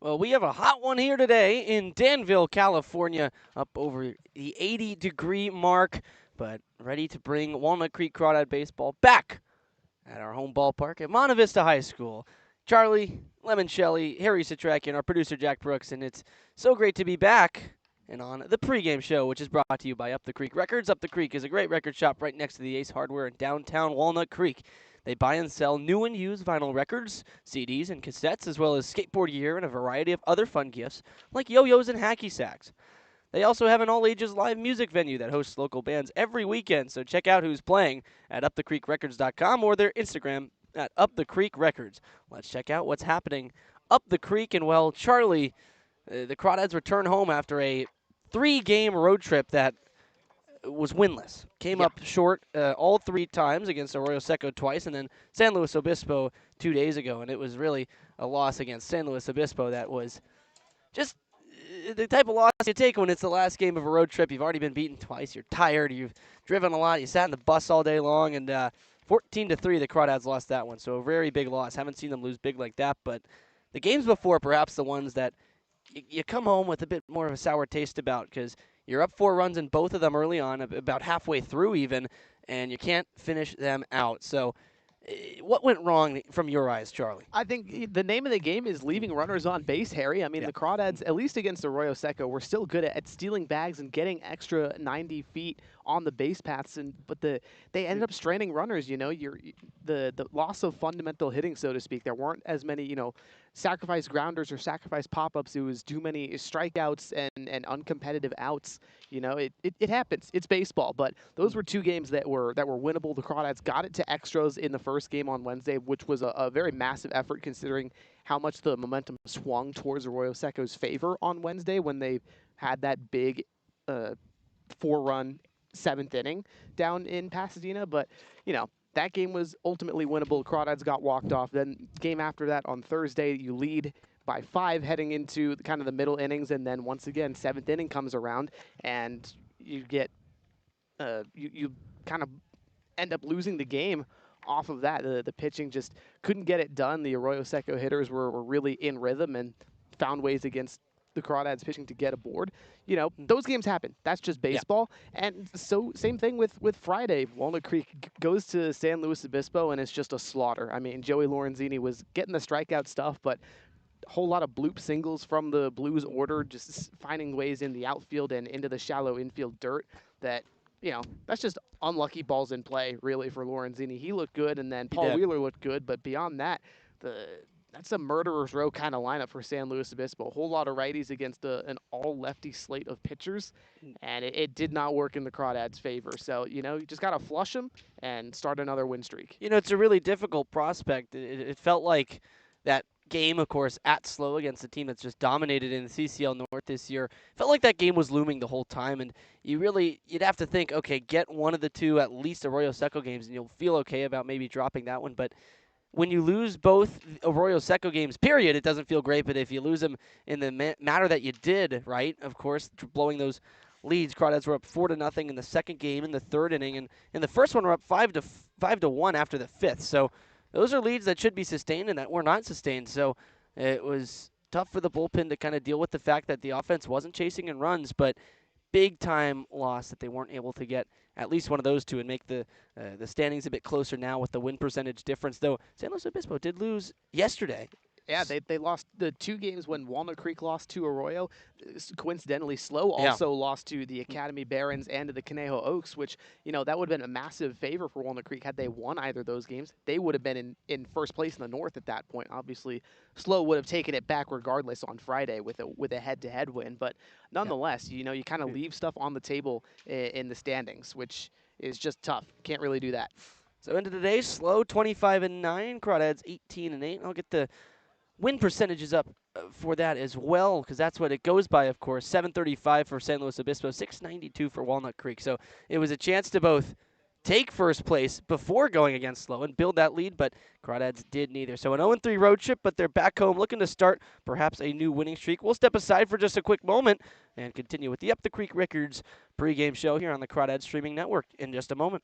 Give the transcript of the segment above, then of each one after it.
Well, we have a hot one here today in Danville, California, up over the 80-degree mark, but ready to bring Walnut Creek Crawdad baseball back at our home ballpark at Monte Vista High School. Charlie, Lemon Shelley, Harry Citraki, and our producer Jack Brooks, and it's so great to be back and on the pregame show, which is brought to you by Up the Creek Records. Up the Creek is a great record shop right next to the Ace Hardware in downtown Walnut Creek. They buy and sell new and used vinyl records, CDs, and cassettes, as well as skateboard gear and a variety of other fun gifts like yo-yos and hacky sacks. They also have an all-ages live music venue that hosts local bands every weekend, so check out who's playing at upthecreekrecords.com or their Instagram at upthecreekrecords. Let's check out what's happening up the creek. And, well, Charlie, the Crawdads return home after a three-game road trip that was winless. Came Yeah. up short all three times against Arroyo Seco twice, and then San Luis Obispo 2 days ago. And it was really a loss against San Luis Obispo that was just the type of loss you take when it's the last game of a road trip. You've already been beaten twice. You're tired. You've driven a lot. You sat in the bus all day long, and 14-3, the Crawdads lost that one. So a very big loss. Haven't seen them lose big like that. But the games before, perhaps the ones that you come home with a bit more of a sour taste about, because you're up 4 runs in both of them early on, about halfway through even, and you can't finish them out. So what went wrong from your eyes, Charlie? I think the name of the game is leaving runners on base, Harry. I mean, Yeah. the Crawdads, at least against Arroyo Seco, were still good at stealing bags and getting extra 90 feet on the base paths. But they ended up straining runners. You know, the loss of fundamental hitting, so to speak. There weren't as many, sacrifice grounders or sacrifice pop-ups. It was too many strikeouts and uncompetitive outs. You know, it happens. It's baseball. But those were two games that were winnable. The Crawdads got it to extras in the first game on Wednesday, which was a very massive effort considering how much the momentum swung towards Arroyo Seco's favor on Wednesday when they had that big 4-run seventh inning down in Pasadena. But, that game was ultimately winnable. Crawdads got walked off. Then game after that on Thursday, you lead by 5 heading into kind of the middle innings, and then once again, seventh inning comes around, and you get you kind of end up losing the game off of that. The pitching just couldn't get it done. The Arroyo Seco hitters were really in rhythm and found ways against the Crawdads pitching to get aboard. Those games happen. That's just Yeah. baseball. And so same thing with Friday. Walnut Creek goes to San Luis Obispo, and it's just a slaughter. I mean, Joey Lorenzini was getting the strikeout stuff, but a whole lot of bloop singles from the Blues order, just finding ways in the outfield and into the shallow infield dirt that, that's just unlucky balls in play, really, for Lorenzini. He looked good, and then He Paul did. Wheeler looked good, but beyond that, that's a murderer's row kind of lineup for San Luis Obispo. A whole lot of righties against an all-lefty slate of pitchers, and it did not work in the Crawdads' favor. So, you just got to flush them and start another win streak. It's a really difficult prospect. It felt like that game, of course, at Slow against a team that's just dominated in the CCL North this year. Felt like that game was looming the whole time, and you'd have to think, okay, get one of the two, at least Arroyo Seco games, and you'll feel okay about maybe dropping that one. But when you lose both Arroyo Seco games, period, it doesn't feel great. But if you lose them in the manner that you did, right, of course, blowing those leads, Crawdads were up 4-0 in the second game in the third inning, and in the first one were up 5-1 after the fifth. So those are leads that should be sustained and that were not sustained. So it was tough for the bullpen to kind of deal with the fact that the offense wasn't chasing in runs, but big time loss that they weren't able to get at least one of those two and make the standings a bit closer now with the win percentage difference. Though San Luis Obispo did lose yesterday. Yeah, they lost the 2 games when Walnut Creek lost to Arroyo. Coincidentally, Slow also lost to the Academy Barons and to the Conejo Oaks, which, that would have been a massive favor for Walnut Creek had they won either of those games. They would have been in first place in the North at that point. Obviously, Slow would have taken it back regardless on Friday with a head-to-head win. But nonetheless, you kind of leave stuff on the table in the standings, which is just tough. Can't really do that. So into today, Slow 25-9, Crawdads 18-8. I'll get the win percentages up for that as well, because that's what it goes by, of course. 735 for San Luis Obispo, 692 for Walnut Creek. So it was a chance to both take first place before going against Slow and build that lead, but Crawdads did neither. So an 0-3 road trip, but they're back home looking to start perhaps a new winning streak. We'll step aside for just a quick moment and continue with the Up the Creek Records pregame show here on the Crawdads Streaming Network in just a moment.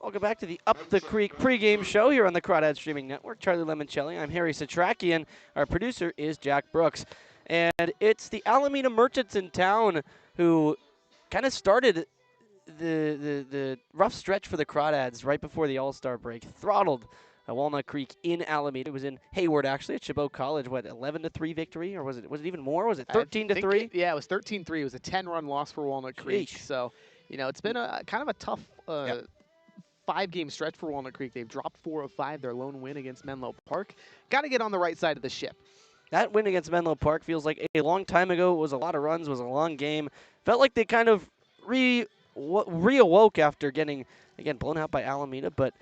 Welcome back to the Up the Creek pregame show here on the Crawdads Streaming Network. Charlie Lemoncelli, I'm Harry Satrakian. Our producer is Jack Brooks. And it's the Alameda Merchants in town who kind of started the rough stretch for the Crawdads right before the All-Star break. Throttled Walnut Creek in Alameda. It was in Hayward, actually, at Chabot College. What, 11-3 victory? Or was it even more? Was it 13-3? Yeah, it was 13-3. It was a 10-run loss for Walnut Creek. Sheesh. So, it's been a kind of a tough Yep. 5-game stretch for Walnut Creek. They've dropped 4 of 5, their lone win against Menlo Park. Got to get on the right side of the ship. That win against Menlo Park feels like a long time ago. It was a lot of runs, was a long game. Felt like they kind of reawoke after getting, again, blown out by Alameda, but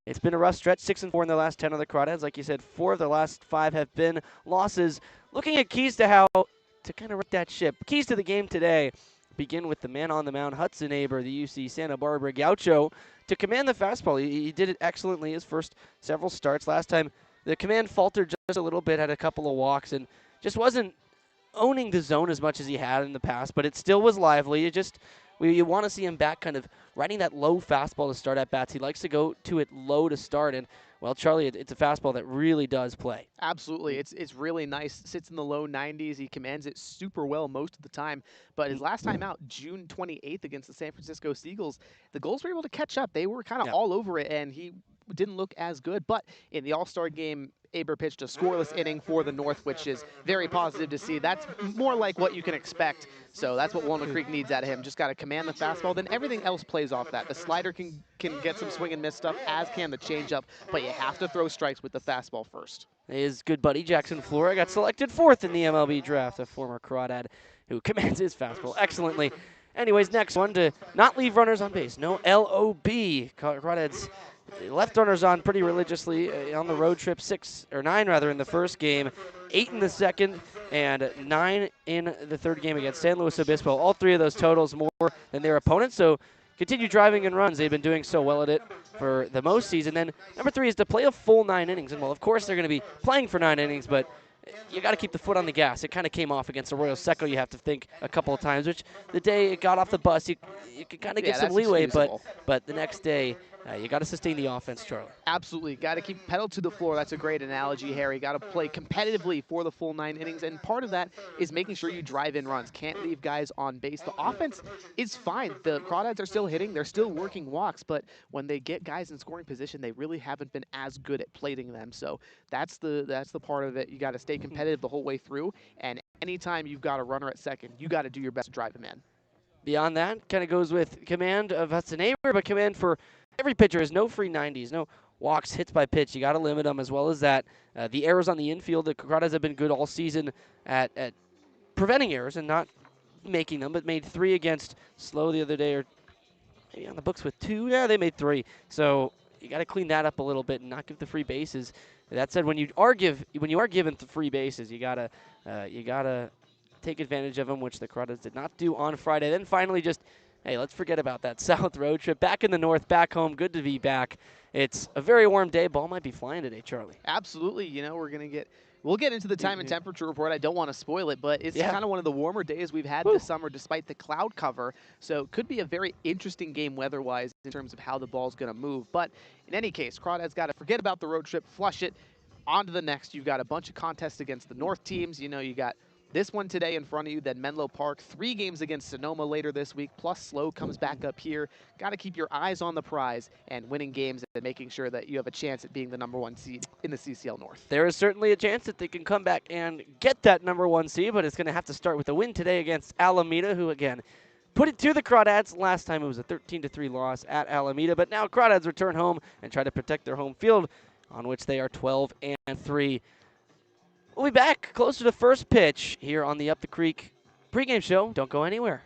it's been a rough stretch. 6-4 in their last 10 of the Crawdads. Like you said, 4 of their last 5 have been losses. Looking at keys to how to kind of wreck that ship. Keys to the game today begin with the man on the mound, Hudson Aber, the UC Santa Barbara Gaucho, to command the fastball. He did it excellently his first several starts. Last time, the command faltered just a little bit, had a couple of walks, and just wasn't owning the zone as much as he had in the past, but it still was lively. You want to see him back kind of riding that low fastball to start at bats. He likes to go to it low to start, and, well, Charlie, it's a fastball that really does play. Absolutely. It's really nice. Sits in the low 90s. He commands it super well most of the time. But his last time out, June 28th against the San Francisco Seagulls, the Gulls were able to catch up. They were kind of all over it, and he didn't look as good. But in the All-Star game, Aber pitched a scoreless inning for the North, which is very positive to see. That's more like what you can expect. So that's what Walnut Creek needs out of him. Just got to command the fastball. Then everything else plays off that. The slider can get some swing and miss stuff, as can the changeup. But you have to throw strikes with the fastball first. His good buddy Jackson Flora got selected 4th in the MLB draft, a former Crawdad who commands his fastball excellently. Anyways, next one, to not leave runners on base. No LOB. Crawdads left runners on pretty religiously on the road trip. 9 in the first game, 8 in the second, and 9 in the third game against San Luis Obispo. All 3 of those totals more than their opponents, so continue driving in runs. They've been doing so well at it for the most season. Then number 3 is to play a full 9 innings. And, well, of course they're going to be playing for 9 innings, but you got to keep the foot on the gas. It kind of came off against Arroyo Seco, you have to think, a couple of times, which the day it got off the bus, you can kind of get some leeway, but the next day, you got to sustain the offense, Charlie. Absolutely. Got to keep pedal to the floor. That's a great analogy, Harry. Got to play competitively for the full 9 innings, and part of that is making sure you drive in runs. Can't leave guys on base. The offense is fine. The Crawdads are still hitting. They're still working walks, but when they get guys in scoring position, they really haven't been as good at plating them. So that's the part of it. You got to stay competitive the whole way through, and anytime you've got a runner at second, you got to do your best to drive him in. Beyond that, kind of goes with command of Hudson Aber, but command for every pitcher is no free 90s, no walks, hits by pitch. You got to limit them, as well as that. The errors on the infield, the Crawdads have been good all season at preventing errors and not making them, but made 3 against Slow the other day, or maybe on the books with 2. Yeah, they made 3. So you got to clean that up a little bit and not give the free bases. That said, when you are given the free bases, you gotta take advantage of them, which the Crawdads did not do on Friday. Then finally, just, hey, let's forget about that South road trip. Back in the North, back home. Good to be back. It's a very warm day. Ball might be flying today, Charlie. Absolutely. We'll get into the time and temperature report. I don't want to spoil it, but it's kind of one of the warmer days we've had this summer despite the cloud cover. So it could be a very interesting game weather-wise in terms of how the ball's going to move. But in any case, Crawdads got to forget about the road trip, flush it, on to the next. You've got a bunch of contests against the North teams. You got this one today in front of you, then Menlo Park, 3 games against Sonoma later this week, plus Slow comes back up here. Got to keep your eyes on the prize and winning games and making sure that you have a chance at being the #1 seed in the CCL North. There is certainly a chance that they can come back and get that #1 seed, but it's going to have to start with a win today against Alameda, who, again, put it to the Crawdads. Last time it was a 13-3 loss at Alameda, but now Crawdads return home and try to protect their home field, on which they are 12-3. We'll be back closer to first pitch here on the Up the Creek pregame show. Don't go anywhere.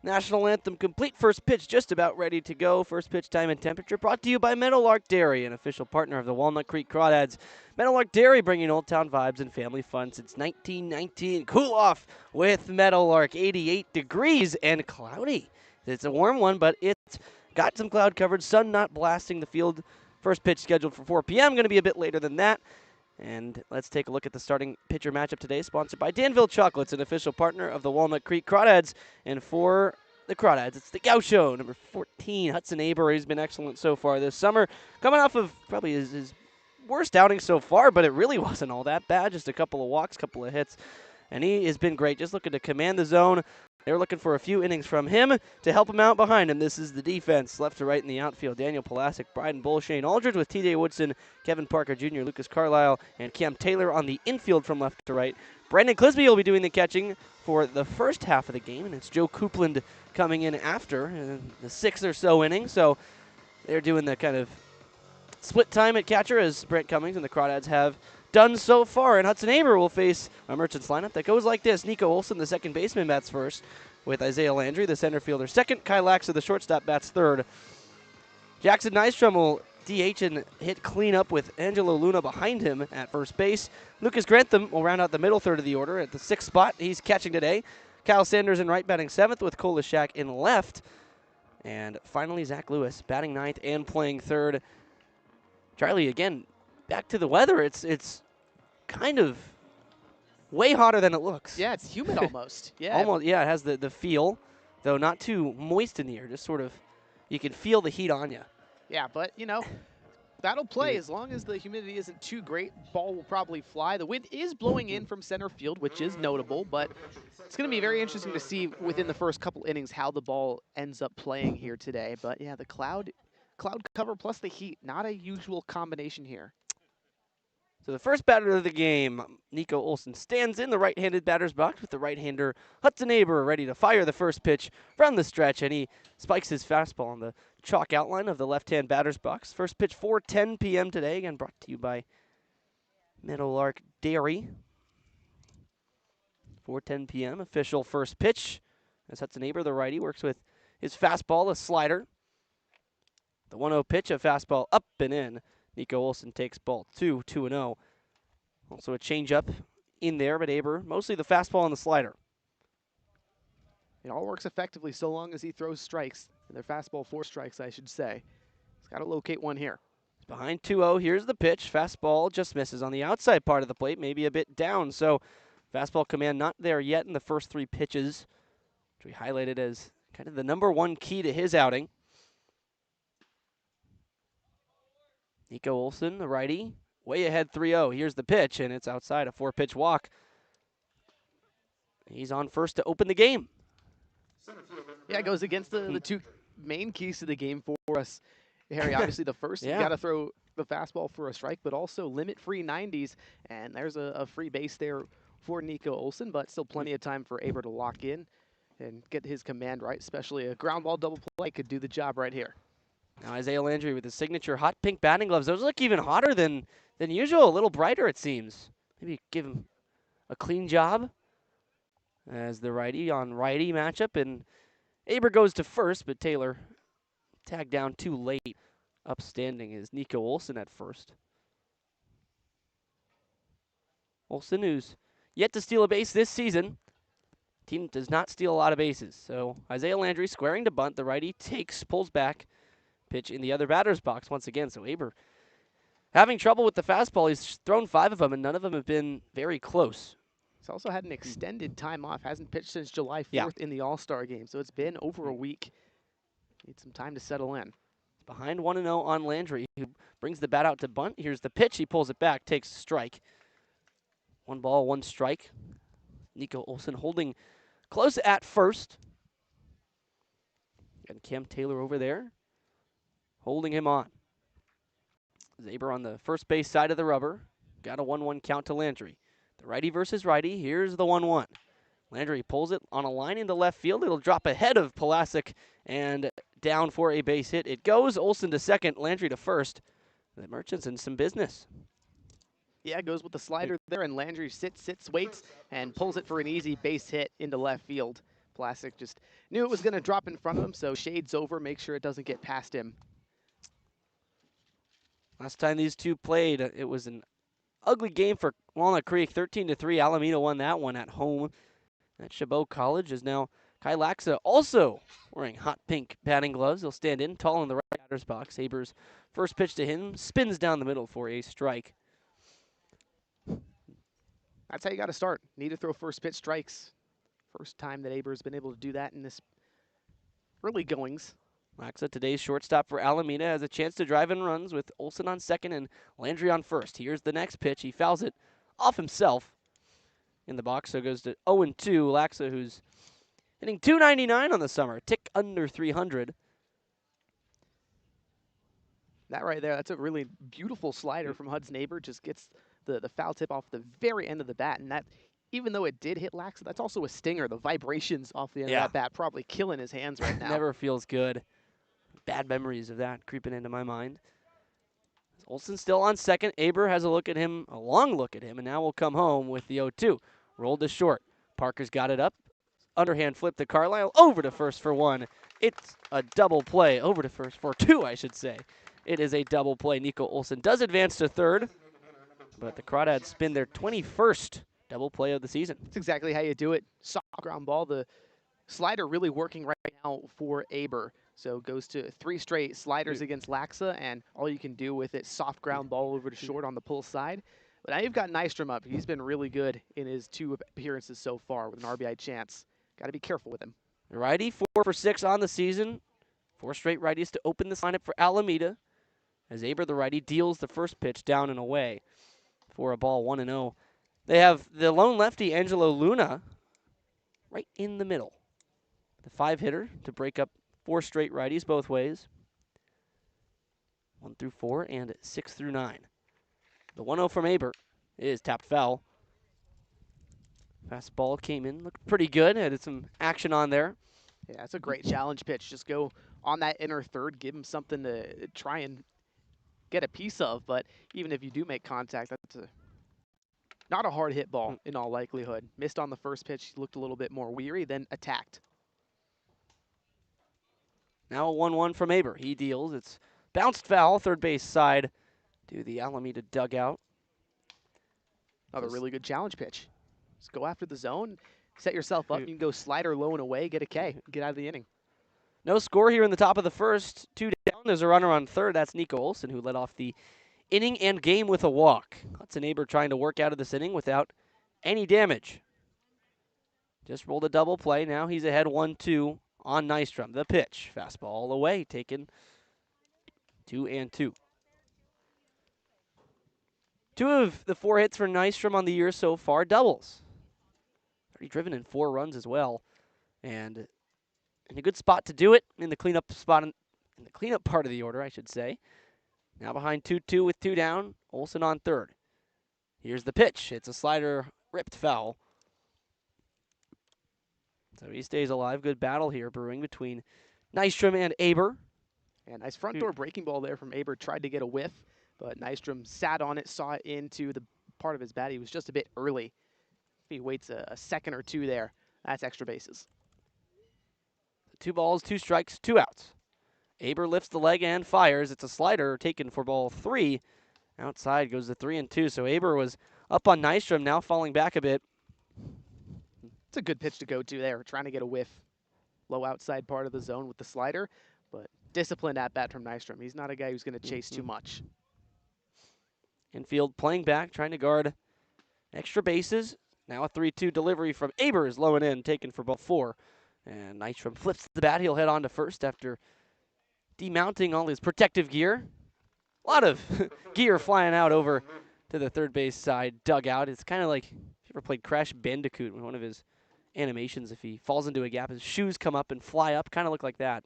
National Anthem complete. First pitch just about ready to go. First pitch time and temperature brought to you by Meadowlark Dairy, an official partner of the Walnut Creek Crawdads. Meadowlark Dairy bringing Old Town vibes and family fun since 1919. Cool off with Meadowlark, 88 degrees and cloudy. It's a warm one, but it's got some cloud coverage. Sun not blasting the field. First pitch scheduled for 4 p.m. Going to be a bit later than that. And let's take a look at the starting pitcher matchup today, sponsored by Danville Chocolates, an official partner of the Walnut Creek Crawdads. And for the Crawdads, it's the Gaucho, number 14, Hudson Aber. He's been excellent so far this summer, coming off of probably his worst outing so far, but it really wasn't all that bad. Just a couple of walks, couple of hits, and he has been great, just looking to command the zone. They're looking for a few innings from him to help him out behind him. This is the defense, left to right in the outfield. Daniel Pulasic, Bryden Bull, Shane Aldridge with T.J. Woodson, Kevin Parker Jr., Lucas Carlisle, and Cam Taylor on the infield from left to right. Brandon Clisby will be doing the catching for the first half of the game, and it's Joe Coupland coming in after the sixth or so inning. So they're doing the kind of split time at catcher as Brent Cummings and the Crawdads have done so far. And Hudson Aber will face a Merchants lineup that goes like this. Nico Olson, the second baseman, bats first, with Isaiah Landry, the center fielder, second. Kyle Laxa, the shortstop, bats third. Jackson Nystrom will DH and hit cleanup with Angelo Luna behind him at first base. Lucas Grantham will round out the middle third of the order at the sixth spot. He's catching today. Kyle Sanders in right, batting seventh, with Kolashak in left. And finally, Zach Lewis batting ninth and playing third. Charlie, again, back to the weather. It's kind of way hotter than it looks. Yeah, it's humid almost. Yeah. Almost, yeah, it has the feel, though not too moist in the air. Just sort of, you can feel the heat on you. Yeah, but, you know, that'll play as long as the humidity isn't too great. Ball will probably fly. The wind is blowing in from center field, which is notable, but it's going to be very interesting to see within the first couple innings how the ball ends up playing here today. But, yeah, the cloud cover plus the heat, not a usual combination here. So the first batter of the game, Nico Olson, stands in the right-handed batter's box with the right-hander Hudson Aber ready to fire the first pitch from the stretch, and he spikes his fastball on the chalk outline of the left-hand batter's box. First pitch 4:10 p.m. today, again brought to you by Meadowlark Dairy. 4:10 p.m. official first pitch as Hudson Aber, the righty, works with his fastball, a slider. The 1-0 pitch, a fastball up and in. Nico Olson takes ball 2-0. Also a changeup in there, but Aber, mostly the fastball and the slider. It all works effectively so long as he throws strikes. Their fastball 4 strikes, I should say. He's got to locate one here. It's behind 2-0. Here's the pitch. Fastball just misses on the outside part of the plate, maybe a bit down. So fastball command not there yet in the first 3 pitches, which we highlighted as kind of the number one key to his outing. Nico Olson, the righty, way ahead 3-0. Here's the pitch, and it's outside, a 4-pitch walk. He's on first to open the game. Yeah, it goes against the 2 main keys to the game for us, Harry. Obviously, the first, Yeah. You got to throw the fastball for a strike, but also limit free 90s, and there's a free base there for Nico Olson, but still plenty of time for Aber to lock in and get his command right, especially a ground ball double play could do the job right here. Now Isaiah Landry with his signature hot pink batting gloves. Those look even hotter than usual, a little brighter it seems. Maybe give him a clean job as the righty on righty matchup, and Aber goes to first, but Taylor tagged down too late. Upstanding is Nico Olson at first. Olson, who's yet to steal a base this season. Team does not steal a lot of bases. So Isaiah Landry squaring to bunt. The righty pulls back. Pitch in the other batter's box once again. So Aber having trouble with the fastball. He's thrown 5 of them, and none of them have been very close. He's also had an extended time off. Hasn't pitched since July 4th Yeah. in the All-Star game, so it's been over a week. Need some time to settle in. Behind 1-0 on Landry, who brings the bat out to bunt. Here's the pitch. He pulls it back, takes a strike. 1 ball, 1 strike. Nico Olson holding close at first. And Cam Taylor over there, holding him on. Aber on the first base side of the rubber. Got a 1-1 count to Landry. The righty versus righty. Here's the 1-1. Landry pulls it on a line into left field. It'll drop ahead of Pulasic and down for a base hit. It goes. Olson to second, Landry to first. The Merchants in some business. Yeah, goes with the slider there, and Landry sits, waits, and pulls it for an easy base hit into left field. Plastic just knew it was going to drop in front of him, so shades over, make sure it doesn't get past him. Last time these two played, it was an ugly game for Walnut Creek. 13-3, Alameda won that one at home at Chabot College. Is now Kai Laxa also wearing hot pink batting gloves. He'll stand in tall in the right batter's box. Aber's first pitch to him spins down the middle for a strike. That's how you got to start. Need to throw first pitch strikes. First time that Aber's been able to do that in this early goings. Laxa, today's shortstop for Alameda, has a chance to drive in runs with Olson on second and Landry on first. Here's the next pitch. He fouls it off himself in the box, so it goes to 0-2. Laxa, who's hitting .299 on the summer, tick under 300. That right there, that's a really beautiful slider from Hudson Aber. Just gets the foul tip off the very end of the bat, and that, even though it did hit Laxa, that's also a stinger. The vibrations off the end of that bat probably killing his hands right now. Never feels good. Bad memories of that creeping into my mind. Olson still on second. Aber has a long look at him, and now will come home with the 0-2. Rolled to short. Parker's got it up. Underhand flip to Carlisle. Over to first for one. It's a double play. Over to first for two, I should say. It is a double play. Nico Olson does advance to third, but the Crawdads spin their 21st double play of the season. That's exactly how you do it. Soft ground ball. The slider really working right now for Aber. So goes to 3 straight sliders against Laxa, and all you can do with it, soft ground ball over to short on the pull side. But now you've got Nystrom up. He's been really good in his 2 appearances so far with an RBI chance. Got to be careful with him. Righty, 4 for 6 on the season. 4 straight righties to open this lineup for Alameda, as Aber, the righty, deals the first pitch down and away for a ball 1-0. They have the lone lefty, Angelo Luna, right in the middle. The 5-hitter to break up 4 straight righties both ways. 1 through 4 and 6 through 9. The 1-0 from Aber is tapped foul. Fastball came in, looked pretty good, had some action on there. Yeah, that's a great challenge pitch. Just go on that inner third, give him something to try and get a piece of. But even if you do make contact, that's not a hard hit ball in all likelihood. Missed on the first pitch, looked a little bit more weary, then attacked. Now a 1-1 from Aber. He deals. It's bounced foul, third base side to the Alameda dugout. Another really good challenge pitch. Just go after the zone, set yourself up. You can go slider low and away, get a K, get out of the inning. No score here in the top of the first. 2 down. There's a runner on third. That's Nico Olson, who led off the inning and game with a walk. Hudson Aber trying to work out of this inning without any damage. Just rolled a double play. Now he's ahead 1-2 on Nystrom. The pitch. Fastball away, taken 2-2. 2 of the 4 hits for Nystrom on the year so far, doubles. Already driven in 4 runs as well. And in a good spot to do it, in the cleanup spot, in the cleanup part of the order, I should say. Now behind 2-2 with 2 down, Olson on third. Here's the pitch. It's a slider, ripped foul. So he stays alive. Good battle here brewing between Nystrom and Aber. Yeah, nice front door breaking ball there from Aber. Tried to get a whiff, but Nystrom sat on it, saw it into the part of his bat. He was just a bit early. If he waits a second or 2 there, that's extra bases. 2 balls, 2 strikes, 2 outs. Aber lifts the leg and fires. It's a slider taken for ball 3. Outside goes the 3-2. So Aber was up on Nystrom, now falling back a bit. It's a good pitch to go to there, trying to get a whiff. Low outside part of the zone with the slider, but disciplined at bat from Nystrom. He's not a guy who's going to chase too much. Infield playing back, trying to guard extra bases. Now a 3-2 delivery from Aber is low and in, taken for ball 4. And Nystrom flips the bat. He'll head on to first after demounting all his protective gear. A lot of gear flying out over to the third base side dugout. It's kind of like if you ever played Crash Bandicoot in one of his animations, if he falls into a gap, his shoes come up and fly up. Kind of look like that.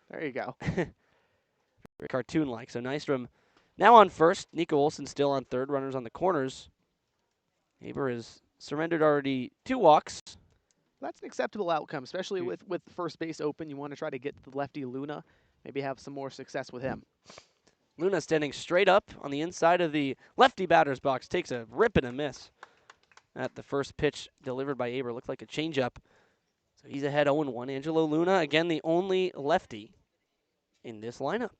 There you go. Very cartoon-like. So Nystrom now on first. Nico Olson still on third. Runners on the corners. Aber has surrendered already 2 walks. That's an acceptable outcome, especially with first base open. You want to try to get the lefty Luna, maybe have some more success with him. Luna standing straight up on the inside of the lefty batter's box. Takes a rip and a miss at the first pitch delivered by Aber. Looked like a changeup. So he's ahead 0-1. Angelo Luna, again, the only lefty in this lineup.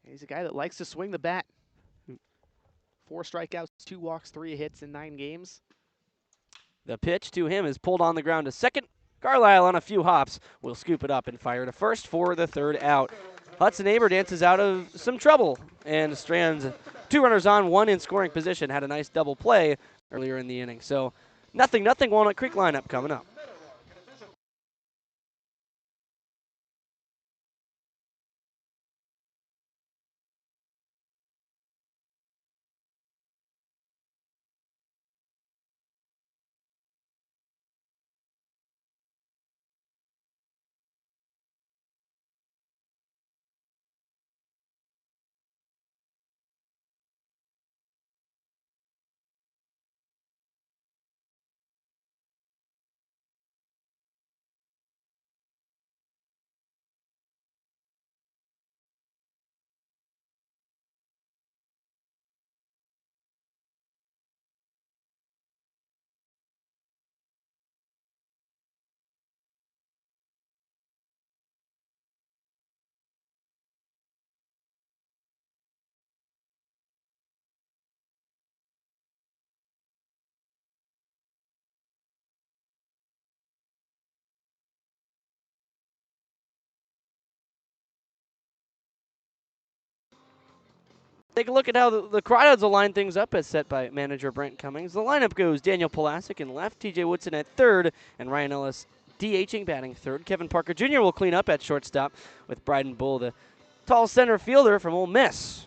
He's a guy that likes to swing the bat. 4 strikeouts, 2 walks, 3 hits in 9 games. The pitch to him is pulled on the ground to second. Carlisle on a few hops will scoop it up and fire to first for the third out. Hudson Aber dances out of some trouble and strands 2 runners on, 1 in scoring position. Had a nice double play earlier in the inning. So 0-0 Walnut Creek lineup coming up. Take a look at how the Crawdads will line things up as set by manager Brent Cummings. The lineup goes Daniel Pulasic in left, TJ Woodson at third, and Ryan Ellis DHing batting third. Kevin Parker Jr. will clean up at shortstop with Bryden Bull, the tall center fielder from Ole Miss,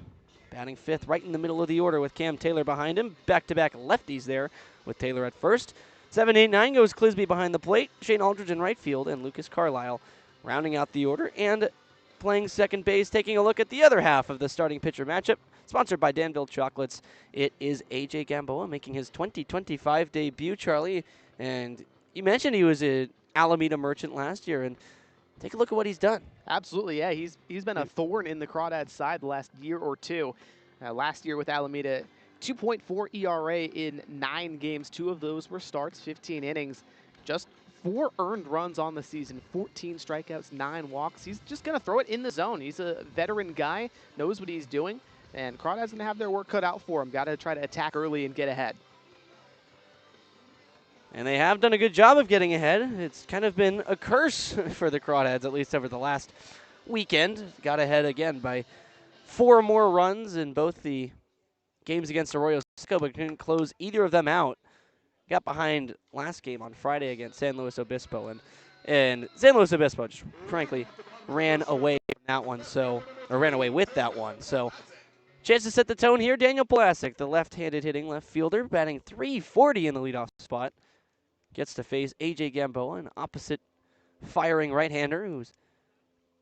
batting fifth right in the middle of the order with Cam Taylor behind him. Back-to-back lefties there with Taylor at first. 7, 8, 9 goes Clisby behind the plate, Shane Aldridge in right field, and Lucas Carlisle rounding out the order. And playing second base, taking a look at the other half of the starting pitcher matchup, sponsored by Danville Chocolates. It is AJ Gamboa making his 2025 debut, Charlie. And you mentioned he was an Alameda Merchant last year, and take a look at what he's done. Absolutely, yeah. He's been a thorn in the Crawdads side the last year or two. Last year with Alameda, 2.4 ERA in 9 games. 2 of those were starts, 15 innings. Just 4 earned runs on the season, 14 strikeouts, 9 walks. He's just going to throw it in the zone. He's a veteran guy, knows what he's doing. And Crawdads going to have their work cut out for him. Got to try to attack early and get ahead. And they have done a good job of getting ahead. It's kind of been a curse for the Crawdads, at least over the last weekend. Got ahead again by 4 more runs in both the games against Arroyo Seco, but couldn't close either of them out. Got behind last game on Friday against San Luis Obispo, and San Luis Obispo just frankly ran away from that one, or ran away with that one. So chance to set the tone here. Daniel Pulasic, the left-handed hitting left fielder, batting .340 in the leadoff spot. Gets to face AJ Gamboa, an opposite firing right-hander who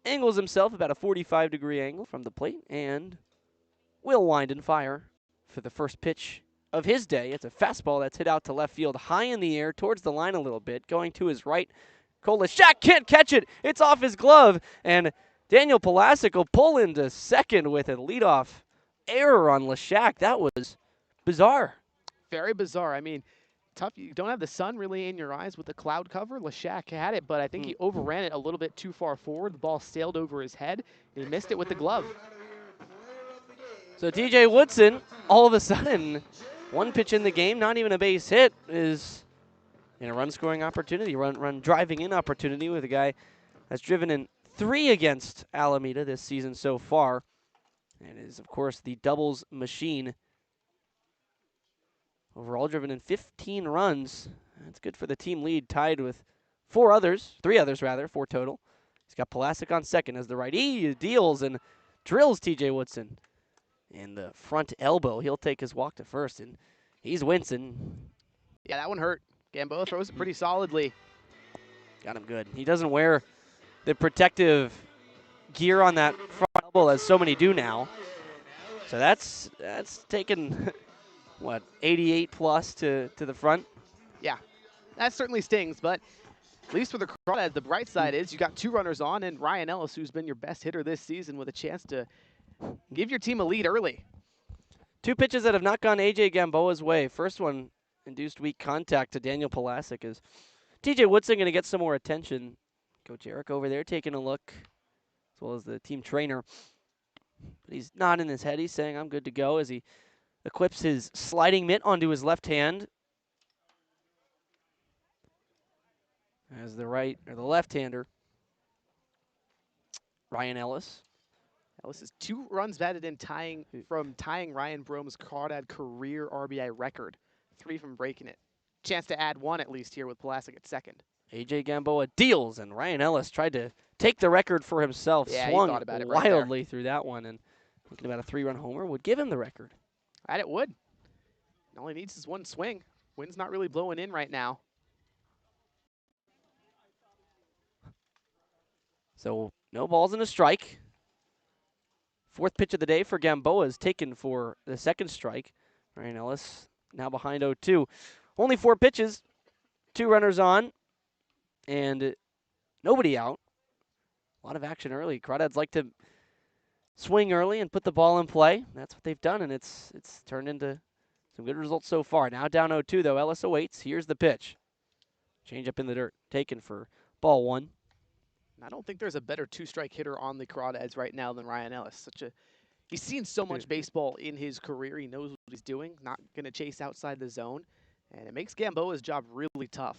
angles himself about a 45-degree angle from the plate and will wind and fire for the first pitch of his day. It's a fastball that's hit out to left field, high in the air, towards the line a little bit, going to his right. Kolashak can't catch it. It's off his glove, and Daniel Pulasic will pull into second with a leadoff error on Lashak. That was bizarre. Very bizarre. I mean, tough. You don't have the sun really in your eyes with the cloud cover. Lashak had it, but I think he overran it a little bit too far forward. The ball sailed over his head, and he missed it with the glove. So TJ Woodson, all of a sudden, 1 pitch in the game, not even a base hit, is in a run-scoring opportunity, run driving in opportunity with a guy that's driven in 3 against Alameda this season so far, and is, of course, the doubles machine. Overall driven in 15 runs. That's good for the team lead, tied with 3 others, 4 total. He's got Pulasic on second as the righty. He deals and drills TJ Woodson in the front elbow. He'll take his walk to first, and he's wincing. Yeah, that one hurt. Gamboa throws it pretty solidly. Got him good. He doesn't wear the protective gear on that front elbow as so many do now. So that's taken, what, 88 plus to the front? Yeah, that certainly stings, but at least for the Crawdads, the bright side is you got 2 runners on, and Ryan Ellis, who's been your best hitter this season, with a chance to give your team a lead early. 2 pitches that have not gone AJ Gamboa's way. First one, induced weak contact to Daniel Pulasic, as TJ Woodson going to get some more attention. Coach Eric over there taking a look, as well as the team trainer. But he's nodding his head. He's saying, I'm good to go, as he equips his sliding mitt onto his left hand. As the left-hander, Ryan Ellis. Ellis is 2 runs batted in, tying Ryan Brome's Crawdad career RBI record. 3 from breaking it. Chance to add 1 at least here with Pulaski at second. A.J. Gamboa deals, and Ryan Ellis tried to take the record for himself. Yeah, he swung thought about it right there. wildly through that one, and thinking about a 3-run homer would give him the record. And it would. All he needs is 1 swing. Wind's not really blowing in right now. So no balls and a strike. 4th pitch of the day for Gamboa is taken for the 2nd strike. Ryan Ellis now behind 0-2. Only 4 pitches, 2 runners on, and nobody out. A lot of action early. Crawdads like to swing early and put the ball in play. That's what they've done, and it's turned into some good results so far. Now down 0-2, though. Ellis awaits. Here's the pitch. Change up in the dirt. Taken for ball 1. I don't think there's a better 2-strike hitter on the Crawdads right now than Ryan Ellis. He's seen so much baseball in his career. He knows what he's doing. Not going to chase outside the zone, and it makes Gamboa's job really tough.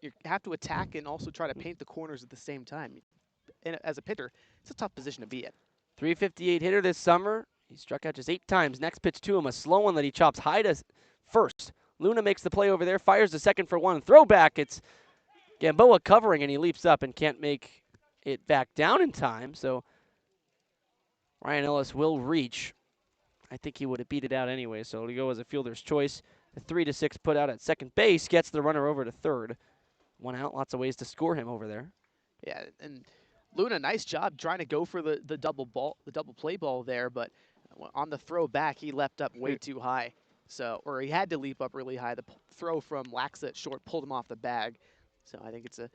You have to attack and also try to paint the corners at the same time. And as a pitcher, it's a tough position to be in. 358 hitter this summer. He struck out just 8 times. Next pitch to him, a slow one that he chops high to first. Luna makes the play over there, fires the second for 1. Throwback. It's Gamboa covering, and he leaps up and can't make it back down in time. So Ryan Ellis will reach. I think he would have beat it out anyway, so it'll go as a fielder's choice. The 3-6 put out at second base gets the runner over to third. 1 out, lots of ways to score him over there. Yeah, and Luna, nice job trying to go for the double play ball there, but on the throw back, he leapt up way too high. Or he had to leap up really high. The throw from Laxa at short pulled him off the bag. So I think it's a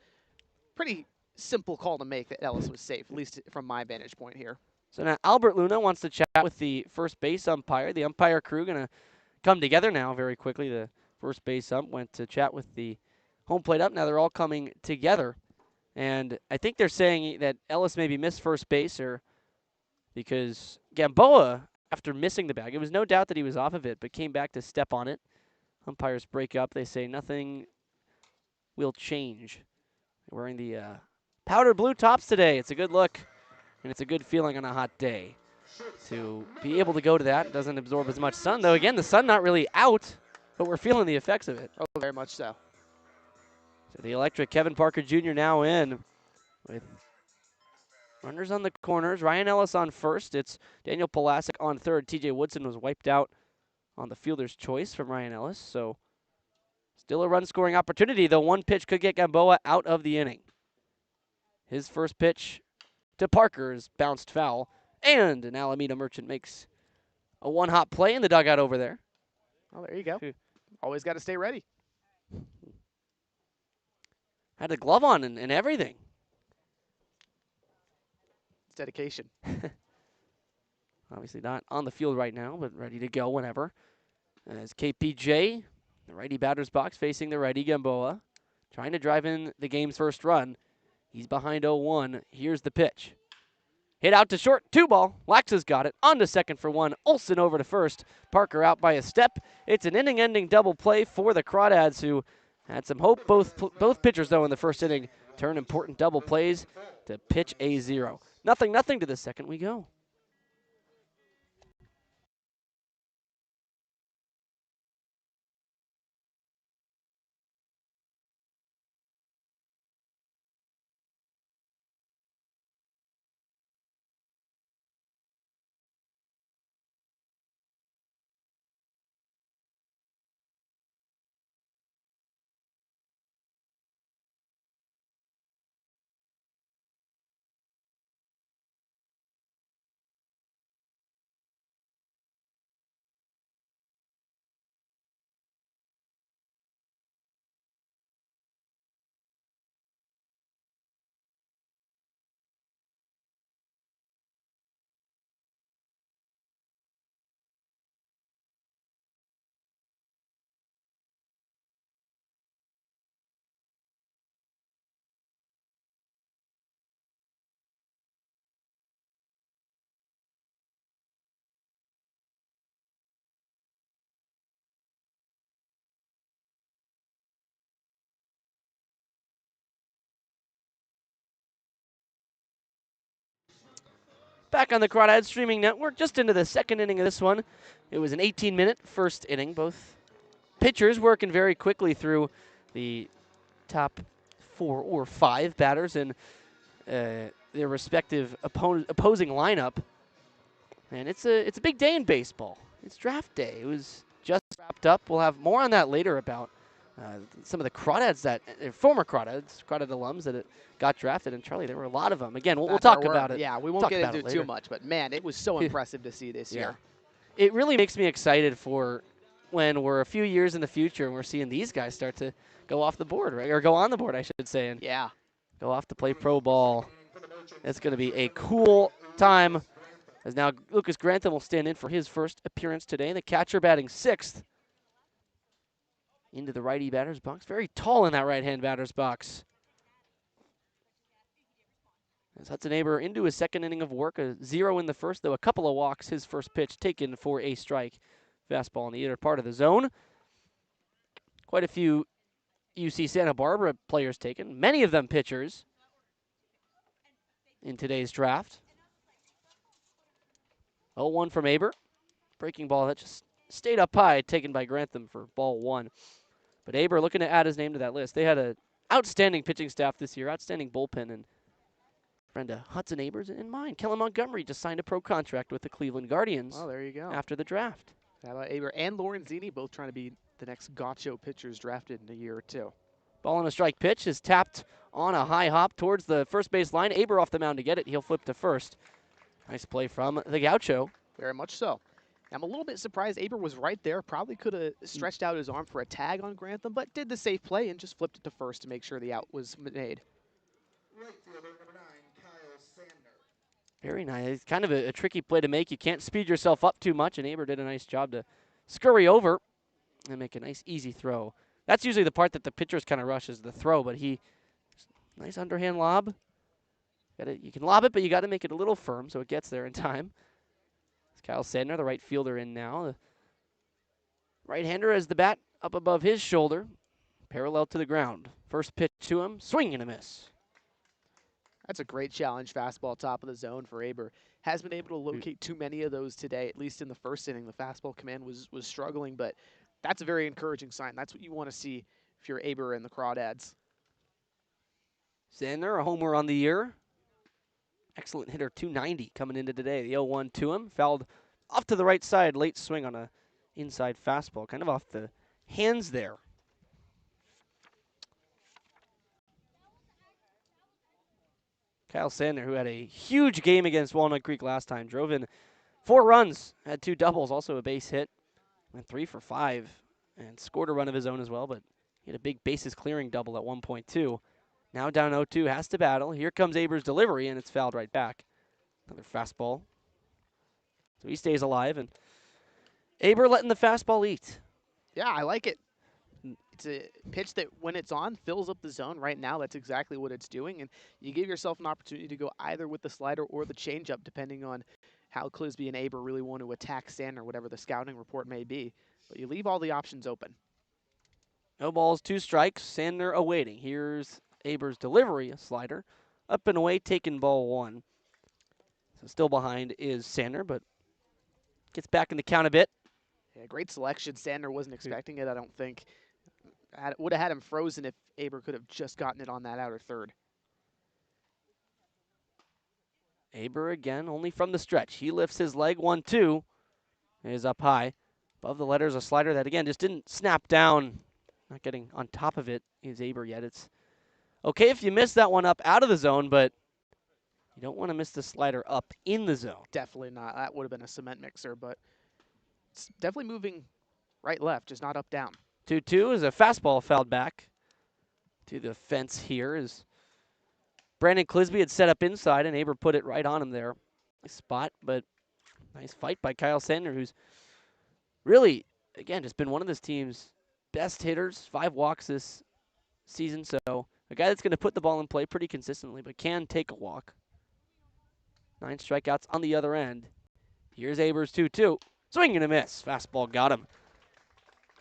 pretty simple call to make that Ellis was safe, at least from my vantage point here. So now Albert Luna wants to chat with the first base umpire. The umpire crew going to come together now very quickly. The first base ump went to chat with the home plate ump. Now they're all coming together. And I think they're saying that Ellis maybe missed first base because Gamboa, after missing the bag, it was no doubt that he was off of it, but came back to step on it. Umpires break up. They say nothing will change. They're wearing the powder blue tops today. It's a good look, and it's a good feeling on a hot day. To be able to go to that, doesn't absorb as much sun, though. Again, the sun not really out, but we're feeling the effects of it. Oh, very much so. So the electric Kevin Parker Jr. now in with runners on the corners. Ryan Ellis on first. It's Daniel Pulaski on third. TJ Woodson was wiped out on the fielder's choice from Ryan Ellis. So still a run-scoring opportunity, though. 1 pitch could get Gamboa out of the inning. His first pitch to Parker is bounced foul. And an Alameda Merchant makes a 1-hop play in the dugout over there. Oh, there you go. Always got to stay ready. Had a glove on and everything. It's dedication. Obviously not on the field right now, but ready to go whenever. As KPJ, the righty batter's box, facing the righty Gamboa, trying to drive in the game's first run. He's behind 0-1. Here's the pitch. Hit out to short, 2 ball. Laxa's got it. On to second for 1. Olsen over to first. Parker out by a step. It's an inning-ending double play for the Crawdads, who had some hope. Both pitchers, though, in the first inning turn important double plays to pitch a 0. 0-0 to the second we go. Back on the Crawdads streaming network, just into the second inning of this one. It was an 18-minute first inning. Both pitchers working very quickly through the top 4 or 5 batters in their respective opposing lineup. And it's a big day in baseball. It's draft day. It was just wrapped up. We'll have more on that later about some of the Crawdads that former Crawdads, Crawdad alums that got drafted. And Charlie, there were a lot of them. Again, we'll talk about it. Yeah, we won't get into it too much, but man, it was so impressive to see this year. It really makes me excited for when we're a few years in the future and we're seeing these guys start to go off the board, right? Or go on the board, I should say, and go off to play pro ball. It's going to be a cool time. As now Lucas Grantham will stand in for his first appearance today. The catcher batting 6th into the righty batter's box. Very tall in that right-hand batter's box. As Hudson Aber into his second inning of work, a 0 in the first, though a couple of walks. His first pitch taken for a strike. Fastball in the inner part of the zone. Quite a few UC Santa Barbara players taken, many of them pitchers in today's draft. 0-1 from Aber. Breaking ball that just stayed up high, taken by Grantham for ball 1. But Aber looking to add his name to that list. They had an outstanding pitching staff this year, outstanding bullpen, and friend of Hudson Aber's in mind. Kellen Montgomery just signed a pro contract with the Cleveland Guardians. Oh, there you go. After the draft. How about Aber and Lorenzini both trying to be the next Gaucho pitchers drafted in a year or two. Ball on a strike pitch is tapped on a high hop towards the first base line. Aber off the mound to get it. He'll flip to first. Nice play from the Gaucho. Very much so. I'm a little bit surprised Aber was right there. Probably could have stretched out his arm for a tag on Grantham, but did the safe play and just flipped it to first to make sure the out was made. Right fielder, number 9, Kyle Sandner. Very nice. Kind of a tricky play to make. You can't speed yourself up too much, and Aber did a nice job to scurry over and make a nice, easy throw. That's usually the part that the pitchers kind of rush is the throw, but nice underhand lob. You can lob it, but you got to make it a little firm so it gets there in time. It's Kyle Sandner, the right fielder, in now. The right-hander has the bat up above his shoulder, parallel to the ground. First pitch to him, swing and a miss. That's a great challenge fastball top of the zone for Aber. Has been able to locate too many of those today, at least in the first inning. The fastball command was struggling, but that's a very encouraging sign. That's what you want to see if you're Aber and the Crawdads. Sandner, a homer on the year. Excellent hitter, 290 coming into today. The 0-1 to him. Fouled off to the right side. Late swing on a inside fastball. Kind of off the hands there. Kyle Sandner, who had a huge game against Walnut Creek last time. Drove in 4 runs. Had 2 doubles. Also a base hit. Went 3 for 5. And scored a run of his own as well. But he had a big bases clearing double at 1.2. Now down 0-2, has to battle. Here comes Aber's delivery, and it's fouled right back. Another fastball. So he stays alive, and Aber letting the fastball eat. Yeah, I like it. It's a pitch that, when it's on, fills up the zone. Right now, that's exactly what it's doing, and you give yourself an opportunity to go either with the slider or the changeup, depending on how Clisby and Aber really want to attack Sandner, whatever the scouting report may be. But you leave all the options open. No balls, 2 strikes. Sandner awaiting. Here's Aber's delivery, a slider. Up and away, taken ball 1. So still behind is Sandner, but gets back in the count a bit. Yeah, great selection. Sandner wasn't expecting it, I don't think. Would have had him frozen if Aber could have just gotten it on that outer third. Aber again, only from the stretch. He lifts his leg, 1-2. Is up high. Above the letters, a slider that, again, just didn't snap down. Not getting on top of it is Aber yet. It's okay if you miss that one up out of the zone, but you don't want to miss the slider up in the zone. Definitely not. That would have been a cement mixer, but it's definitely moving right-left, just not up-down. 2-2 is a fastball fouled back to the fence here. As Brandon Clisby had set up inside, and Aber put it right on him there. Nice spot, but nice fight by Kyle Sandner, who's really, again, just been one of this team's best hitters. 5 walks this season, so a guy that's going to put the ball in play pretty consistently, but can take a walk. 9 strikeouts on the other end. Here's Aber's 2-2. Swing and a miss. Fastball got him.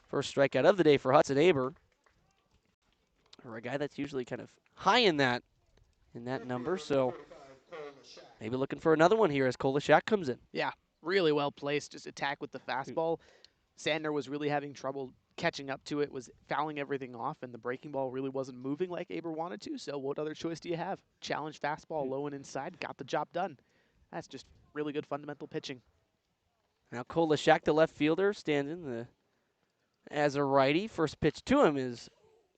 First strikeout of the day for Hudson Aber. Or a guy that's usually kind of high in that number. So maybe looking for another one here as Kolashak comes in. Yeah, really well placed. Just attack with the fastball. Sandner was really having trouble catching up to it, was fouling everything off, and the breaking ball really wasn't moving like Aber wanted to. So what other choice do you have? Challenge fastball low and inside, got the job done. That's just really good fundamental pitching. Now Kolashak, the left fielder, stands in as a righty. First pitch to him is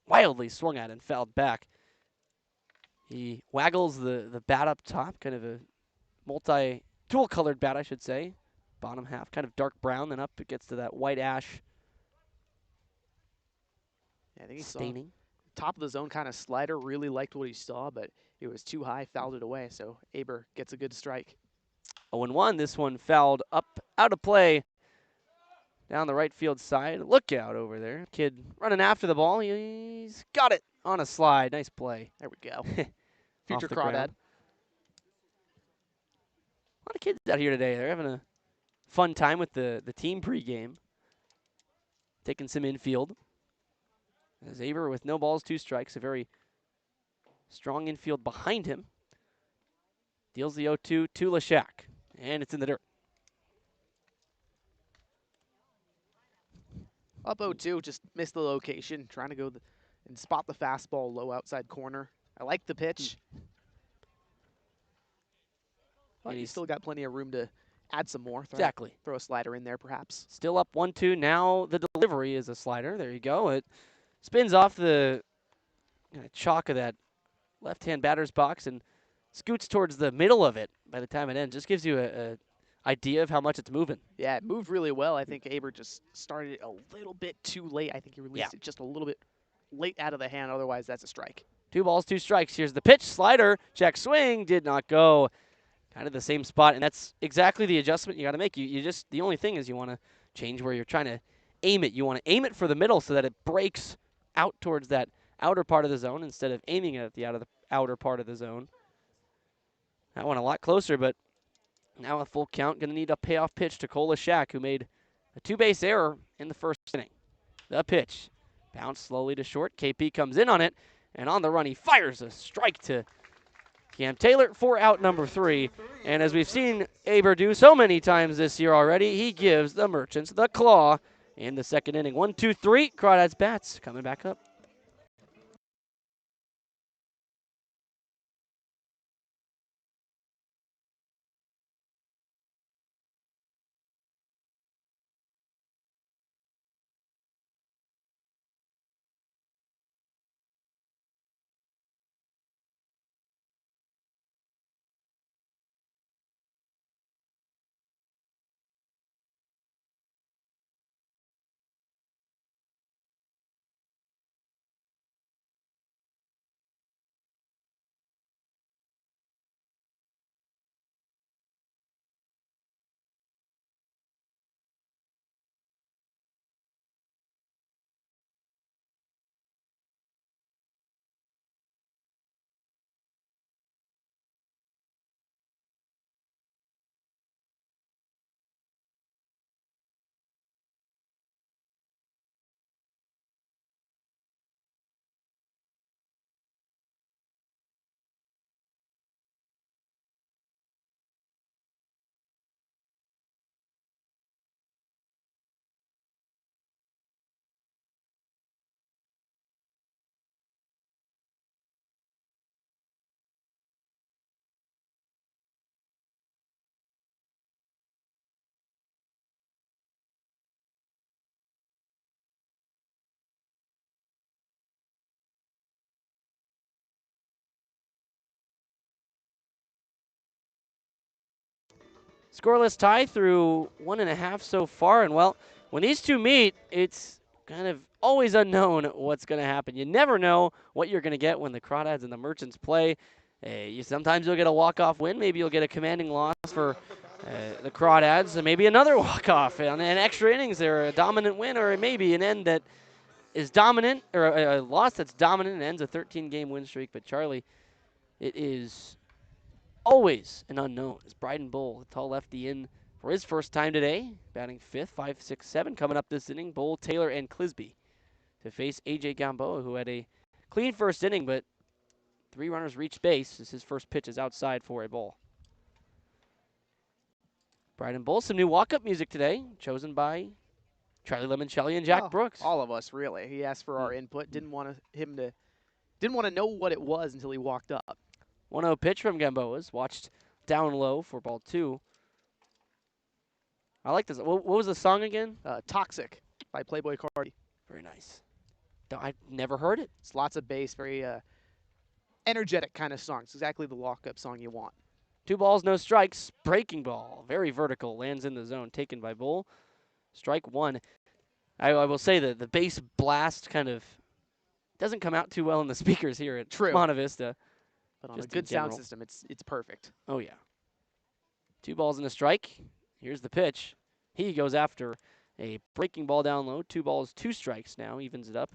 wildly swung at and fouled back. He waggles the bat up top, kind of a dual colored bat, I should say. Bottom half, kind of dark brown, then up it gets to that white ash Yeah, I think he staining. saw top of the zone kind of slider, really liked what he saw, but it was too high, fouled it away. So Aber gets a good strike. 0-1, this one fouled up, out of play, down the right field side. Look out over there. Kid running after the ball. He's got it on a slide. Nice play. There we go. Off Future the Crawdad. ground. A lot of kids out here today. They're having a fun time with the team pregame. Taking some infield. As Aber with no balls, 2 strikes. A very strong infield behind him. Deals the 0-2 to Lashak. And it's in the dirt. Up 0-2, just missed the location, trying to go and spot the fastball low outside corner. I like the pitch. But And he's still got plenty of room to add some more. Exactly. Throw a slider in there, perhaps. Still up 1-2. Now the delivery is a slider. There you go. It spins off the chalk of that left-hand batter's box and scoots towards the middle of it by the time it ends. Just gives you a idea of how much it's moving. Yeah, it moved really well. I think Aber just started it a little bit too late. I think he released it just a little bit late out of the hand. Otherwise, that's a strike. 2 balls, 2 strikes. Here's the pitch. Slider. Check swing. Did not go. Kind of the same spot. And that's exactly the adjustment you got to make. You just, the only thing is you want to change where you're trying to aim it. You want to aim it for the middle so that it breaks out towards that outer part of the zone instead of aiming it at the outer part of the zone. That one a lot closer, but now a full count. Going to need a payoff pitch to Kolashak, who made a 2-base error in the first inning. The pitch. Bounced slowly to short. KP comes in on it, and on the run, he fires a strike to Cam Taylor for out number 3. And as we've seen Aber do so many times this year already, he gives the Merchants the claw in the second inning. 1-2-3. Crawdads bats coming back up. Scoreless tie through 1.5 so far, and well, when these two meet, it's kind of always unknown what's going to happen. You never know what you're going to get when the Crawdads and the Merchants play. Sometimes you'll get a walk-off win. Maybe you'll get a commanding loss for the Crawdads, and maybe another walk-off and an extra innings there, a dominant win, or maybe an end that is dominant, or a loss that's dominant and ends a 13-game win streak. But Charlie, it is always an unknown. As Bryden Bull, the tall lefty, in for his first time today, batting 5th, 5, 6, 7. Coming up this inning, Bull, Taylor, and Clisby to face AJ Gamboa, who had a clean first inning, but 3 runners reached base as his first pitch is outside for a ball. Brian and Bull, some new walk-up music today, chosen by Charlie Limoncelli and Jack Well, Brooks. all of us really. He asked for our input. Didn't want to know what it was until he walked up. 1-0 pitch from Gamboa's. Watched down low for ball 2. I like this. What was the song again? Toxic by Playboy Cardi. Very nice. I've never heard it. It's lots of bass, very energetic kind of song. It's exactly the walk-up song you want. 2 balls, no strikes. Breaking ball, very vertical, lands in the zone, taken by Bull. Strike 1. I will say that the bass blast kind of doesn't come out too well in the speakers here at True. Monte Vista. But on Just a good in sound general. system, it's perfect. Oh, yeah. 2 balls and a strike. Here's the pitch. He goes after a breaking ball down low. 2 balls, 2 strikes now, evens it up.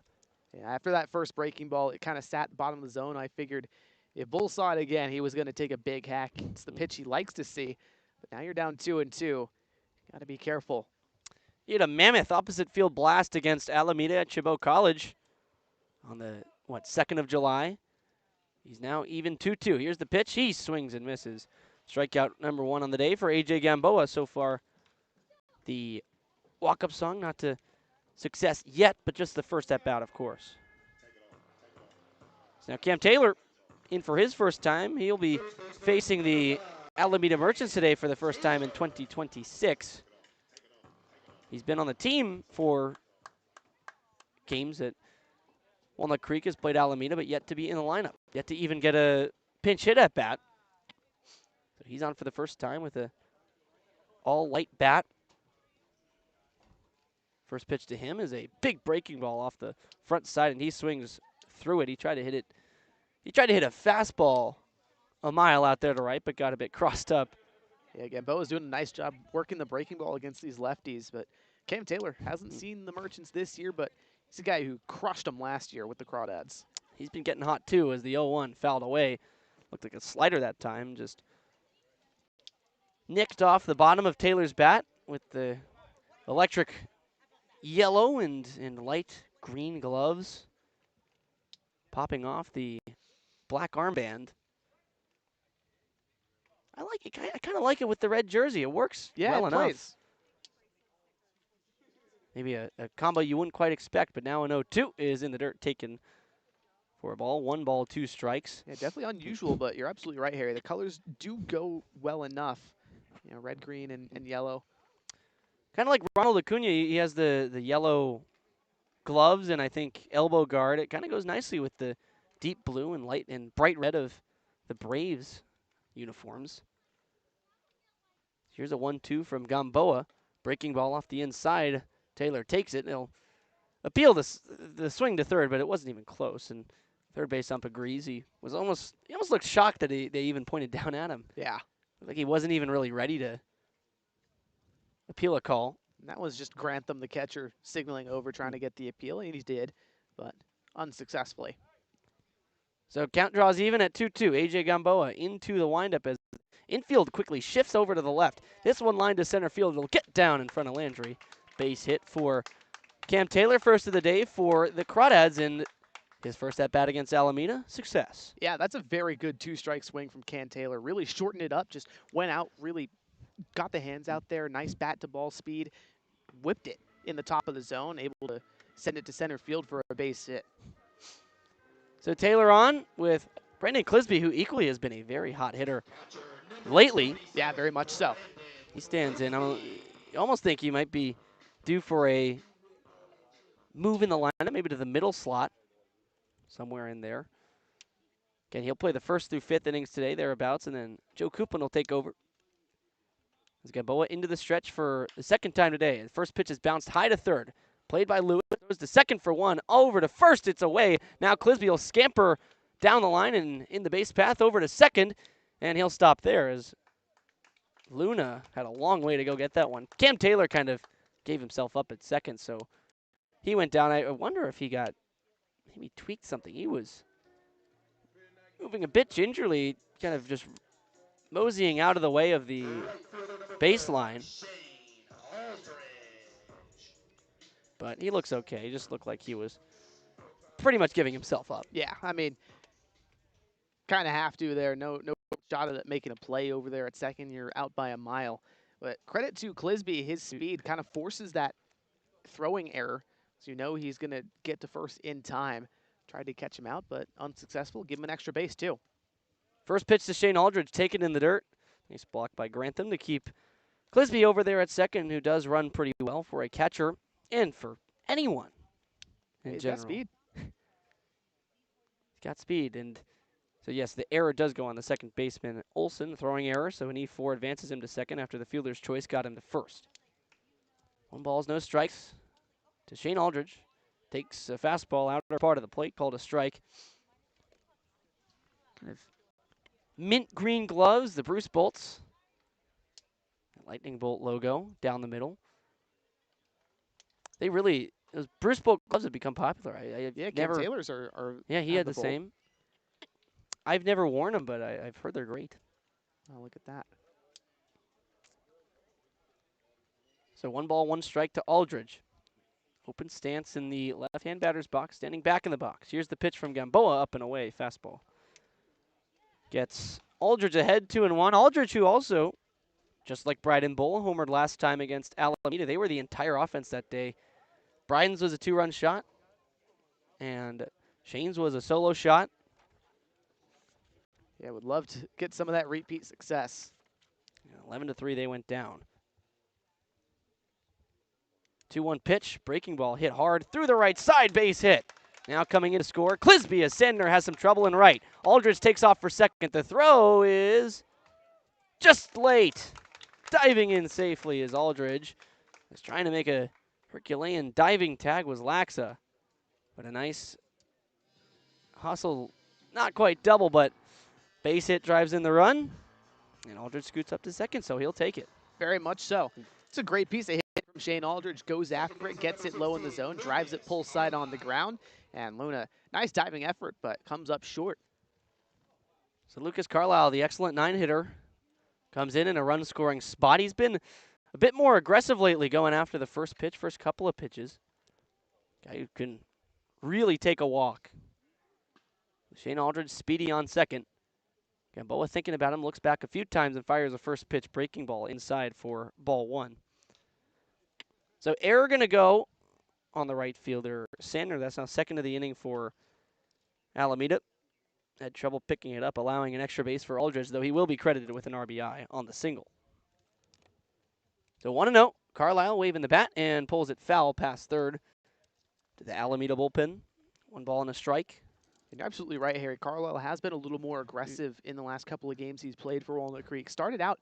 Yeah, after that first breaking ball, it kind of sat bottom of the zone. I figured if Bull saw it again, he was going to take a big hack. It's the pitch he likes to see. But now you're down 2-2. Got to be careful. He had a mammoth opposite field blast against Alameda at Chabot College on the, 2nd of July. He's now even 2-2. Here's the pitch. He swings and misses. Strikeout number 1 on the day for A.J. Gamboa so far. The walk-up song, not to success yet, but just the first at-bat, of course. So now Cam Taylor in for his first time. He'll be facing the Alameda Merchants today for the first time in 2026. He's been on the team for games that Walnut Creek has played Alameda, but yet to be in the lineup, yet to even get a pinch hit at bat. So he's on for the first time with a all-light bat. First pitch to him is a big breaking ball off the front side, and he swings through it. He tried to hit it. He tried to hit a fastball a mile out there to right, but got a bit crossed up. Yeah, again, Boa's doing a nice job working the breaking ball against these lefties, but Cam Taylor hasn't seen the Merchants this year, but he's a guy who crushed them last year with the Crawdads. He's been getting hot too as the 0-1 fouled away. Looked like a slider that time, just nicked off the bottom of Taylor's bat with the electric yellow and light green gloves, popping off the black armband. I like it. I kind of like it with the red jersey. It works well enough. Plays. Maybe a combo you wouldn't quite expect, but now an 0-2 is in the dirt, taken for a ball. 1 ball, 2 strikes. Yeah, definitely unusual, but you're absolutely right, Harry. The colors do go well enough. You know, red, green, and yellow. Kind of like Ronald Acuna, he has the yellow gloves and I think elbow guard. It kind of goes nicely with the deep blue and light and bright red of the Braves uniforms. Here's a 1-2 from Gamboa. Breaking ball off the inside. Taylor takes it. He'll appeal the swing to third, but it wasn't even close. And third base ump agrees. He almost looked shocked that they even pointed down at him. Yeah. Like he wasn't even really ready to appeal a call. And that was just Grantham, the catcher, signaling over, trying to get the appeal, and he did, but unsuccessfully. So count draws even at 2-2. A.J. Gamboa into the windup as infield quickly shifts over to the left. This one line to center field. It'll get down in front of Landry. Base hit for Cam Taylor, first of the day for the Crawdads, and his first at-bat against Alameda, success. Yeah, that's a very good 2-strike swing from Cam Taylor. Really shortened it up, just went out, really got the hands out there, nice bat-to-ball speed, whipped it in the top of the zone, able to send it to center field for a base hit. So Taylor on with Brendan Clisby, who equally has been a very hot hitter lately. Yeah, very much so. He stands in. I almost think he might be due for a move in the lineup, maybe to the middle slot, somewhere in there. Again, he'll play the first through 5th innings today, thereabouts, and then Joe Coupland will take over. As Gamboa into the stretch for the second time today. The first pitch is bounced high to third. Played by Lewis. Throws to second for 1. Over to first. It's away. Now Clisby will scamper down the line and in the base path over to second. And he'll stop there as Luna had a long way to go get that one. Cam Taylor kind of gave himself up at second, so he went down. I wonder if he maybe tweaked something. He was moving a bit gingerly, kind of just moseying out of the way of the baseline. But he looks okay. He just looked like he was pretty much giving himself up. Yeah, I mean, kind of have to there. No shot at it making a play over there at second. You're out by a mile. But credit to Clisby, his speed kind of forces that throwing error. So you know he's going to get to first in time. Tried to catch him out, but unsuccessful. Give him an extra base, too. First pitch to Shane Aldridge, taken in the dirt. Nice block by Grantham to keep Clisby over there at second, who does run pretty well for a catcher and for anyone in He's general. got speed. He's got speed, and so yes, the error does go on the second baseman, Olsen, throwing error, so an E4 advances him to second after the fielder's choice got him to first. 1 balls, no strikes to Shane Aldridge. Takes a fastball outer part of the plate, called a strike. Kind of mint green gloves, the Bruce Bolts. Lightning bolt logo down the middle. Those Bruce Bolt gloves have become popular. Yeah, never, Ken Taylor's are yeah, he had the bolt. same. I've never worn them, but I've heard they're great. Oh, look at that. So 1 ball, 1 strike to Aldridge. Open stance in the left-hand batter's box, standing back in the box. Here's the pitch from Gamboa, up and away, fastball. Gets Aldridge ahead, 2-1. Aldridge, who also, just like Bryden Bull, homered last time against Alameda. They were the entire offense that day. Bryden's was a 2-run shot, and Shane's was a solo shot. Yeah, would love to get some of that repeat success. 11-3, they went down. 2-1 pitch, breaking ball hit hard through the right side, base hit. Now coming in to score, Clisby as Sandner has some trouble in right. Aldridge takes off for second. The throw is just late. Diving in safely is Aldridge. Was trying to make a Herculean diving tag was Laxa. But a nice hustle, not quite double, but base hit drives in the run. And Aldridge scoots up to second, so he'll take it. Very much so. It's a great piece of hit from Shane Aldridge. Goes after it, gets it low in the zone, drives it pull side on the ground. And Luna, nice diving effort, but comes up short. So Lucas Carlisle, the excellent 9-hitter, comes in a run-scoring spot. He's been a bit more aggressive lately, going after the first couple of pitches. Guy who can really take a walk. Shane Aldridge, speedy on second. Gamboa thinking about him, looks back a few times and fires a first pitch breaking ball inside for ball 1. So error going to go on the right fielder, Sandner. That's now second of the inning for Alameda. Had trouble picking it up, allowing an extra base for Aldridge, though he will be credited with an RBI on the single. So 1-0. Carlisle waving the bat and pulls it foul past third to the Alameda bullpen. 1 ball and a strike. And you're absolutely right, Harry. Carlisle has been a little more aggressive in the last couple of games he's played for Walnut Creek. Started out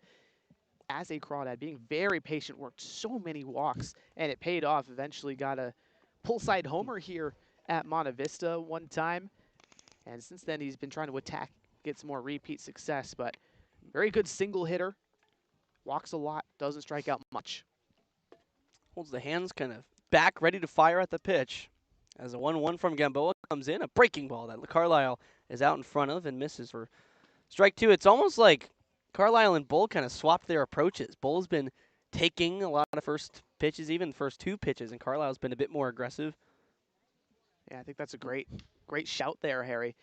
as a Crawdad, being very patient, worked so many walks, and it paid off. Eventually got a pull side homer here at Monte Vista one time. And since then, he's been trying to attack, get some more repeat success. But very good single hitter. Walks a lot, doesn't strike out much. Holds the hands kind of back, ready to fire at the pitch. As a 1-1 from Gamboa comes in, a breaking ball that Carlisle is out in front of and misses for strike 2. It's almost like Carlisle and Bull kind of swapped their approaches. Bull's been taking a lot of first pitches, even first 2 pitches, and Carlisle's been a bit more aggressive. Yeah, I think that's a great shout there, Harry.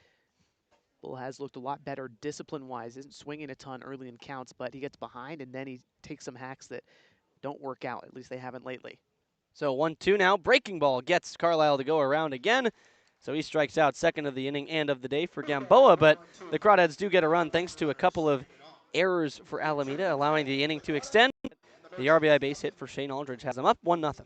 Bull has looked a lot better discipline-wise. Isn't swinging a ton early in counts, but he gets behind and then he takes some hacks that don't work out. At least they haven't lately. So 1-2 now. Breaking ball gets Carlisle to go around again. So he strikes out second of the inning and of the day for Gamboa, but the Crawdads do get a run thanks to a couple of errors for Alameda, allowing the inning to extend. The RBI base hit for Shane Aldridge has them up 1-0.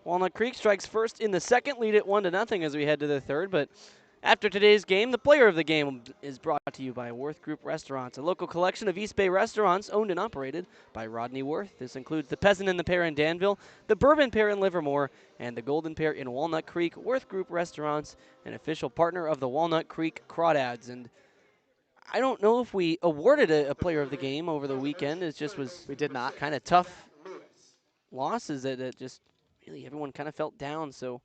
Walnut Creek strikes first in the second, lead it 1-0 as we head to the third. But after today's game, the player of the game is brought to you by Worth Group Restaurants, a local collection of East Bay restaurants owned and operated by Rodney Worth. This includes the Peasant and the Pear in Danville, the Bourbon Pear in Livermore, and the Golden Pear in Walnut Creek. Worth Group Restaurants, an official partner of the Walnut Creek Crawdads. And I don't know if we awarded a player of the game over the weekend. It just was We did not. kind of tough losses that just really everyone kind of felt down. So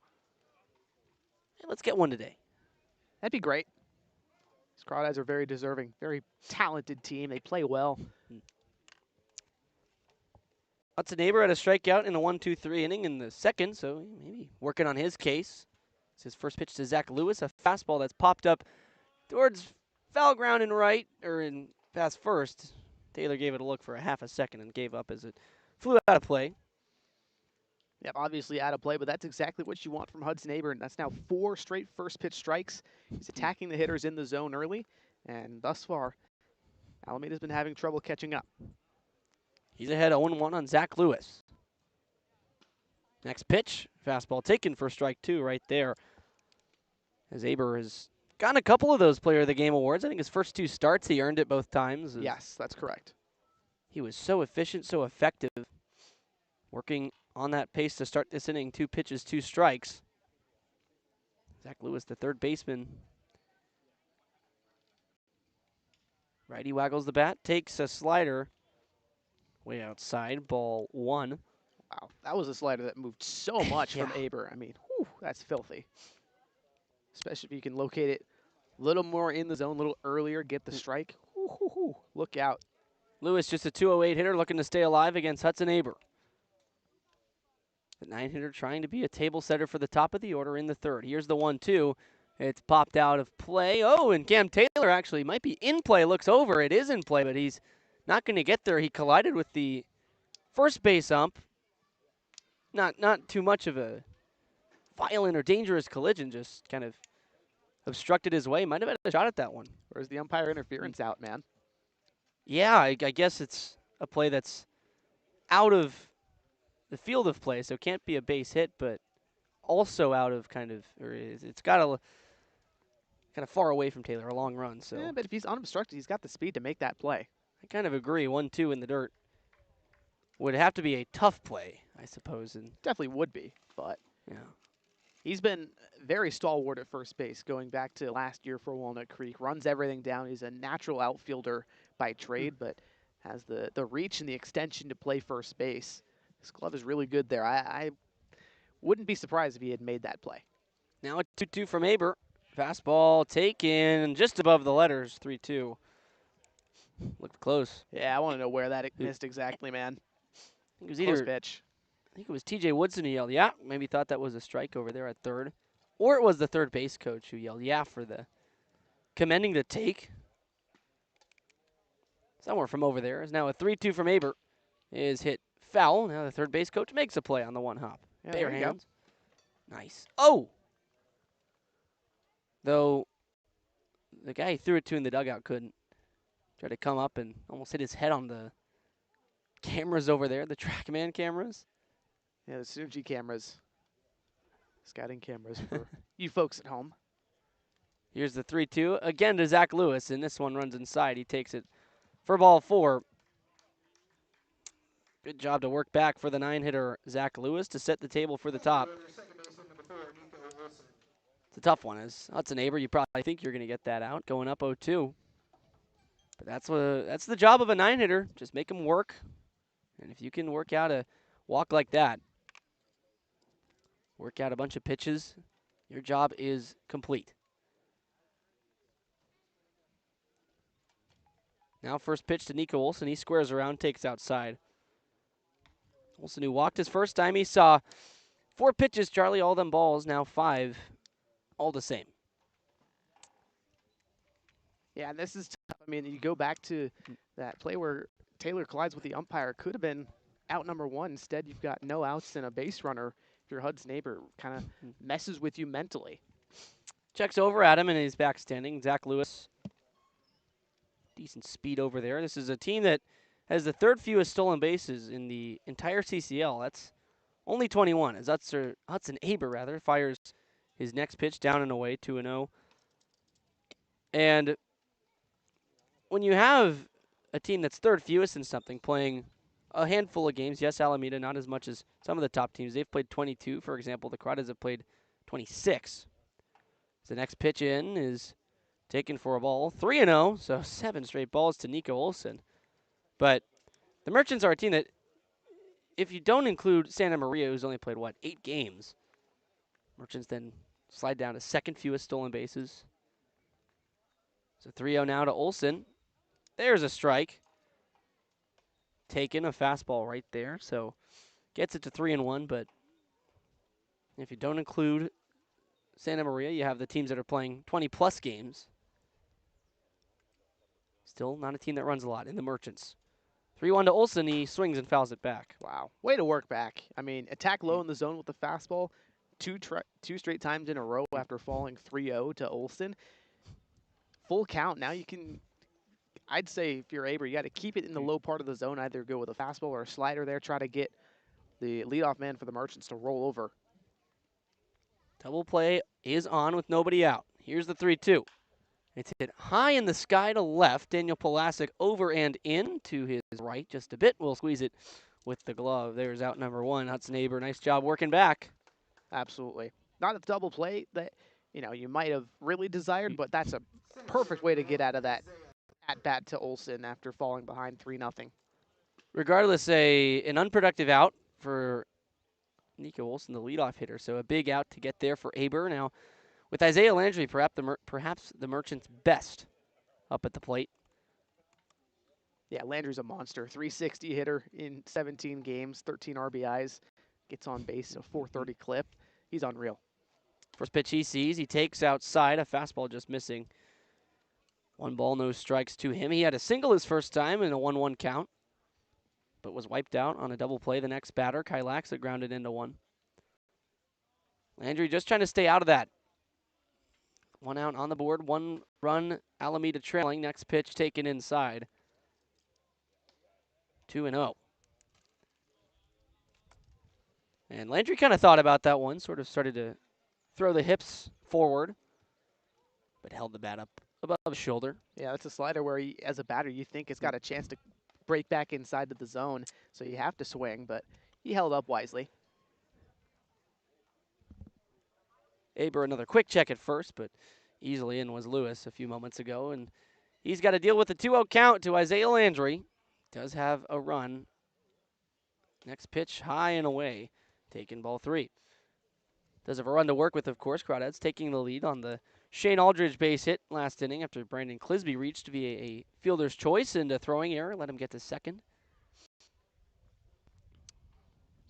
hey, let's get one today. That'd be great. These Crawdads are very deserving, very talented team. They play well. Hudson Neighbor had a strikeout in the 1-2-3 inning in the second, so maybe working on his case. It's his first pitch to Zach Lewis, a fastball that's popped up towards foul ground and right, or in past first. Taylor gave it a look for a half a second and gave up as it flew out of play. Yep, obviously out of play, but that's exactly what you want from Hudson Aber, and that's now 4 straight first pitch strikes. He's attacking the hitters in the zone early, and thus far, Alameda's been having trouble catching up. He's ahead 0-1 on Zach Lewis. Next pitch, fastball taken for strike 2 right there. As Aber has gotten a couple of those Player of the Game awards. I think his first 2 starts, he earned it both times. Yes, that's correct. He was so efficient, so effective, working on that pace to start this inning. 2 pitches, 2 strikes. Zach Lewis, the third baseman. Righty waggles the bat, takes a slider way outside, ball 1. Wow, that was a slider that moved so much Yeah. from Aber. I mean, whew, that's filthy. Especially if you can locate it a little more in the zone, a little earlier, get the strike. Whew, whew, whew. Look out. Lewis, just a 208 hitter, looking to stay alive against Hudson Aber. The 9 hitter trying to be a table setter for the top of the order in the third. Here's the 1-2. It's popped out of play. Oh, and Cam Taylor actually might be in play. Looks over. It is in play, but he's not going to get there. He collided with the first base ump. Not too much of a violent or dangerous collision, just kind of obstructed his way. Might have had a shot at that one. Where's the umpire interference out, man? Yeah, I guess it's a play that's out of the field of play, so it can't be a base hit, but also out of it's got a kind of far away from Taylor, a long run. So Yeah, but if he's unobstructed, he's got the speed to make that play. I kind of agree. 1-2 in the dirt would have to be a tough play, I suppose. And Definitely would be, but yeah, he's been very stalwart at first base going back to last year for Walnut Creek. Runs everything down. He's a natural outfielder by trade, but has the reach and the extension to play first base. His glove is really good there. I wouldn't be surprised if he had made that play. now a 2-2 from Aber. Fastball taken just above the letters, 3-2. Looked close. Yeah, I want to know where that missed exactly, man. I think it was Close either pitch. I think it was TJ Woodson who yelled, yeah, maybe thought that was a strike over there at third. Or it was the third base coach who yelled, yeah, for the commending the take. Somewhere from over there is now a 3-2 from Aber. Is hit foul. Now the third base coach makes a play on the one hop. Yeah, Bare there you go. hands. Nice. Oh! Though the guy he threw it to in the dugout couldn't. Tried to come up and almost hit his head on the cameras over there, the TrackMan cameras. Yeah, the Synergy cameras. Scouting cameras for you folks at home. Here's the 3-2 again to Zach Lewis, and this one runs inside. He takes it for ball 4. Good job to work back for the 9-hitter Zach Lewis to set the table for the top. It's a tough one. As Hudson Aber, you probably think you're going to get that out, going up 0-2. But that's the job of a 9-hitter. Just make him work. And if you can work out a walk like that, work out a bunch of pitches, your job is complete. Now first pitch to Nico Olson. He squares around, takes outside. Olson, who walked his first time, he saw 4 pitches, Charlie, all them balls, now 5, all the same. Yeah, and this is tough. I mean, you go back to that play where Taylor collides with the umpire. Could have been out number 1. Instead, you've got no outs and a base runner. If your Hudson neighbor kind of messes with you mentally. Checks over at him, and he's back standing. Zach Lewis, decent speed over there. This is a team that has the 3rd fewest stolen bases in the entire CCL. That's Only 21 as Hudson Aber rather fires his next pitch down and away, 2-0. And when you have a team that's third fewest in something playing a handful of games, yes, Alameda not as much as some of the top teams. They've played 22, for example. The Crawdads have played 26. The next pitch in is taken for a ball, 3-0, so 7 straight balls to Nico Olsen. But the Merchants are a team that, if you don't include Santa Maria, who's only played, 8 games, Merchants then slide down to second fewest stolen bases. So 3-0 now to Olsen. There's a strike. Taken, a fastball right there, so gets it to 3-1, but if you don't include Santa Maria, you have the teams that are playing 20-plus games. Still not a team that runs a lot in the Merchants. 3-1 to Olsen. He swings and fouls it back. Wow. Way to work back. I mean, attack low in the zone with the fastball. Two straight times in a row after falling 3-0 to Olsen. Full count. Now you can, I'd say if you're Aber, you got to keep it in the low part of the zone. Either go with a fastball or a slider there. Try to get the leadoff man for the Merchants to roll over. Double play is on with nobody out. Here's the 3-2. It's hit high in the sky to left. Daniel Polasic over and in to his right just a bit. We'll squeeze it with the glove. There's out number 1. Hudson Aber, nice job working back. Absolutely. Not a double play that, you might have really desired, but that's a perfect way to get out of that at-bat to Olsen after falling behind 3-0. Regardless, an unproductive out for Nico Olsen, the leadoff hitter. So a big out to get there for Aber. Now, with Isaiah Landry, perhaps the Merchants' best up at the plate. Yeah, Landry's a monster. 360 hitter in 17 games, 13 RBIs, gets on base, a 430 clip. He's unreal. First pitch he sees, he takes outside, a fastball just missing. 1 ball, no strikes to him. He had a single his first time in a 1-1 count, but was wiped out on a double play. The next batter, Kylaxa, grounded into 1. Landry just trying to stay out of that. 1 out on the board, 1 run, Alameda trailing. Next pitch taken inside. 2-0. And Landry kind of thought about that one, sort of started to throw the hips forward, but held the bat up above his shoulder. Yeah, that's a slider where, as a batter, you think it's got a chance to break back inside of the zone, so you have to swing, but he held up wisely. Aber, another quick check at first, but easily in was Lewis a few moments ago, and he's got to deal with the 2-0 count to Isaiah Landry. Does have a run. Next pitch, high and away, taken ball 3. Does have a run to work with, of course. Crawdads taking the lead on the Shane Aldridge base hit last inning after Brandon Clisby reached via a fielder's choice and a throwing error. Let him get to second.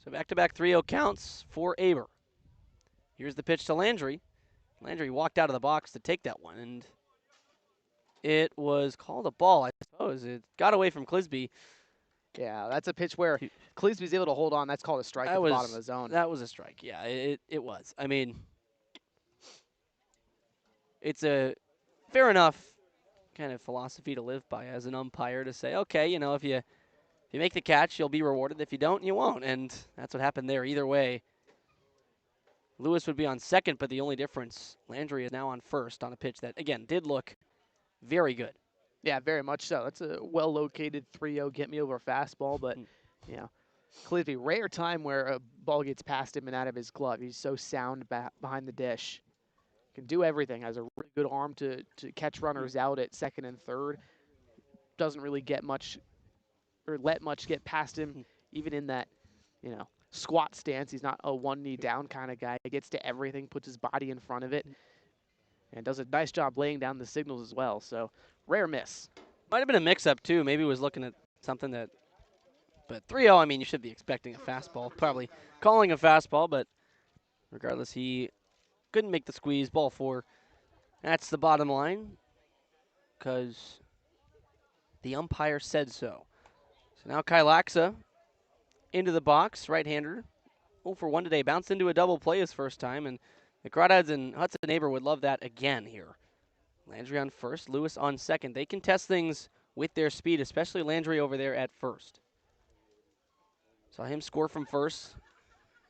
So back-to-back 3-0 counts for Aber. Here's the pitch to Landry. Landry walked out of the box to take that one, and it was called a ball, I suppose. It got away from Clisby. Yeah, that's a pitch where Clisby's able to hold on. That's called a strike at the bottom of the zone. That was a strike, yeah, it was. I mean, it's a fair enough kind of philosophy to live by as an umpire to say, okay, if you make the catch, you'll be rewarded. If you don't, you won't, and that's what happened there. Either way, Lewis would be on second, but the only difference, Landry is now on first on a pitch that, again, did look very good. Yeah, very much so. That's a well-located 3-0 get-me-over fastball, but, Clisby, rare time where a ball gets past him and out of his glove. He's so sound behind the dish. Can do everything. Has a really good arm to catch runners out at second and third. Doesn't really get much or let much get past him, even in that, squat stance. He's not a one-knee down kind of guy. He gets to everything, puts his body in front of it, and does a nice job laying down the signals as well. So, rare miss. Might have been a mix-up, too. Maybe he was looking at something that... But 3-0, I mean, you should be expecting a fastball. Probably calling a fastball, but regardless, he couldn't make the squeeze. Ball 4. That's the bottom line, because the umpire said so. So now Kylaxa into the box, right-hander. 0 for 1 today. Bounced into a double play his first time, and the Crawdads and Hudson Aber would love that again here. Landry on first, Lewis on second. They can test things with their speed, especially Landry over there at first. Saw him score from first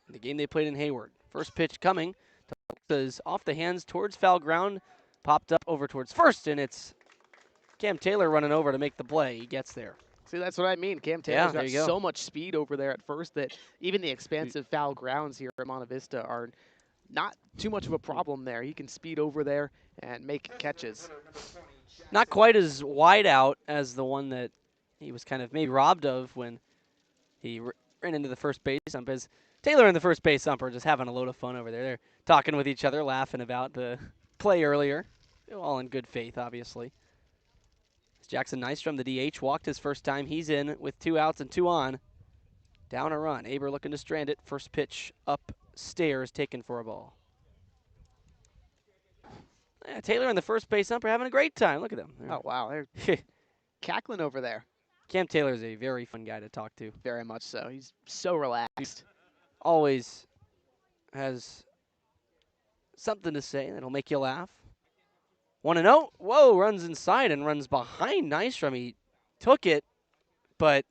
the game they played in Hayward. First pitch coming. Is off the hands towards foul ground. Popped up over towards first, and it's Cam Taylor running over to make the play. He gets there. See, that's what I mean. Cam Yeah, Taylor's there got you go. so much speed over there at first that even the expansive foul grounds here at Monte Vista are not too much of a problem there. He can speed over there and make catches. Not quite as wide out as the one that he was kind of maybe robbed of when he ran into the first base ump. As Taylor and the first base ump are just having a load of fun over there. They're talking with each other, laughing about the play earlier. All in good faith, obviously. Jackson Nystrom, the DH, walked his first time. He's in with 2 outs and 2 on. Down a run. Aber looking to strand it. First pitch upstairs, taken for a ball. Yeah, Taylor and the first base ump are having a great time. Look at them. Oh, wow. They're cackling over there. Cam Taylor's a very fun guy to talk to. Very much so. He's so relaxed. Always has something to say that'll make you laugh. 1-0. Whoa, runs inside and runs behind Nystrom. He took it, but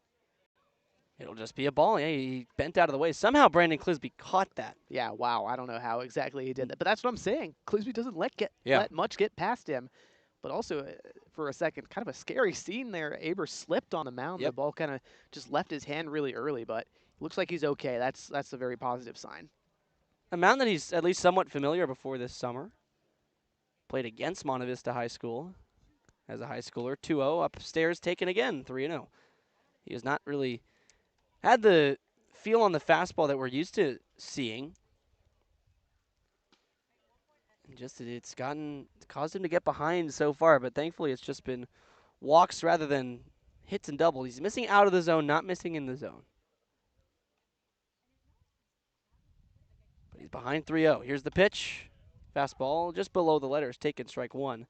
it'll just be a ball. Yeah, he bent out of the way. Somehow Brandon Clisby caught that. Yeah, wow. I don't know how exactly he did that, but that's what I'm saying. Clisby doesn't let much get past him. But also, for a second, kind of a scary scene there. Aber slipped on the mound. Yep. The ball kind of just left his hand really early, but looks like he's okay. That's a very positive sign. A mound that he's at least somewhat familiar before this summer. Played against Monte Vista High School as a high schooler. 2-0 upstairs, taken again, 3-0. He has not really had the feel on the fastball that we're used to seeing. It's caused him to get behind so far, but thankfully it's just been walks rather than hits and doubles. He's missing out of the zone, not missing in the zone. But he's behind 3-0. Here's the pitch. Fastball just below the letters, taken strike 1.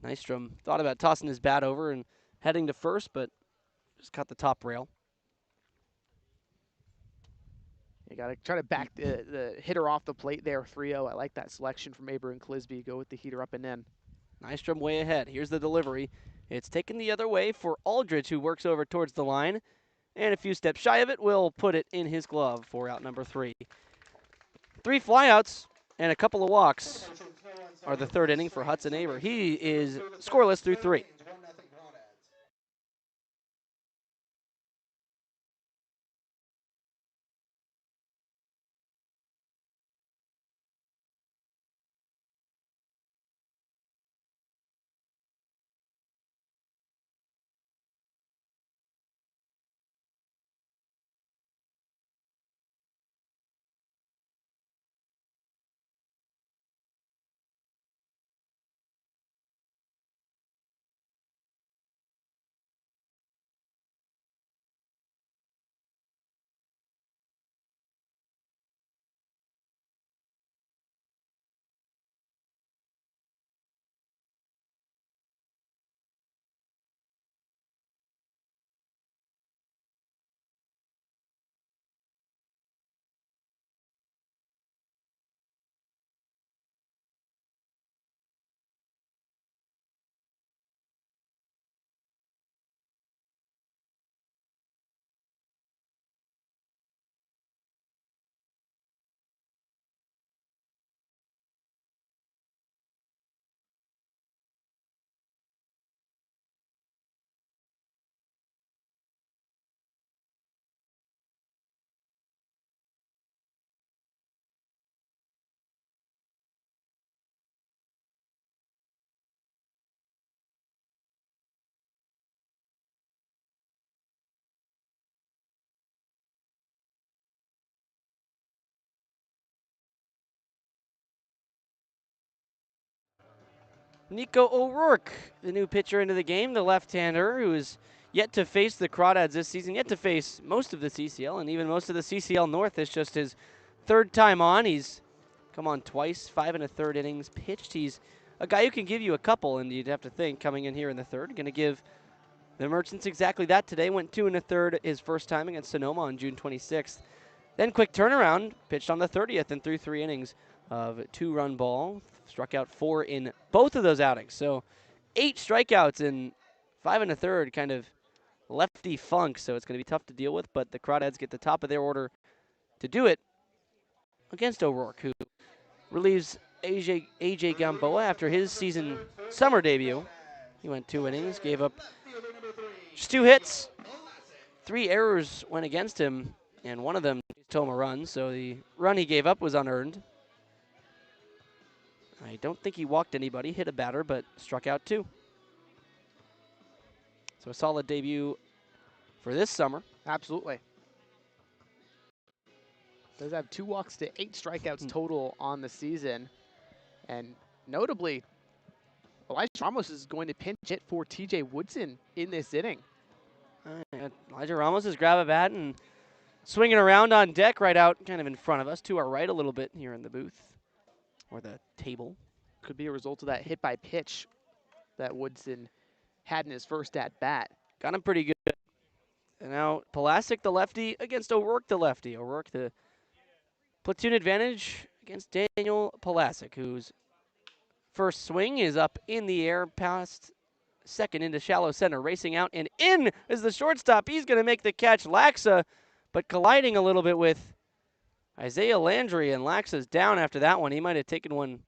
Nystrom thought about tossing his bat over and heading to first, but just cut the top rail. You got to try to back the hitter off the plate there, 3-0. I like that selection from Aber and Clisby. Go with the heater up and in. Nystrom way ahead. Here's the delivery. It's taken the other way for Aldridge, who works over towards the line. And a few steps shy of it, will put it in his glove for out number 3. 3 flyouts and a couple of walks are the third inning for Hudson Aber. He is scoreless through 3. Nico O'Rourke, the new pitcher into the game, the left-hander who is yet to face the Crawdads this season, yet to face most of the CCL, and even most of the CCL North. It's just his third time on. He's come on twice, 5 1/3 innings pitched. He's a guy who can give you a couple, and you'd have to think coming in here in the third. Going to give the Merchants exactly that today. Went 2 1/3 his first time against Sonoma on June 26th. Then quick turnaround, pitched on the 30th and threw 3 innings of 2-run ball. Struck out 4 in both of those outings. So 8 strikeouts in 5 1/3, kind of lefty funk. So it's going to be tough to deal with. But the Crawdads get the top of their order to do it against O'Rourke, who relieves AJ Gamboa after his season summer debut. He went 2 innings, gave up just 2 hits. 3 errors went against him, and one of them to him a run, so the run he gave up was unearned. I don't think he walked anybody, hit a batter, but struck out 2. So a solid debut for this summer. Absolutely. Does have 2 walks to 8 strikeouts total on the season. And notably, Elijah Ramos is going to pinch hit for TJ Woodson in this inning. Elijah Ramos is grab a bat and swinging around on deck right out kind of in front of us, to our right a little bit here in the booth, or the table. Could be a result of that hit by pitch that Woodson had in his first at bat. Got him pretty good. And now Pulasic, the lefty, against O'Rourke, the lefty. O'Rourke, the platoon advantage against Daniel Pulasic, whose first swing is up in the air past second into shallow center, racing out and in is the shortstop. He's going to make the catch. Laxa, but colliding a little bit with Isaiah Landry, and Laxa's down after that one. He might have taken one,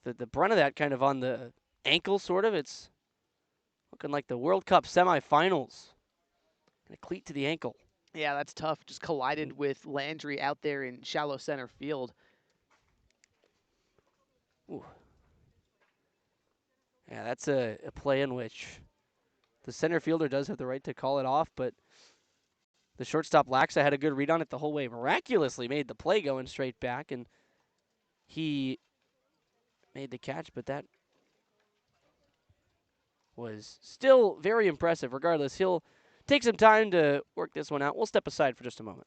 took the brunt of that kind of on the ankle, sort of. It's looking like the World Cup semifinals. And a cleat to the ankle. Yeah, that's tough. Just collided with Landry out there in shallow center field. Ooh. Yeah, that's a play in which the center fielder does have the right to call it off, but the shortstop Laxa had a good read on it the whole way. Miraculously made the play going straight back, and he made the catch, but that was still very impressive. Regardless, he'll take some time to work this one out. We'll step aside for just a moment.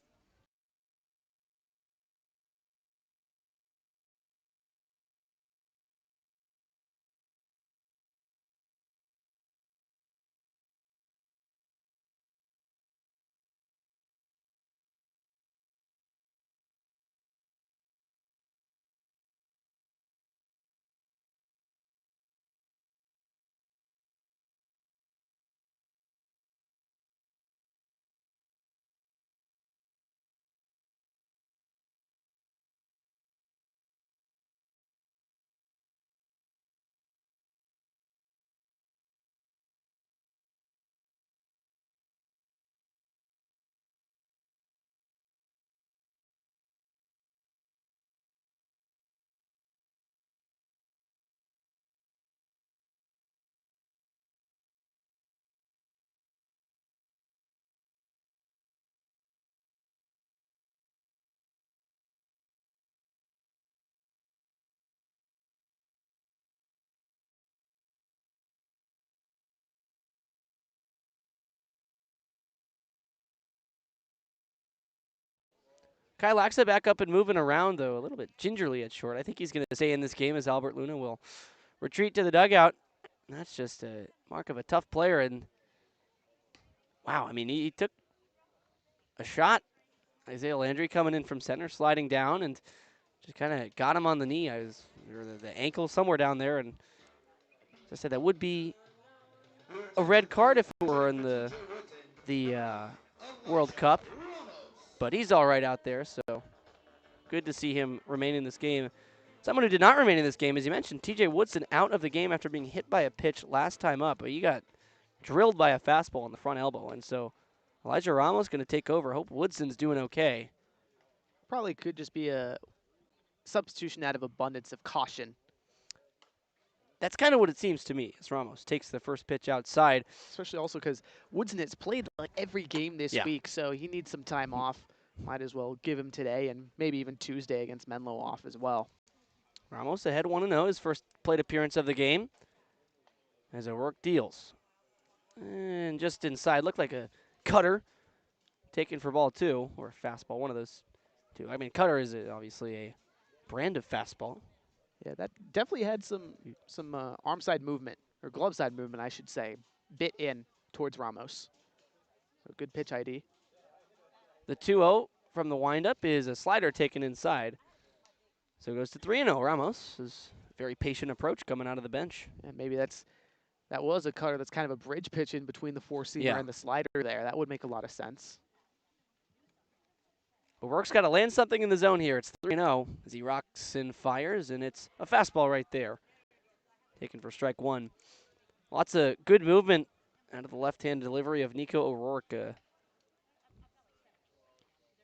Kyle Laxa back up and moving around, though, a little bit gingerly at short. I think he's going to stay in this game as Albert Luna will retreat to the dugout. That's just a mark of a tough player. And, wow, I mean, he took a shot. Isaiah Landry coming in from center, sliding down, and just kind of got him on the knee. Or the ankle, somewhere down there. And as I said, that would be a red card if it were in the World Cup. But he's all right out there, so good to see him remain in this game. Someone who did not remain in this game, as you mentioned, TJ Woodson out of the game after being hit by a pitch last time up. But he got drilled by a fastball on the front elbow, and so Elijah Ramos going to take over. Hope Woodson's doing okay. Probably could just be a substitution out of abundance of caution. That's kind of what it seems to me, as Ramos takes the first pitch outside. Especially also because Woodson has played like every game this week, so he needs some time off. Might as well give him today and maybe even Tuesday against Menlo off as well. Ramos ahead 1-0, his first plate appearance of the game, as O'Rourke deals. And just inside, looked like a cutter taken for ball 2, or fastball, one of those two. I mean, cutter is obviously a brand of fastball. Yeah, that definitely had some arm side movement, or glove side movement, I should say, bit in towards Ramos. So good pitch ID. The 2-0 from the windup is a slider taken inside. So it goes to 3-0. Ramos is a very patient approach coming out of the bench. And maybe that was a cutter that's kind of a bridge pitch in between the four-seamer and the slider there. That would make a lot of sense. O'Rourke's got to land something in the zone here. It's 3-0 as he rocks and fires, and it's a fastball right there. Taken for strike one. Lots of good movement out of the left-hand delivery of Nico O'Rourke.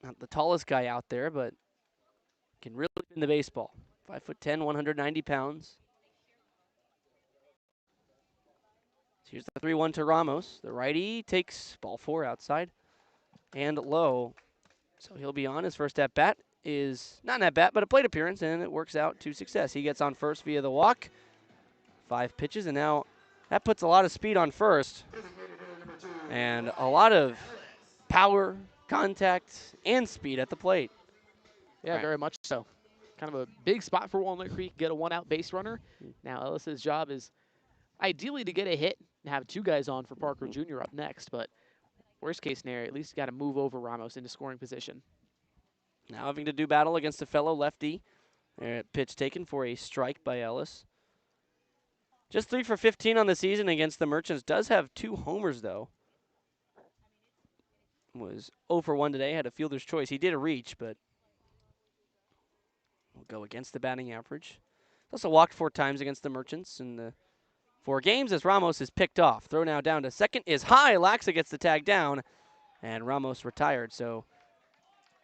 Not the tallest guy out there, but can really spin the baseball. 5'10", 190 pounds. Here's the 3-1 to Ramos. The righty takes ball 4 outside and low. So he'll be on. His first at-bat is not an at-bat, but a plate appearance, and it works out to success. He gets on first via the walk. 5 pitches, and now that puts a lot of speed on first. And a lot of power, contact, and speed at the plate. Yeah, very much so. Kind of a big spot for Walnut Creek, get a one-out base runner. Now Ellis's job is ideally to get a hit and have 2 guys on for Parker Jr. up next, but worst case scenario, at least you got to move over Ramos into scoring position. Now having to do battle against a fellow lefty. Pitch taken for a strike by Ellis. Just 3 for 15 on the season against the Merchants. Does have 2 homers, though. Was 0 for 1 today. Had a fielder's choice. He did a reach, but will go against the batting average. Also walked 4 times against the Merchants in the 4 games as Ramos is picked off. Throw now down to second is high. Laxa gets the tag down, and Ramos retired. So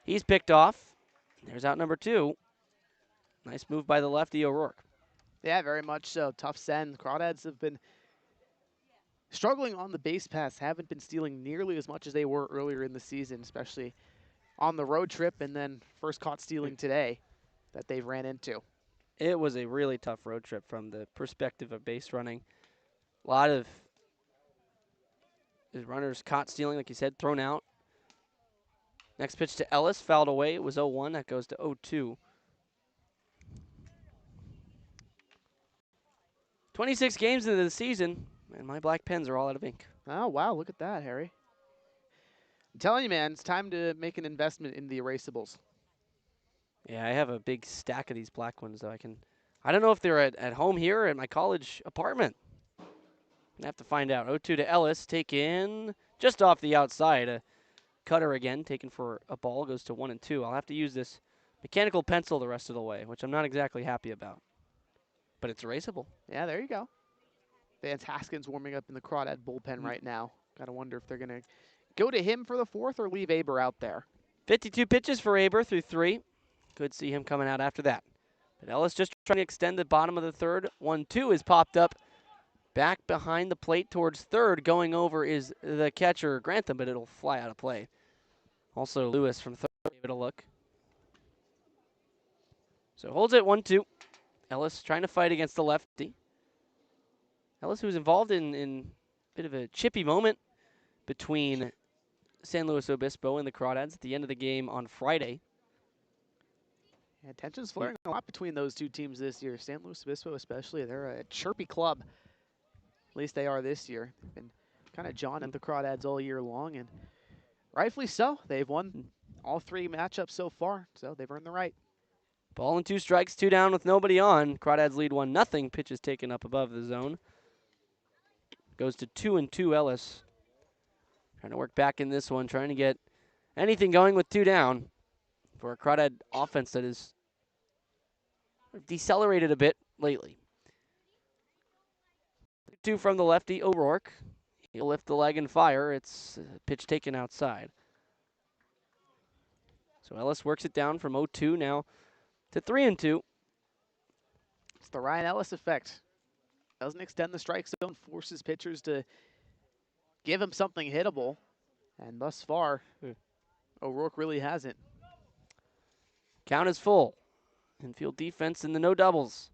he's picked off. There's out number 2. Nice move by the lefty O'Rourke. Yeah, very much so. Tough send. Crawdads have been struggling on the base pass, haven't been stealing nearly as much as they were earlier in the season, especially on the road trip and then first caught stealing today that they've ran into. It was a really tough road trip from the perspective of base running. A lot of his runners caught stealing, like you said, thrown out. Next pitch to Ellis, fouled away. It was 0-1. That goes to 0-2. 26 games into the season, and my black pens are all out of ink. Oh, wow, look at that, Harry. I'm telling you, man, it's time to make an investment in the erasables. Yeah, I have a big stack of these black ones, though. I don't know if they're at home here or at my college apartment. I have to find out. 0-2 to Ellis, taken just off the outside. A cutter again, taken for a ball, goes to 1-2. I'll have to use this mechanical pencil the rest of the way, which I'm not exactly happy about. But it's erasable. Yeah, there you go. Vance Haskins warming up in the Crawdad bullpen right now. Gotta wonder if they're gonna go to him for the 4th or leave Aber out there. 52 pitches for Aber through 3. Could see him coming out after that. But Ellis just trying to extend the bottom of the 3rd. 1-2 is popped up. Back behind the plate towards 3rd. Going over is the catcher, Grantham, but it'll fly out of play. Also, Lewis from 3rd gave it a look. So holds it 1-2. Ellis trying to fight against the lefty. Ellis, who's involved in a bit of a chippy moment between San Luis Obispo and the Crawdads at the end of the game on Friday. Yeah, tension's flaring a lot between those 2 teams this year. San Luis Obispo especially, they're a chirpy club. At least they are this year. They've been kind of jawing at the Crawdads all year long, and rightfully so. They've won all 3 matchups so far, so they've earned the right. Ball and 2 strikes, 2 down with nobody on. Crawdads lead 1-0. Pitch is taken up above the zone. Goes to 2-2 Ellis. Trying to work back in this one, trying to get anything going with 2 down for a Crawdad offense that is decelerated a bit lately. 2 from the lefty, O'Rourke. He'll lift the leg and fire. It's a pitch taken outside. So Ellis works it down from 0-2 now to 3-2. It's the Ryan Ellis effect. Doesn't extend the strike zone, forces pitchers to give him something hittable. And thus far, O'Rourke really hasn't. Count is full. Infield defense in the no doubles.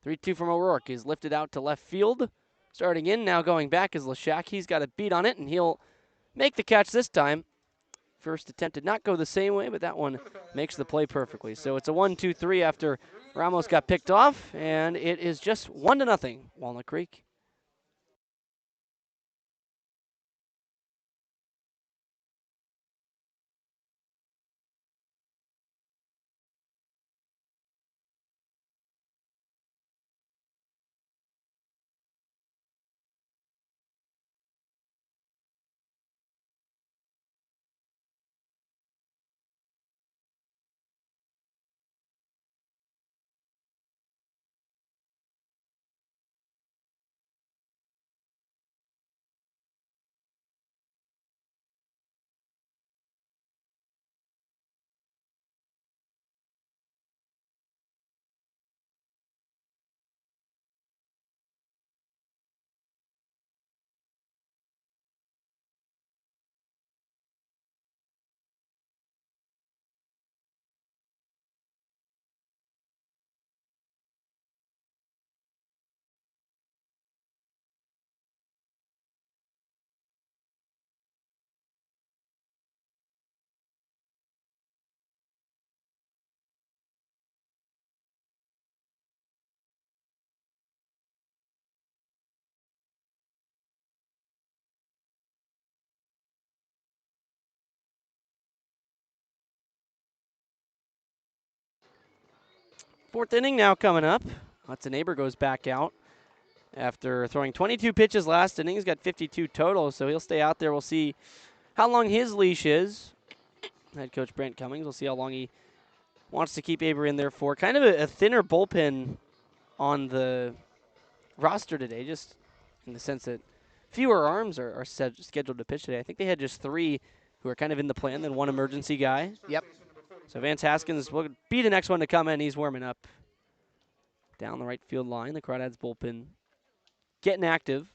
3-2 from O'Rourke is lifted out to left field. Starting in, now going back is Lashak. He's got a beat on it, and he'll make the catch this time. First attempt did not go the same way, but that one makes the play perfectly. So it's a 1-2-3 after Ramos got picked off, and it is just 1-0 Walnut Creek. Fourth inning now coming up. Hudson Aber goes back out after throwing 22 pitches last inning. He's got 52 total, so he'll stay out there. We'll see how long his leash is. Head coach Brent Cummings. We'll see how long he wants to keep Aber in there for. Kind of a thinner bullpen on the roster today, just in the sense that fewer arms are scheduled to pitch today. I think they had just 3 who are kind of in the plan, then 1 emergency guy. Yep. So Vance Haskins will be the next one to come in. He's warming up down the right field line. The Crawdads bullpen getting active.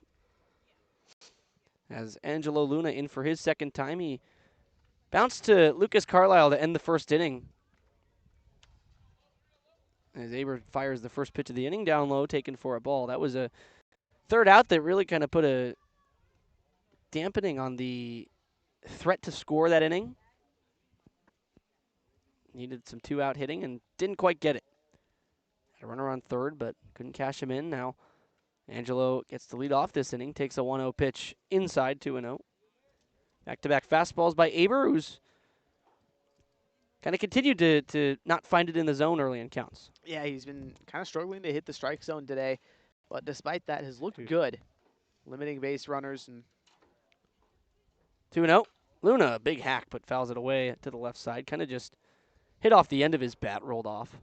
As Angelo Luna in for his second time, he bounced to Lucas Carlisle to end the first inning. As Aber fires the first pitch of the inning, down low, taken for a ball. That was a third out that really kind of put a dampening on the threat to score that inning. Needed some 2-out hitting and didn't quite get it. Had a runner on third, but couldn't cash him in. Now Angelo gets to lead off this inning, takes a 1-0 pitch inside, 2-0. Back-to-back fastballs by Aber, who's kind of continued to not find it in the zone early in counts. Yeah, he's been kind of struggling to hit the strike zone today, but despite that, has looked good, limiting base runners. And 2-0. Luna, a big hack, but fouls it away to the left side. Kind of just hit off the end of his bat, rolled off.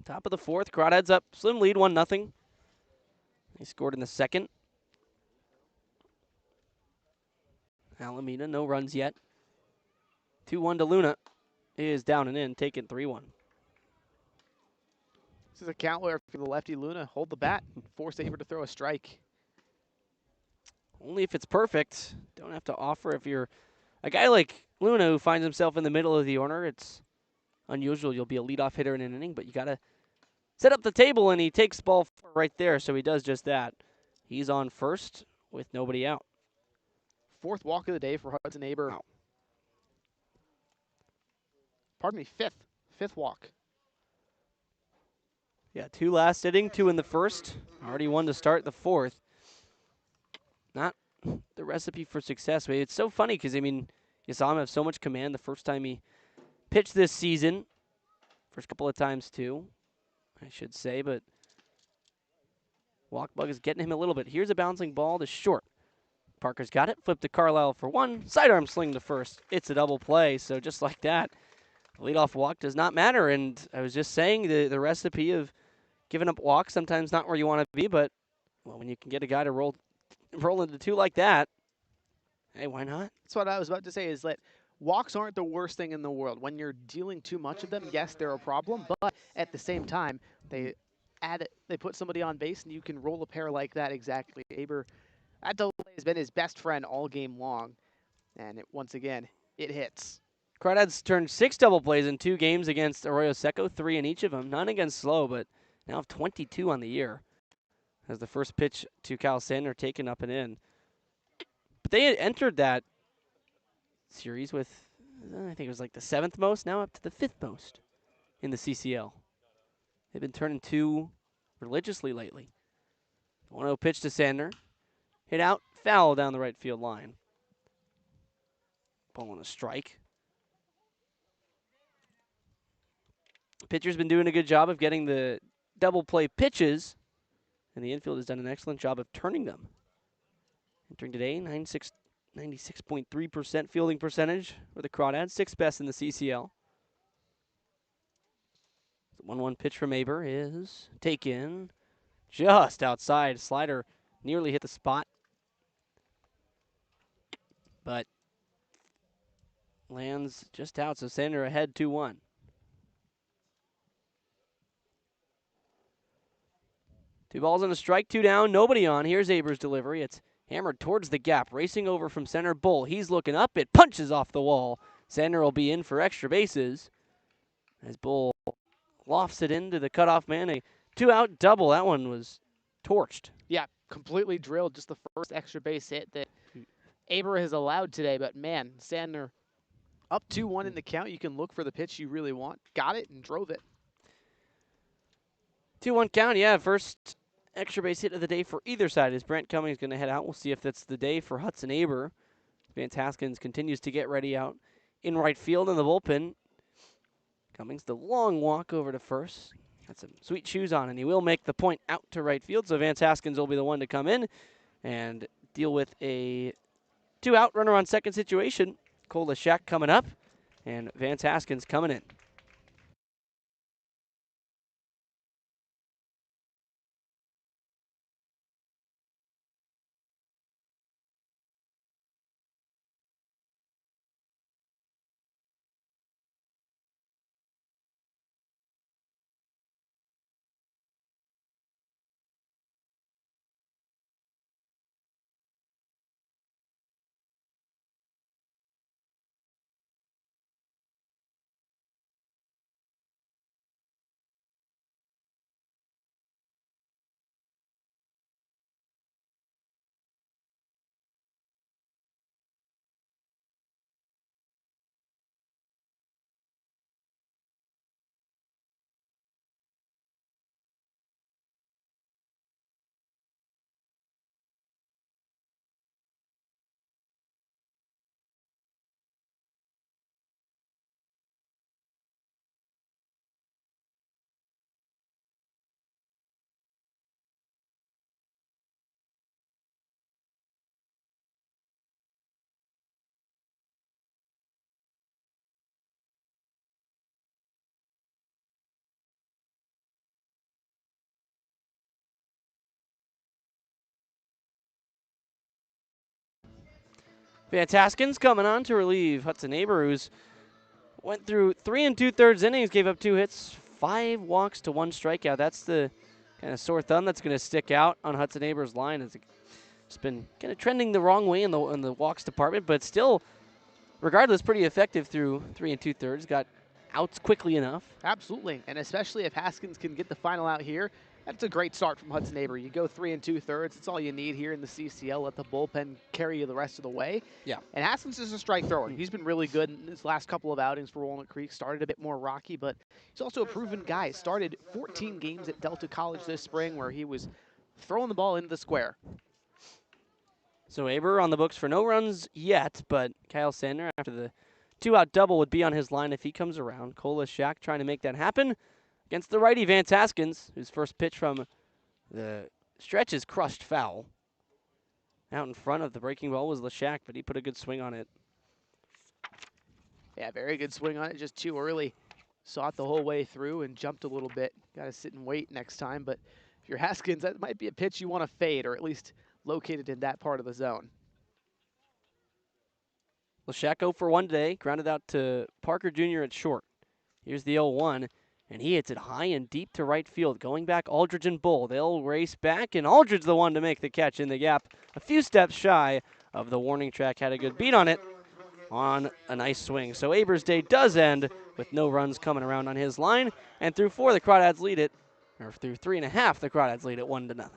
Top of the fourth, Crawdads up, slim lead, 1-0. He scored in the second. Alameda, no runs yet. 2-1 to Luna. Is down and in, taken 3-1. this is a count where for the lefty Luna, hold the bat, and force Aber to throw a strike. Only if it's perfect. Don't have to offer. If you're a guy like Luna who finds himself in the middle of the order, it's unusual. You'll be a leadoff hitter in an inning, but you got to set up the table, and he takes ball right there, so he does just that. He's on first with nobody out. 4th walk of the day for Hudson Aber. Wow. Pardon me, 5th walk. Yeah, 2 last inning, 2 in the first. Already 1 to start the fourth. Not the recipe for success. But it's so funny because, I mean, you saw him have so much command the first time he pitched this season. First couple of times, too, I should say. But walk bug is getting him a little bit. Here's a bouncing ball to short. Parker's got it. Flip to Carlisle for 1. Sidearm sling to first. It's a double play. So just like that, the leadoff walk does not matter. And I was just saying the recipe of giving up walks sometimes not where you want to be. But, well, when you can get a guy to roll into 2 like that, hey, why not? That's what I was about to say, is that walks aren't the worst thing in the world. When you're dealing too much of them, yes, they're a problem, but at the same time, they put somebody on base, and you can roll a pair like that exactly. Aber, that double play has been his best friend all game long, and once again, it hits. Crawdads turned 6 double plays in 2 games against Arroyo Seco, 3 in each of them. None against Slow, but now have 22 on the year. As the first pitch to Kyle Sander taken up and in. But they had entered that series with, I think it was like the 7th most, now up to the 5th most in the CCL. They've been turning 2 religiously lately. 1-0 pitch to Sander. Hit out, foul down the right field line. Ball on a strike. Pitcher's been doing a good job of getting the double play pitches, and the infield has done an excellent job of turning them. Entering today, 96.3% fielding percentage for the Crawdads, 6th best in the CCL. The 1-1 pitch from Aber is taken just outside. Slider nearly hit the spot, but lands just out, so Sander ahead 2-1. Two balls and a strike, 2 down, nobody on. Here's Aber's delivery. It's hammered towards the gap, racing over from center. Bull, he's looking up. It punches off the wall. Sander will be in for extra bases as Bull lofts it into the cutoff man. A 2-out double. That one was torched. Yeah, completely drilled. Just the first extra base hit that Aber has allowed today. But, man, Sander up 2-1 in the count. You can look for the pitch you really want. Got it and drove it. 2-1 count, yeah. First extra base hit of the day for either side as Brent Cummings going to head out. We'll see if that's the day for Hudson Aber. Vance Haskins continues to get ready out in right field in the bullpen. Cummings, the long walk over to first. Got some sweet shoes on, and he will make the point out to right field. So Vance Haskins will be the one to come in and deal with a 2-out runner on second situation. Cole Leshak coming up, and Vance Haskins coming in. Vance Haskins coming on to relieve Hudson Aber, who's went through 3 2/3 innings, gave up 2 hits, 5 walks to 1 strikeout. That's the kind of sore thumb that's going to stick out on Hudson Aber's line. It's been kind of trending the wrong way in the walks department, but still, regardless, pretty effective through 3 2/3. Got outs quickly enough. Absolutely, and especially if Haskins can get the final out here, that's a great start from Hudson Aber. You go 3 2/3. It's all you need here in the CCL. Let the bullpen carry you the rest of the way. Yeah. And Haskins is a strike thrower. He's been really good in his last couple of outings for Walnut Creek. Started a bit more rocky, but he's also a proven guy. Started 14 games at Delta College this spring where he was throwing the ball into the square. So Aber on the books for no runs yet, but Kyle Sander, after the 2-out double, would be on his line if he comes around. Cole Leshak trying to make that happen against the righty Vance Haskins, whose first pitch from the stretch is crushed foul. Out in front of the breaking ball was Leshak, but he put a good swing on it. Yeah, very good swing on it, just too early. Saw it the whole way through and jumped a little bit. Got to sit and wait next time, but if you're Haskins, that might be a pitch you want to fade, or at least located in that part of the zone. Leshak 0 for 1 today, grounded out to Parker Jr. at short. Here's the 0-1, and he hits it high and deep to right field. Going back, Aldridge and Bull. They'll race back, and Aldridge the one to make the catch in the gap. A few steps shy of the warning track, had a good beat on it on a nice swing. So Aber's day does end with no runs coming around on his line, and through 4, the Crawdads lead it, or through 3.5, the Crawdads lead it 1-0.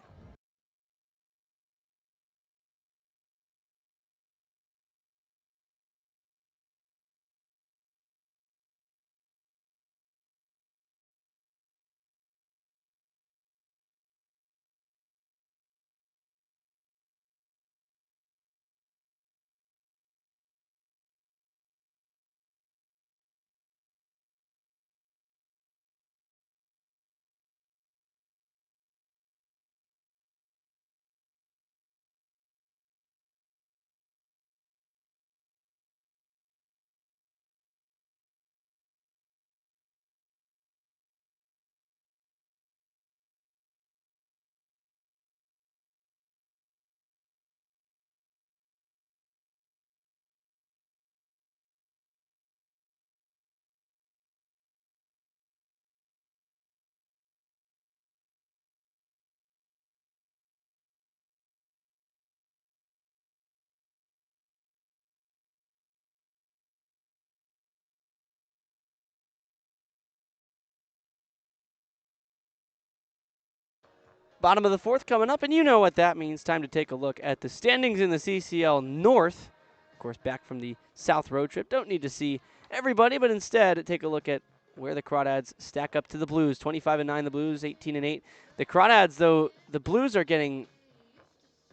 Bottom of the 4th coming up, and you know what that means. Time to take a look at the standings in the CCL North. Of course, back from the South road trip. Don't need to see everybody, but instead take a look at where the Crawdads stack up to the Blues. 25-9 the Blues, 18-8. The Crawdads, though, the Blues are getting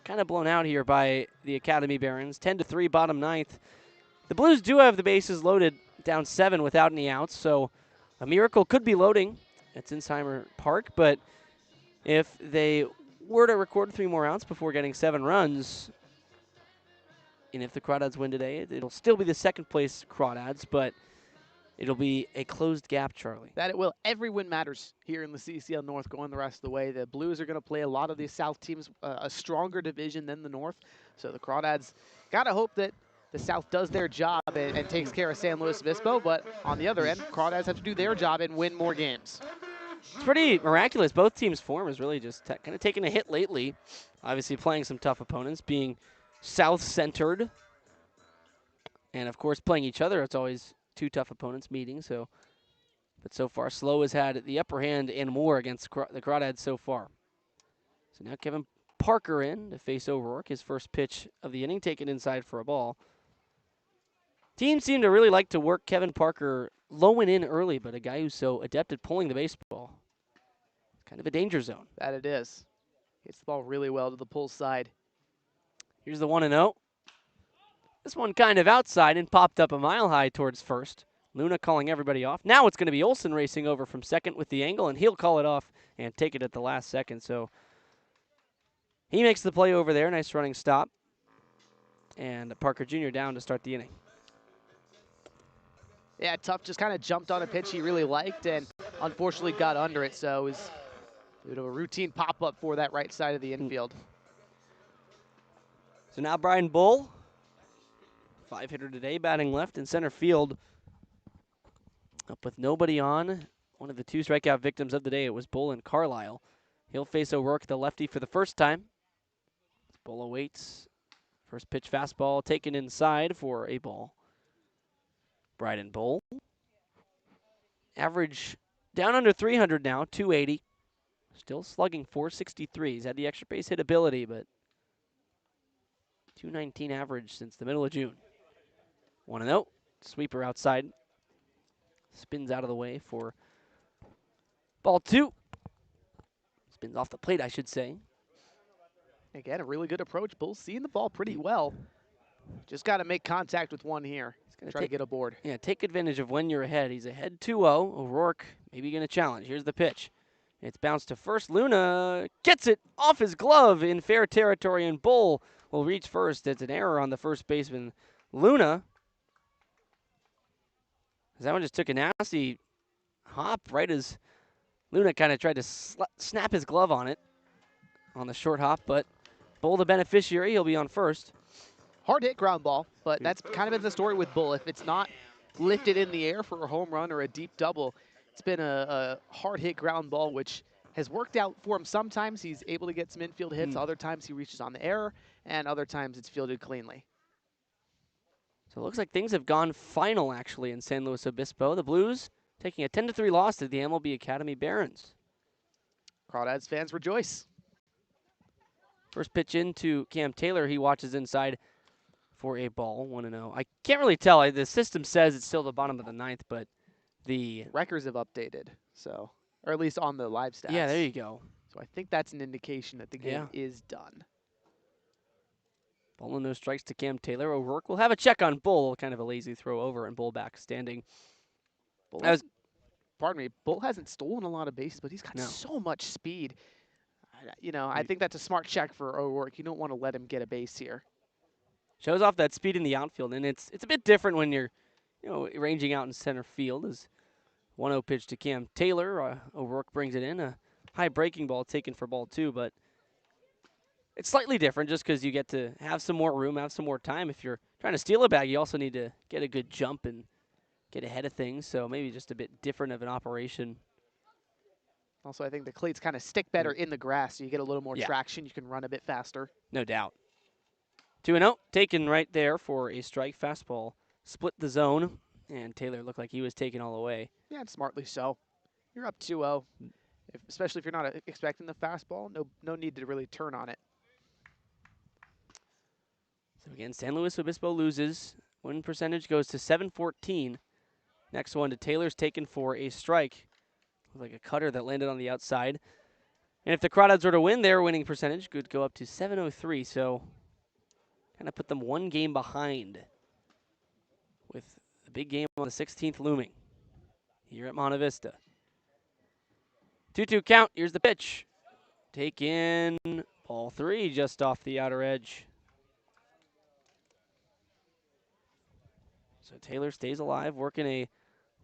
kind of blown out here by the Academy Barons. 10-3, bottom ninth. The Blues do have the bases loaded, down 7 without any outs, so a miracle could be loading at Sinsheimer Park, but if they were to record 3 more outs before getting 7 runs, and if the Crawdads win today, it'll still be the second place Crawdads, but it'll be a closed gap, Charlie. That it will. Every win matters here in the CCL North going the rest of the way. The Blues are going to play a lot of these South teams, a stronger division than the North. So the Crawdads got to hope that the South does their job and takes care of San Luis Obispo. But on the other end, Crawdads have to do their job and win more games. It's pretty miraculous. Both teams' form is really just kind of taking a hit lately. Obviously playing some tough opponents, being South-centered. And, of course, playing each other. It's always 2 tough opponents meeting. But so far, Slow has had the upper hand and more against the Crawdads so far. So now Kevin Parker in to face O'Rourke. His first pitch of the inning taken inside for a ball. Teams seem to really like to work Kevin Parker low and in early, but a guy who's so adept at pulling the baseball. Kind of a danger zone. That it is. Hits the ball really well to the pull side. Here's the 1-0. This one kind of outside and popped up a mile high towards first. Luna calling everybody off. Now it's going to be Olsen racing over from second with the angle, and he'll call it off and take it at the last second. So he makes the play over there. Nice running stop. And Parker Jr. down to start the inning. Yeah, Tough just kind of jumped on a pitch he really liked and unfortunately got under it. So it was a bit of a routine pop-up for that right side of the infield. So now Brian Bull, 5-hitter today, batting left in center field. Up with nobody on. One of the 2 strikeout victims of the day, it was Bull and Carlisle. He'll face O'Rourke, the lefty, for the first time. Bull awaits. First pitch fastball taken inside for a ball. Bryden Bull. Average down under 300 now, 280. Still slugging 463. He's had the extra base hit ability, but 219 average since the middle of June. 1-0. Sweeper outside. Spins out of the way for ball 2. Spins off the plate, I should say. Again, a really good approach. Bull's seeing the ball pretty well. Just got to make contact with one here. He's going to try to get aboard. Yeah, take advantage of when you're ahead. He's ahead 2-0. O'Rourke maybe going to challenge. Here's the pitch. It's bounced to first. Luna gets it off his glove in fair territory, and Bull will reach first. It's an error on the first baseman. Luna. That one just took a nasty hop right as Luna kind of tried to snap his glove on it on the short hop, but Bull the beneficiary. He'll be on first. Hard hit ground ball, but that's kind of been the story with Bull. If it's not lifted in the air for a home run or a deep double, it's been a hard hit ground ball, which has worked out for him. Sometimes he's able to get some infield hits, other times he reaches on the error, and other times it's fielded cleanly. So it looks like things have gone final, actually, in San Luis Obispo. The Blues taking a 10-3 loss to the MLB Academy Barons. Crawdads fans rejoice. First pitch into Cam Taylor. He watches inside for a ball, 1-0. I can't really tell. The system says it's still the bottom of the ninth, but the records have updated, so, or at least on the live stats. Yeah, there you go. So I think that's an indication that the game is done. Ball and no strikes to Cam Taylor. O'Rourke will have a check on Bull. Kind of a lazy throw over, and Bull back standing. Bull hasn't stolen a lot of bases, but he's got so much speed. I think that's a smart check for O'Rourke. You don't want to let him get a base here. Shows off that speed in the outfield, and it's a bit different when you're, ranging out in center field. As 1-0 pitch to Cam Taylor. O'Rourke brings it in. A high breaking ball taken for ball 2, but it's slightly different just because you get to have some more room, have some more time. If you're trying to steal a bag, you also need to get a good jump and get ahead of things. So maybe just a bit different of an operation. Also, I think the cleats kind of stick better in the grass, so you get a little more traction. You can run a bit faster. No doubt. 2-0, taken right there for a strike. Fastball split the zone, and Taylor looked like he was taken all the way. Yeah, and smartly so. You're up 2-0, especially if you're not expecting the fastball. No need to really turn on it. So again, San Luis Obispo loses. Win percentage goes to .714. Next one to Taylor's taken for a strike. Like a cutter that landed on the outside. And if the Crawdads were to win, their winning percentage could go up to 703. So kind of put them one game behind with the big game on the 16th looming here at Monte Vista. 2-2 count. Here's the pitch. Take in ball 3 just off the outer edge. So Taylor stays alive, working a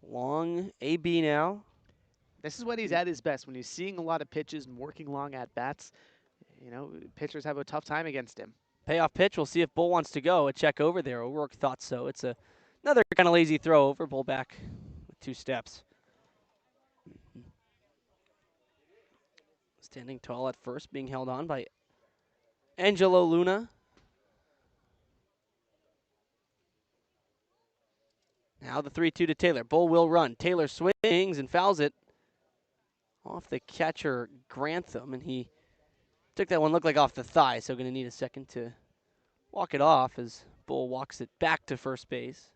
long AB now. This is when he's at his best, when he's seeing a lot of pitches and working long at bats. You know, pitchers have a tough time against him. Payoff pitch. We'll see if Bull wants to go. A check over there. O'Rourke thought so. It's another kind of lazy throw over. Bull back with 2 steps. Standing tall at first, being held on by Angelo Luna. Now the 3-2 to Taylor. Bull will run. Taylor swings and fouls it off the catcher Grantham, and he took that one, looked like off the thigh, so going to need a second to walk it off as Bull walks it back to first base.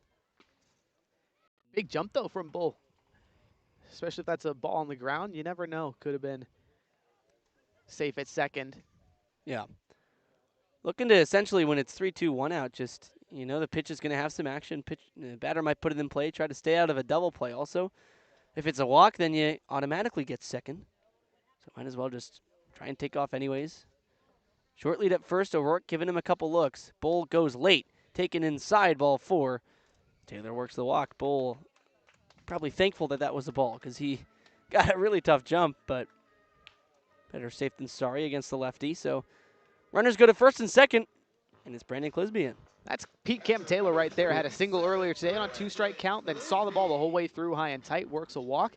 Big jump, though, from Bull. Especially if that's a ball on the ground. You never know. Could have been safe at second. Yeah. Looking to essentially, when it's 3-2, 1 out, just, you know, the pitch is going to have some action. The batter might put it in play, try to stay out of a double play also. If it's a walk, then you automatically get second. So might as well just try and take off anyways. Short lead at first, O'Rourke giving him a couple looks. Bull goes late, taken inside, ball 4. Taylor works the walk. Bull probably thankful that that was a ball because he got a really tough jump, but better safe than sorry against the lefty. So runners go to first and second, and it's Brandon Clisby in. That's Pete Cam Taylor right there. Had a single earlier today on a 2-strike count, then saw the ball the whole way through, high and tight, works a walk.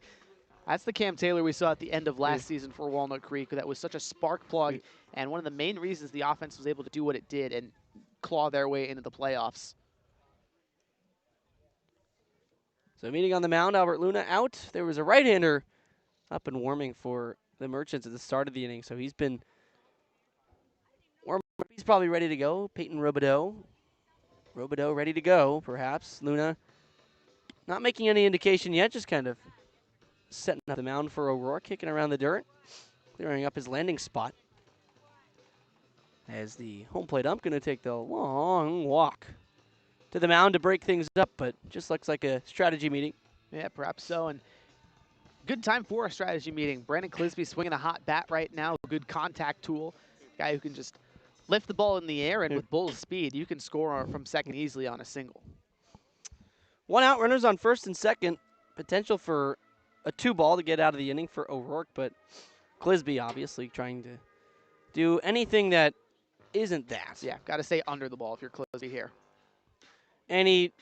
That's the Cam Taylor we saw at the end of last season for Walnut Creek. That was such a spark plug, and one of the main reasons the offense was able to do what it did and claw their way into the playoffs. So meeting on the mound, Albert Luna out. There was a right-hander up and warming for the Merchants at the start of the inning, so he's been warm. He's probably ready to go. Peyton Robideau ready to go, perhaps. Luna not making any indication yet, just kind of setting up the mound for O'Rourke, kicking around the dirt, clearing up his landing spot. As the home plate ump going to take the long walk to the mound to break things up, but just looks like a strategy meeting. Yeah, perhaps so. And good time for a strategy meeting. Brandon Clisby swinging a hot bat right now. Good contact tool. Guy who can just lift the ball in the air, and with Bull's speed, you can score from second easily on a single. 1 out, runners on first and second. Potential for a 2-ball to get out of the inning for O'Rourke, but Clisby obviously trying to do anything that isn't that. Yeah, got to stay under the ball if you're Clisby here. And he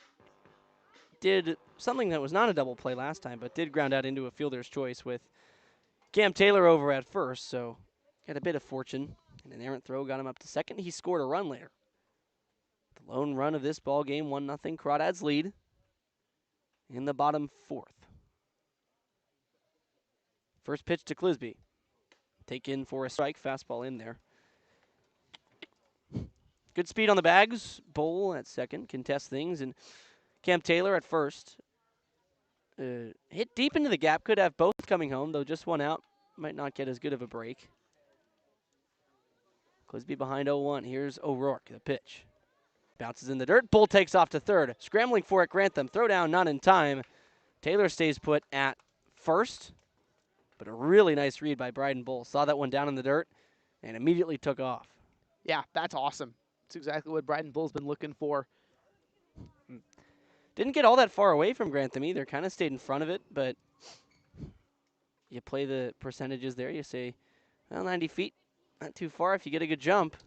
did something that was not a double play last time, but did ground out into a fielder's choice with Cam Taylor over at first, so got a bit of fortune. And an errant throw got him up to second. He scored a run later. The lone run of this ball game, 1-0. Crawdads lead in the bottom 4th. First pitch to Clisby. Take in for a strike. Fastball in there. Good speed on the bags. Bull at second. Contest things. And Cam Taylor at first. Hit deep into the gap. Could have both coming home, though just 1 out. Might not get as good of a break. Clisby behind 0-1. Here's O'Rourke, the pitch. Bounces in the dirt. Bull takes off to third. Scrambling for it, Grantham. Throw down, not in time. Taylor stays put at first. But a really nice read by Bryden Bull. Saw that one down in the dirt and immediately took off. Yeah, that's awesome. That's exactly what Bryden Bull's been looking for. Didn't get all that far away from Grantham either. Kind of stayed in front of it, but you play the percentages there. You say, well, 90 feet. Not too far if you get a good jump.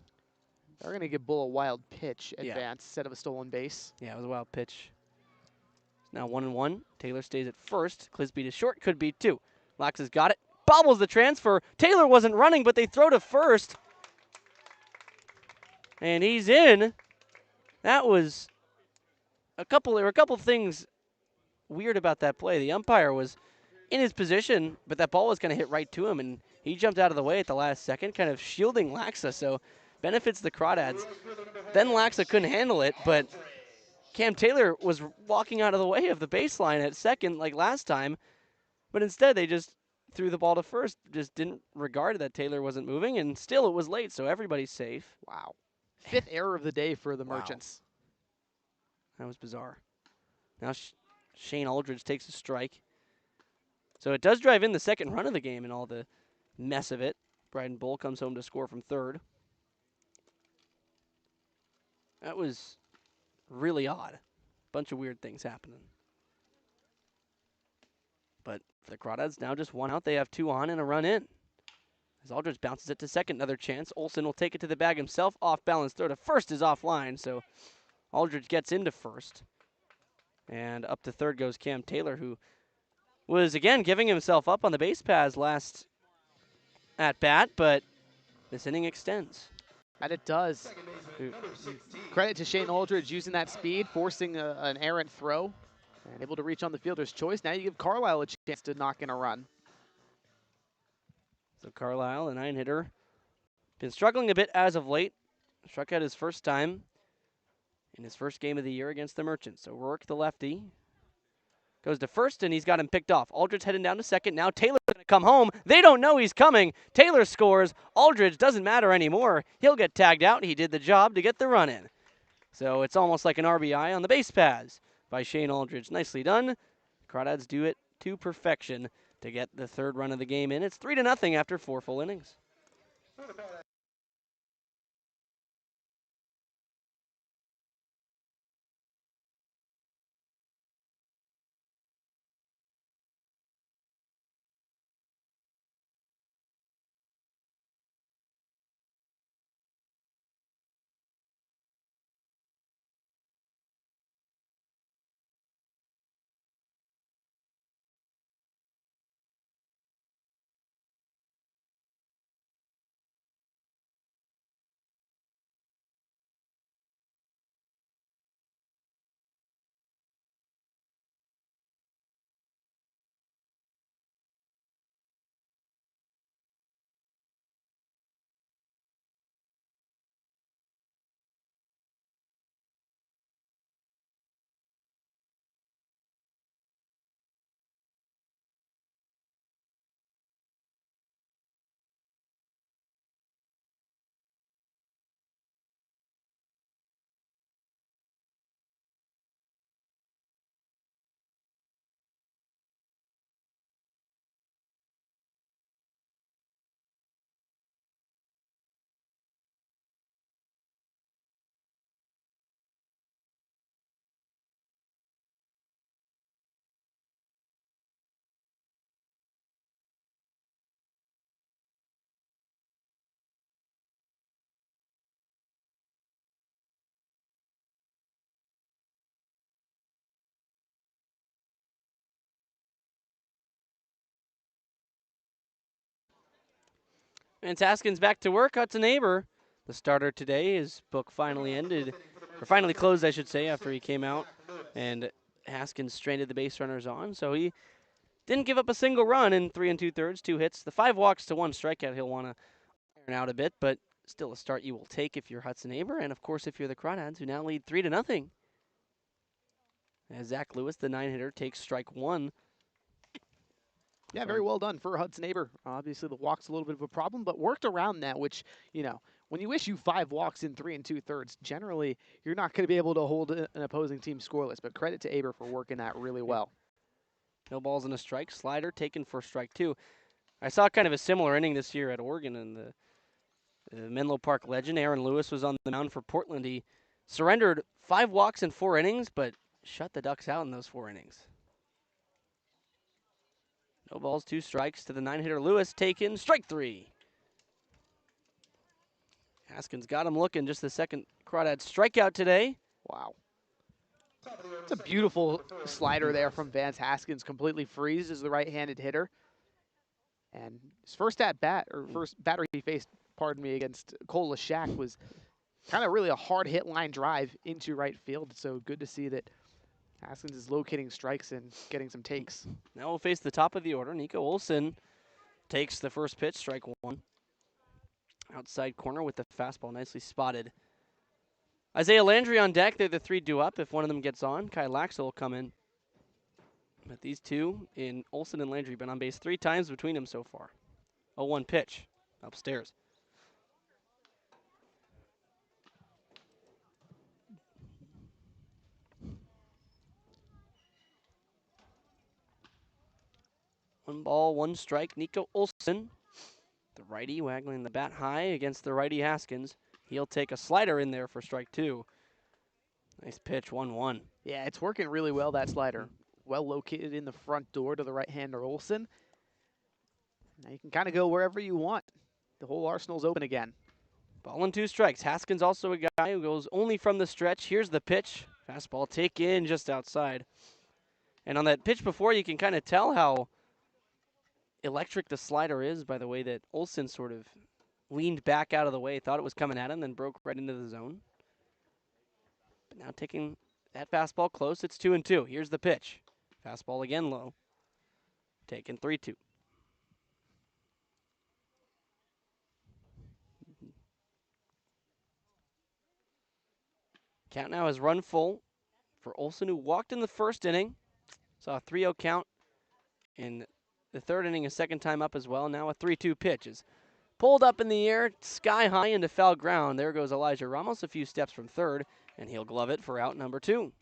They're going to give Bull a wild pitch Yeah. advance instead of a stolen base. Yeah, it was a wild pitch. Now 1-1. Taylor stays at first. Clisby to short. Could be 2. Lax has got it. Bobbles the transfer. Taylor wasn't running, but they throw to first. And he's in. That was there were a couple things weird about that play. The umpire was in his position, but that ball was going to hit right to him, and he jumped out of the way at the last second, kind of shielding Laxa, so benefits the Crawdads. Then Laxa couldn't handle it, but Cam Taylor was walking out of the way of the baseline at second like last time, but instead they just threw the ball to first, just didn't regard that Taylor wasn't moving, and still it was late, so everybody's safe. Wow. 5th error of the day for the Wow. Merchants. That was bizarre. Now Shane Aldridge takes a strike. So it does drive in the second run of the game and all the mess of it. Bryden Bull comes home to score from third. That was really odd. Bunch of weird things happening. But for the Crawdads, now just one out. They have 2 on and a run in. As Aldridge bounces it to second, another chance. Olsen will take it to the bag himself. Off balance throw to first is offline, so Aldridge gets into first. And up to third goes Cam Taylor, who was, again, giving himself up on the base paths last at bat, but this inning extends. And it does. Credit to Shane Aldridge using that speed, forcing an errant throw, and able to reach on the fielder's choice. Now you give Carlisle a chance to knock in a run. So Carlisle, the 9-hitter, been struggling a bit as of late. Struck out his first time in his first game of the year against the Merchants. So Rourke, the lefty, goes to first, and he's got him picked off. Aldridge heading down to second. Now Taylor's going to come home. They don't know he's coming. Taylor scores. Aldridge doesn't matter anymore. He'll get tagged out. He did the job to get the run in. So it's almost like an RBI on the base paths by Shane Aldridge. Nicely done. Crawdads do it to perfection to get the third run of the game in. It's 3-0 after 4 full innings. And Haskins back to work. Hudson Aber, the starter today. His book finally ended, or finally closed, I should say, after he came out. And Haskins stranded the base runners on. So he didn't give up a single run in 3 2/3, 2 hits. The 5 walks to 1 strikeout he'll want to iron out a bit, but still a start you will take if you're Hudson Aber. And, of course, if you're the Crawdads, who now lead 3-0. As Zach Lewis, the 9-hitter, takes strike 1. Yeah, very well done for Hudson Aber. Obviously, the walk's a little bit of a problem, but worked around that, which, you know, when you issue 5 walks in 3 2/3, generally you're not going to be able to hold an opposing team scoreless. But credit to Aber for working that really well. No balls and a strike. Slider taken for strike 2. I saw kind of a similar inning this year at Oregon, and the Menlo Park legend, Aaron Lewis, was on the mound for Portland. He surrendered 5 walks in 4 innings, but shut the Ducks out in those 4 innings. No balls, 2 strikes to the 9-hitter Lewis. Taken, strike 3. Haskins got him looking. Just the second Crawdad strikeout today. Wow. It's a beautiful slider there from Vance Haskins. Completely freezes the right-handed hitter. And his first at-bat, or first batter he faced, pardon me, against Cole Lashak was kind of really a hard-hit line drive into right field. So good to see that Haskins is locating strikes and getting some takes. Now we'll face the top of the order. Nico Olsen takes the first pitch, strike 1. Outside corner with the fastball, nicely spotted. Isaiah Landry on deck. They're the 3 due up. If one of them gets on, Kai Laxell will come in But these two, in Olsen and Landry, been on base 3 times between them so far. 0-1 pitch upstairs. One ball, one strike. Nico Olsen, the righty, waggling the bat high against the righty Haskins. He'll take a slider in there for strike 2. Nice pitch, 1-1. Yeah, it's working really well, that slider. Well located in the front door to the right-hander Olsen. Now you can kind of go wherever you want. The whole arsenal's open again. Ball and 2 strikes. Haskins also a guy who goes only from the stretch. Here's the pitch. Fastball take in just outside. And on that pitch before, you can kind of tell how electric the slider is by the way that Olsen sort of leaned back out of the way, thought it was coming at him, then broke right into the zone. But now taking that fastball close, it's 2-2. Here's the pitch. Fastball again low. Taken 3-2. Count now is run full for Olsen, who walked in the first inning. Saw a 3-0 count in the third inning, a second time up as well. Now a 3-2 pitch is pulled up in the air, sky high into foul ground. There goes Elijah Ramos a few steps from third, and he'll glove it for out number 2.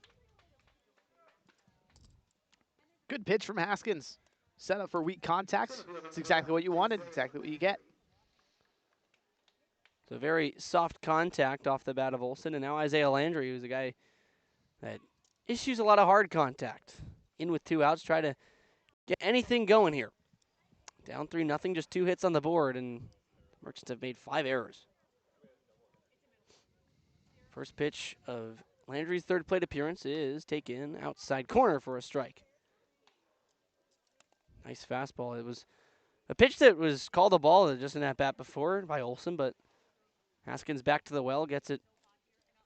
Good pitch from Haskins. Set up for weak contacts. It's exactly what you wanted, exactly what you get. So very soft contact off the bat of Olsen, and now Isaiah Landry, who's a guy that issues a lot of hard contact. In with 2 outs, try to get anything going here. Down 3-0, just 2 hits on the board, and Merchants have made 5 errors. First pitch of Landry's third plate appearance is taken outside corner for a strike. Nice fastball. It was a pitch that was called a ball just in that bat before by Olsen, but Haskins back to the well, gets it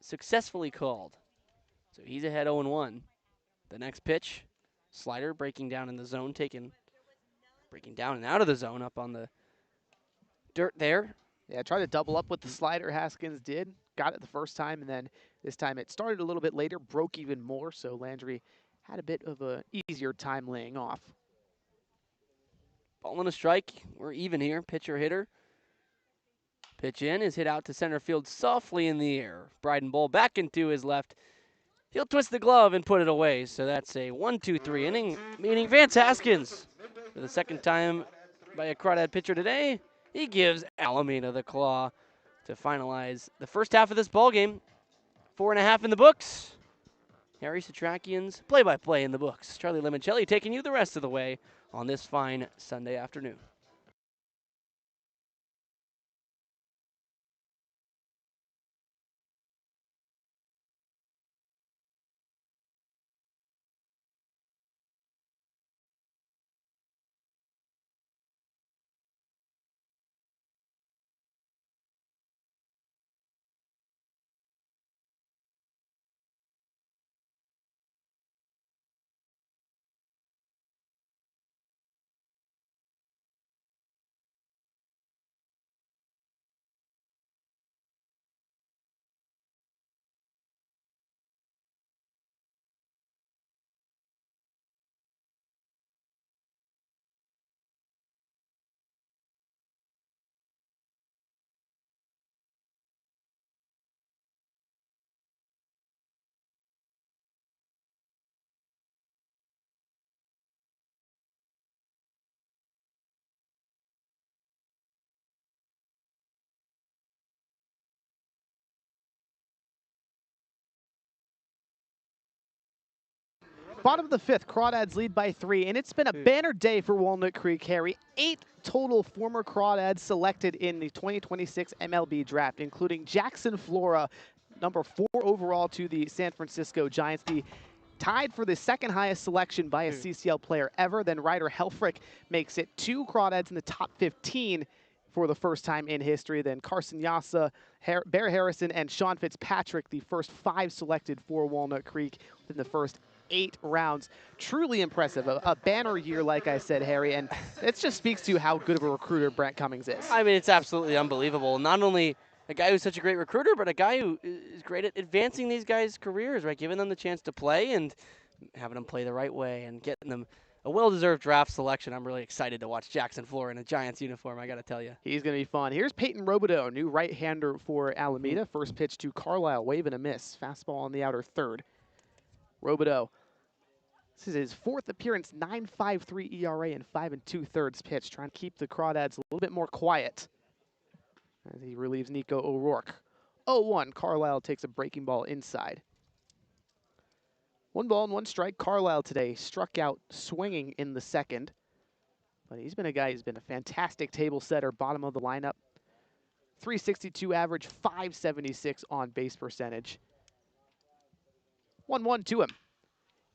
successfully called. So he's ahead 0-1. The next pitch, slider breaking down in the zone, breaking down and out of the zone up on the dirt there. Yeah, tried to double up with the slider, Haskins did. Got it the first time, and then this time it started a little bit later, broke even more, so Landry had a bit of an easier time laying off. Ball and a strike. We're even here, pitcher hitter. Pitch in is hit out to center field softly in the air. Bryden Bull back into his left. He'll twist the glove and put it away. So that's a 1-2-3 inning, meaning Vance Haskins, for the second time by a Crawdad pitcher today, he gives Alameda the claw to finalize the first half of this ball game. 4.5 in the books. Harry Satrakian's play-by-play in the books. Charlie Limoncelli taking you the rest of the way on this fine Sunday afternoon. Bottom of the 5th, Crawdads lead by 3, and it's been a banner day for Walnut Creek, Harry. 8 total former Crawdads selected in the 2026 MLB draft, including Jackson Flora, number 4 overall to the San Francisco Giants, tied for the second highest selection by a CCL player ever. Then Ryder Helfrich makes it 2 Crawdads in the top 15 for the first time in history. Then Carson Yassa, Bear Harrison, and Sean Fitzpatrick, the first 5 selected for Walnut Creek within the first 8 rounds. Truly impressive. A banner year, like I said, Harry, and it just speaks to how good of a recruiter Brent Cummings is. I mean, it's absolutely unbelievable. Not only a guy who's such a great recruiter, but a guy who is great at advancing these guys' careers, right? Giving them the chance to play and having them play the right way and getting them a well-deserved draft selection. I'm really excited to watch Jackson Floor in a Giants uniform, I got to tell you. He's going to be fun. Here's Peyton Robideau, new right-hander for Alameda. First pitch to Carlisle, wave and a miss. Fastball on the outer third. Robideau. This is his fourth appearance, 9.53 ERA and 5 2/3 pitch. Trying to keep the Crawdads a little bit more quiet as he relieves Nico O'Rourke. 0-1, Carlisle takes a breaking ball inside. 1 ball and 1 strike. Carlisle today struck out swinging in the second. But he's been a guy who's been a fantastic table setter, bottom of the lineup. 362 average, 576 on base percentage. 1-1 to him.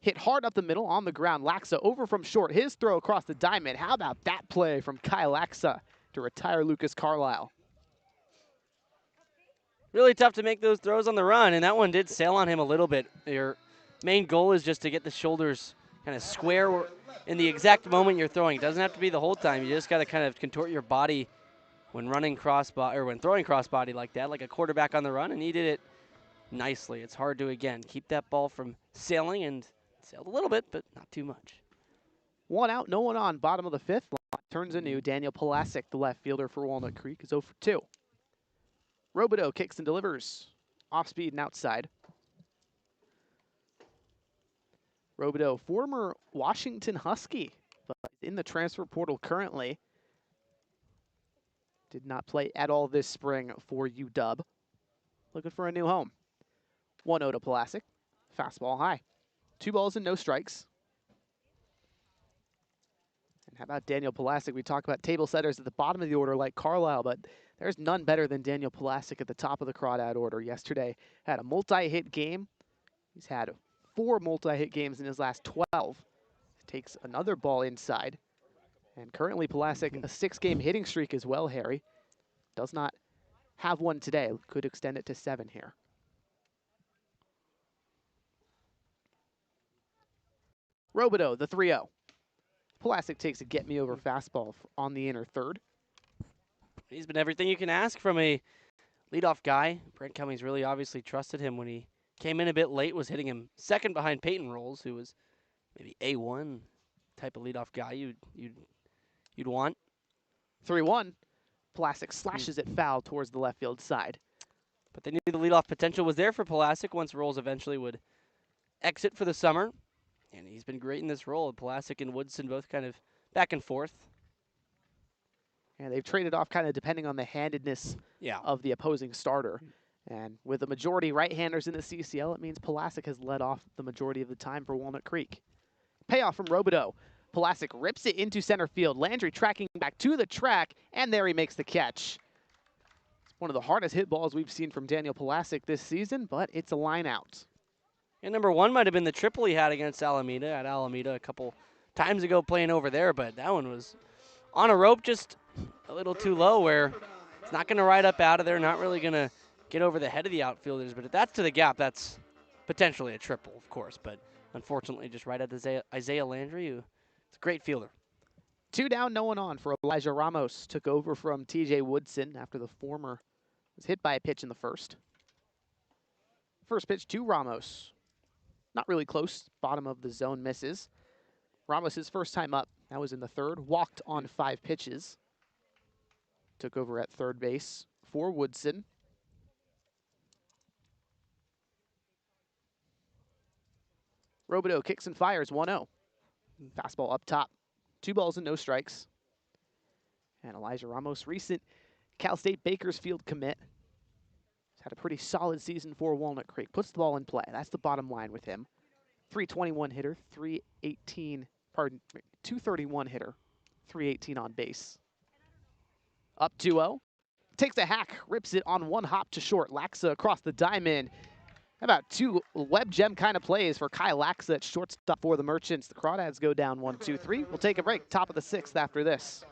Hit hard up the middle on the ground. Laxa over from short. His throw across the diamond. How about that play from Kyle Laxa to retire Lucas Carlisle? Really tough to make those throws on the run, and that one did sail on him a little bit. Your main goal is just to get the shoulders kind of square in the exact moment you're throwing. It doesn't have to be the whole time. You just got to kind of contort your body when running crossbody or when throwing crossbody like that, like a quarterback on the run, and he did it nicely. It's hard to, again, keep that ball from sailing, and sailed a little bit, but not too much. 1 out, no one on. Bottom of the fifth. Turns anew. Daniel Polasic, the left fielder for Walnut Creek, is 0 for 2. Robideau kicks and delivers. Off speed and outside. Robideau, former Washington Husky, but in the transfer portal currently. Did not play at all this spring for UW. Looking for a new home. 1-0 to Polasic. Fastball high. 2 balls and no strikes. And how about Daniel Polasic? We talk about table setters at the bottom of the order like Carlisle, but there's none better than Daniel Polasic at the top of the Crawdad order. Yesterday had a multi-hit game. He's had 4 multi-hit games in his last 12. Takes another ball inside. And currently Polasic, a 6-game hitting streak as well, Harry. Does not have one today. Could extend it to 7 here. Robideau, the 3-0. Polasic takes a get-me-over fastball on the inner third. He's been everything you can ask from a leadoff guy. Brent Cummings really obviously trusted him when he came in a bit late, was hitting him second behind Peyton Rolls, who was maybe A1 type of leadoff guy you'd want. 3-1. Polasic slashes it foul towards the left field side. But they knew the leadoff potential was there for Polasic once Rolls eventually would exit for the summer. And he's been great in this role. Polasic and Woodson both kind of back and forth. And they've traded off kind of depending on the handedness of the opposing starter. And with the majority right-handers in the CCL, it means Polasic has led off the majority of the time for Walnut Creek. Payoff from Robideau. Polasic rips it into center field. Landry tracking back to the track, and there he makes the catch. It's one of the hardest hit balls we've seen from Daniel Polasic this season, but it's a line out. And number 1 might have been the triple he had against Alameda at Alameda a couple times ago playing over there, but that one was on a rope just a little too low where it's not going to ride up out of there, not really going to get over the head of the outfielders. But if that's to the gap, that's potentially a triple, of course. But unfortunately, just right at Isaiah Landry, who's a great fielder. 2 down, no one on for Elijah Ramos. Took over from TJ Woodson after the former was hit by a pitch in the first. First pitch to Ramos. Not really close. Bottom of the zone misses. Ramos, his first time up. That was in the third. Walked on 5 pitches. Took over at third base for Woodson. Robideau kicks and fires 1-0. Fastball up top. 2 balls and no strikes. And Elijah Ramos, recent Cal State Bakersfield commit. He's had a pretty solid season for Walnut Creek. Puts the ball in play. That's the bottom line with him. 321 hitter, 231 hitter, 318 on base. Up 2-0. Takes a hack, rips it on 1 hop to short. Laxa across the diamond. How about 2 web gem kind of plays for Kyle Laxa at shortstop for the Merchants. The Crawdads go down 1-2-3. We'll take a break. Top of the 6th after this.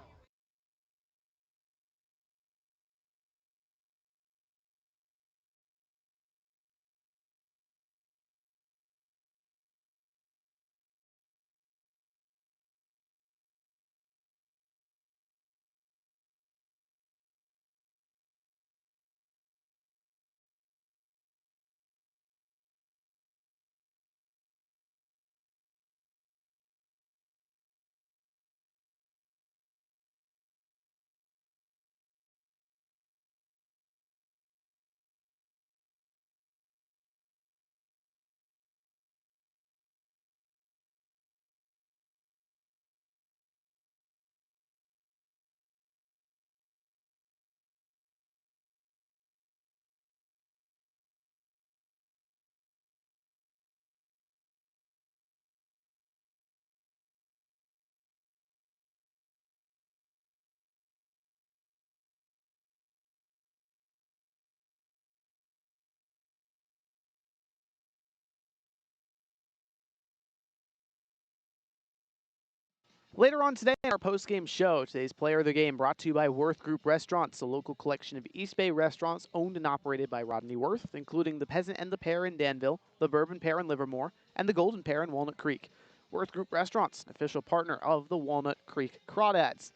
Later on today in our post-game show, today's player of the game brought to you by Worth Group Restaurants, a local collection of East Bay restaurants owned and operated by Rodney Worth, including the Peasant and the Pear in Danville, the Bourbon Pear in Livermore, and the Golden Pear in Walnut Creek. Worth Group Restaurants, an official partner of the Walnut Creek Crawdads.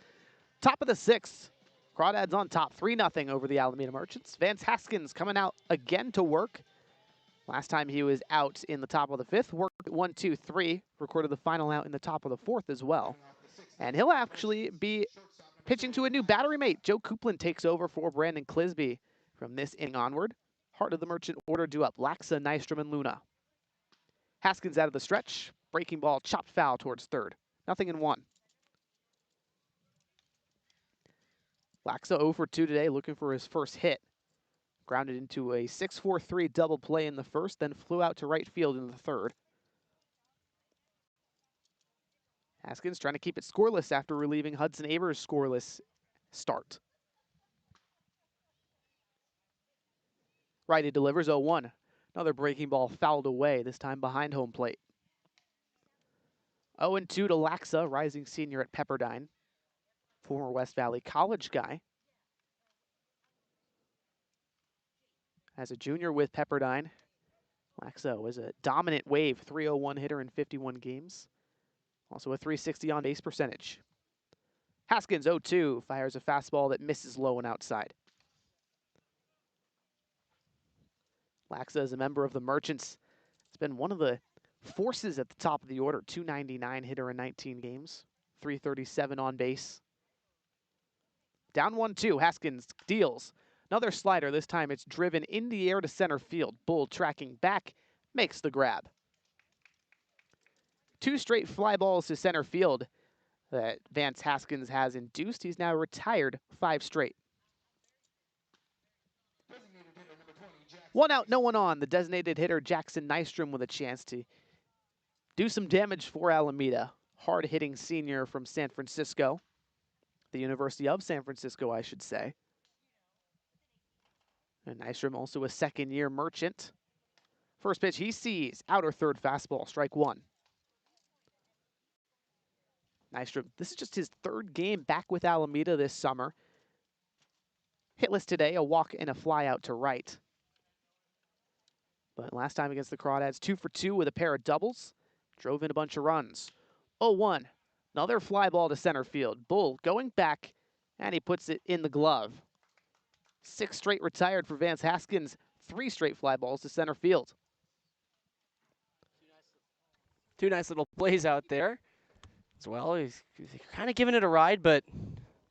Top of the sixth, Crawdads on top, 3-0 over the Alameda Merchants. Vance Haskins coming out again to work. Last time he was out in the top of the fifth, worked 1, 2, 3, recorded the final out in the top of the fourth as well. And he'll actually be pitching to a new battery mate. Joe Coupland takes over for Brandon Clisby from this inning onward. Heart of the Merchant order due up, Laxa, Nystrom, and Luna. Haskins out of the stretch. Breaking ball, chopped foul towards third. 0-1. Laxa 0 for 2 today, looking for his first hit. Grounded into a 6-4-3 double play in the first, then flew out to right field in the third. Haskins trying to keep it scoreless after relieving Hudson Avers' scoreless start. Righty delivers 0-1. Another breaking ball fouled away, this time behind home plate. 0-2 to Laxa, rising senior at Pepperdine. Former West Valley College guy. As a junior with Pepperdine, Laxa was a dominant wave, 301 hitter in 51 games. Also a 360 on base percentage. Haskins 0-2 fires a fastball that misses low and outside. Laxa is a member of the Merchants. It's been one of the forces at the top of the order. 299 hitter in 19 games. 337 on base. Down 1-2. Haskins deals. Another slider. This time it's driven in the air to center field. Bull tracking back. Makes the grab. 2 straight fly balls to center field that Vance Haskins has induced. He's now retired 5 straight. 1 out, no one on. The designated hitter Jackson Nystrom with a chance to do some damage for Alameda. Hard-hitting senior from San Francisco. The University of San Francisco, I should say. And Nystrom also a second-year Merchant. First pitch he sees, outer third fastball, strike 1. Nystrom, this is just his 3rd game back with Alameda this summer. Hitless today, a walk and a fly out to right. But last time against the Crawdads, 2 for 2 with a pair of doubles. Drove in a bunch of runs. 0-1, another fly ball to center field. Bull going back, and he puts it in the glove. 6 straight retired for Vance Haskins. 3 straight fly balls to center field. 2 nice little plays out there as well. He's kind of giving it a ride, but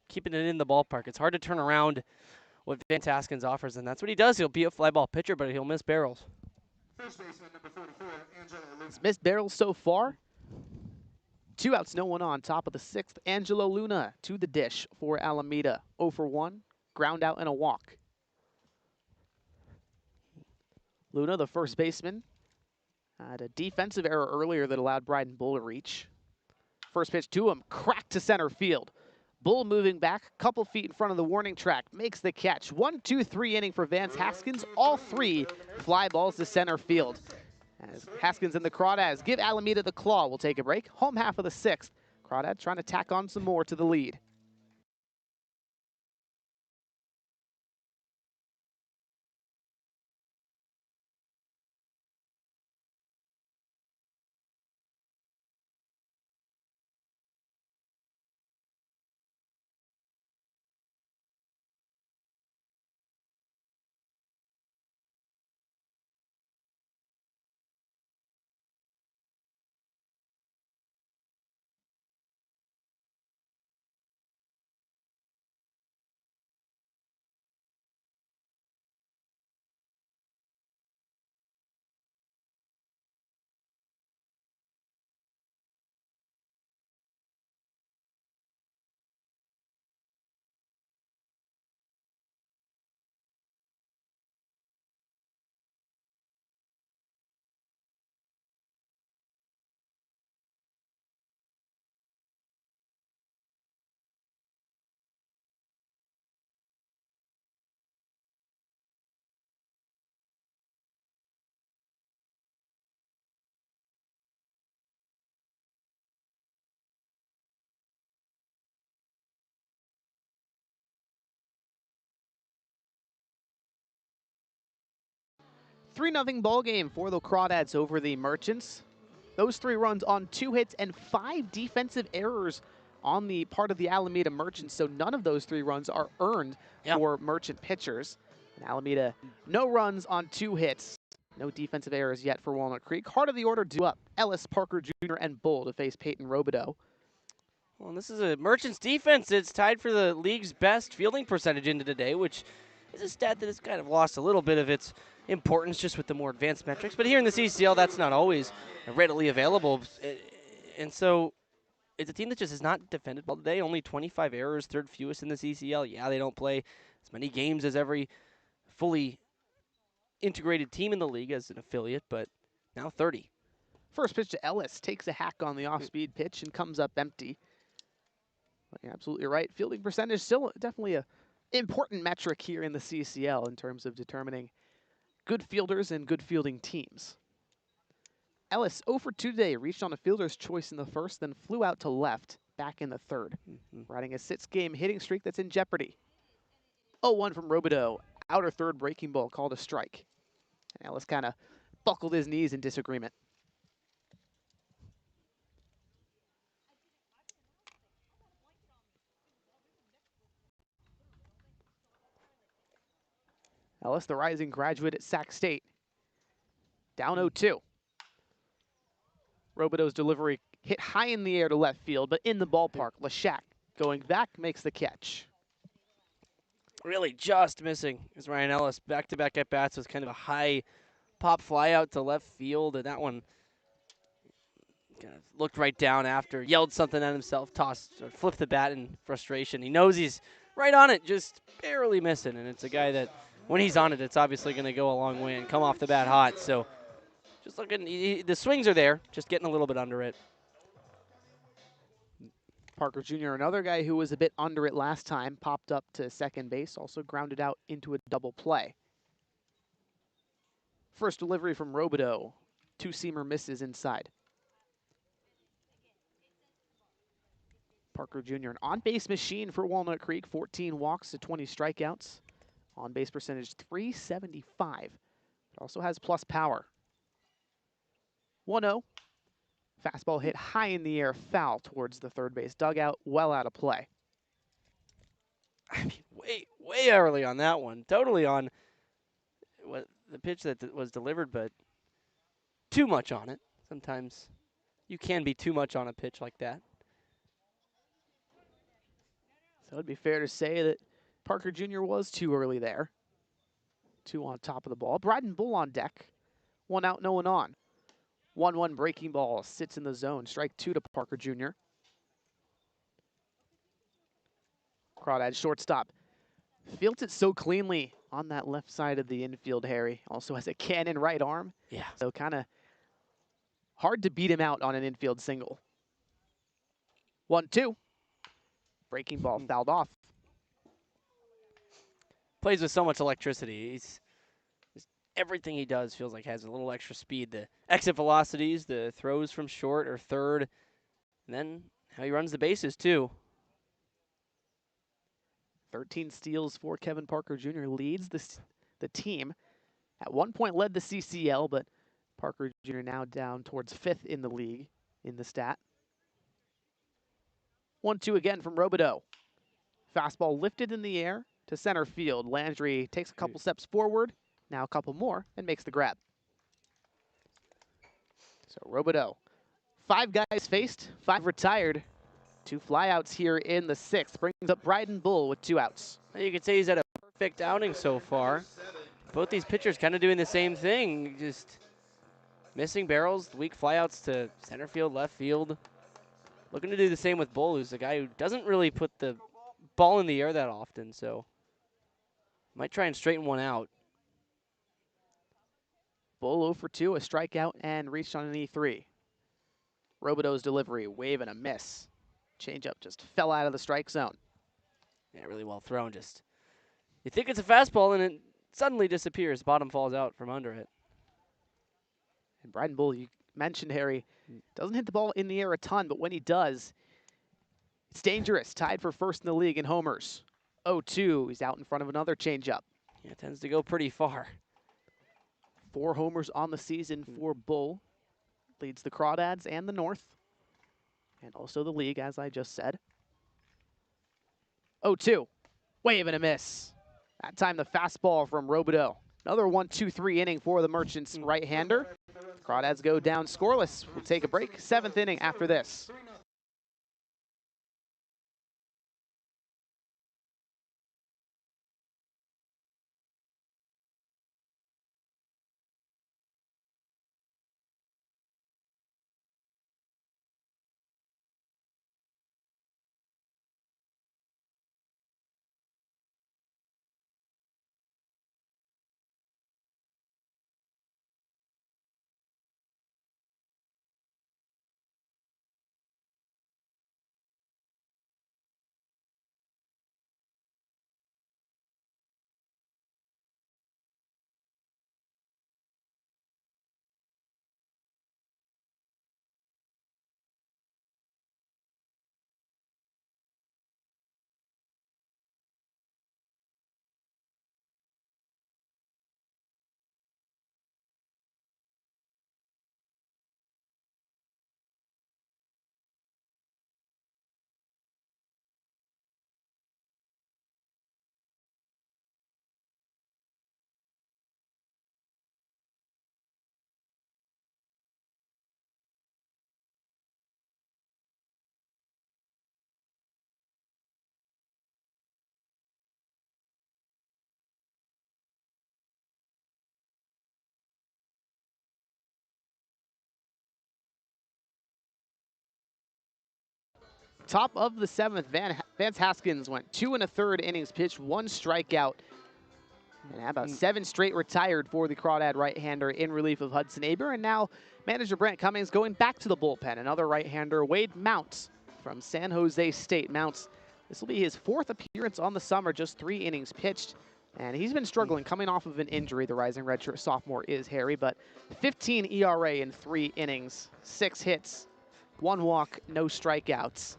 keeping it in the ballpark. It's hard to turn around what Vance Haskins offers, and that's what he does. He'll be a fly ball pitcher, but he'll miss barrels. First baseman, number 44, Angelo Luna. He's missed barrels so far. 2 outs, no one on. Top of the 6th, Angelo Luna to the dish for Alameda. 0 for 1, ground out and a walk. Luna, the first baseman, had a defensive error earlier that allowed Bryden Bull to reach. First pitch to him, cracked to center field. Bull moving back, couple feet in front of the warning track, makes the catch. 1-2-3 inning for Vance Haskins. All 3 fly balls to center field. As Haskins and the Crawdads give Alameda the claw. We'll take a break. Home half of the 6th. Crawdads trying to tack on some more to the lead. 3-0 ball game for the Crawdads over the Merchants. Those 3 runs on 2 hits and 5 defensive errors on the part of the Alameda Merchants, so none of those 3 runs are earned for Merchant pitchers. And Alameda, no runs on 2 hits. No defensive errors yet for Walnut Creek. Heart of the order due up. Ellis, Parker Jr., and Bull to face Peyton Robideau. Well, this is a Merchants defense. It's tied for the league's best fielding percentage into today, which is a stat that has kind of lost a little bit of its importance just with the more advanced metrics. But here in the CCL, that's not always readily available. And so it's a team that just is not defended well today. Only 25 errors, 3rd fewest in the CCL. Yeah, they don't play as many games as every fully integrated team in the league as an affiliate, but now 30. First pitch to Ellis, takes a hack on the off-speed pitch and comes up empty. But you're absolutely right. Fielding percentage still definitely a important metric here in the CCL in terms of determining good fielders and good fielding teams. Ellis 0 for 2 today, reached on a fielder's choice in the first, then flew out to left, back in the third, riding a 6-game hitting streak that's in jeopardy. 0-1 from Robideau, outer third breaking ball called a strike. And Ellis kind of buckled his knees in disagreement. Ellis, the rising graduate at Sac State, down 0-2. Robideau's delivery hit high in the air to left field, but in the ballpark. Lashak going back makes the catch. Really just missing is Ryan Ellis. Back-to-back at-bats with kind of a high pop fly out to left field, and that one kind of looked right down after, yelled something at himself, tossed, or flipped the bat in frustration. He knows he's right on it, just barely missing, and it's a guy that when he's on it, it's obviously going to go a long way and come off the bat hot. So just looking, the swings are there, just getting a little bit under it. Parker Jr., another guy who was a bit under it last time, popped up to second base, also grounded out into a double play. First delivery from Robideau, 2-seamer misses inside. Parker Jr., an on-base machine for Walnut Creek, 14 walks to 20 strikeouts. On-base percentage 375. It also has plus power. 1-0. Fastball hit high in the air, foul towards the third base dugout, well out of play. I mean, way early on that one. Totally on the pitch that was delivered, but too much on it. Sometimes you can be too much on a pitch like that. So it'd be fair to say that Parker Jr. was too early there. 2 on top of the ball. Bryden Bull on deck. 1 out, no one on. 1-1 breaking ball sits in the zone. Strike 2 to Parker Jr. Crawdad shortstop. Fields it so cleanly on that left side of the infield, Harry. Also has a cannon right arm. Yeah. So kind of hard to beat him out on an infield single. 1-2. Breaking ball fouled off. Plays with so much electricity. He's just everything he does feels like has a little extra speed. The exit velocities, the throws from short or third, and then how he runs the bases too. 13 steals for Kevin Parker Jr. leads the team. At one point led the CCL, but Parker Jr. now down towards 5th in the league in the stat. 1-2 again from Robideau. Fastball lifted in the air to center field. Landry takes a couple steps forward, now a couple more, and makes the grab. So Robideau, 5 guys faced, 5 retired. 2 flyouts here in the 6th. Brings up Bryden Bull with 2 outs. You could say he's had a perfect outing so far. Both these pitchers kind of doing the same thing, just missing barrels, weak flyouts to center field, left field. Looking to do the same with Bull, who's a guy who doesn't really put the ball in the air that often, so might try and straighten one out. Bull 0 for 2, a strikeout, and reached on an E3. Robideau's delivery, wave and a miss. Changeup just fell out of the strike zone. Yeah, really well thrown. Just you think it's a fastball, and it suddenly disappears. Bottom falls out from under it. And Bryden Bull, you mentioned, Harry, doesn't hit the ball in the air a ton, but when he does, it's dangerous. Tied for 1st in the league in homers. 0-2, he's out in front of another changeup. Yeah, it tends to go pretty far. 4 homers on the season for Bull. Leads the Crawdads and the North. And also the league, as I just said. 0-2. Wave and a miss. That time the fastball from Robideau. Another 1-2-3 inning for the Merchants right-hander. Crawdads go down scoreless. We'll take a break. 7th inning after this. Top of the 7th, Vance Haskins went 2 1/3 innings pitched, 1 strikeout. And how about 7 straight retired for the Crawdad right-hander in relief of Hudson Aber. And now manager Brent Cummings going back to the bullpen. Another right-hander, Wade Mounts from San Jose State. Mounts, this will be his 4th appearance on the summer, just 3 innings pitched. And he's been struggling coming off of an injury. The rising redshirt sophomore is Harry, but 15 ERA in 3 innings, 6 hits, 1 walk, no strikeouts.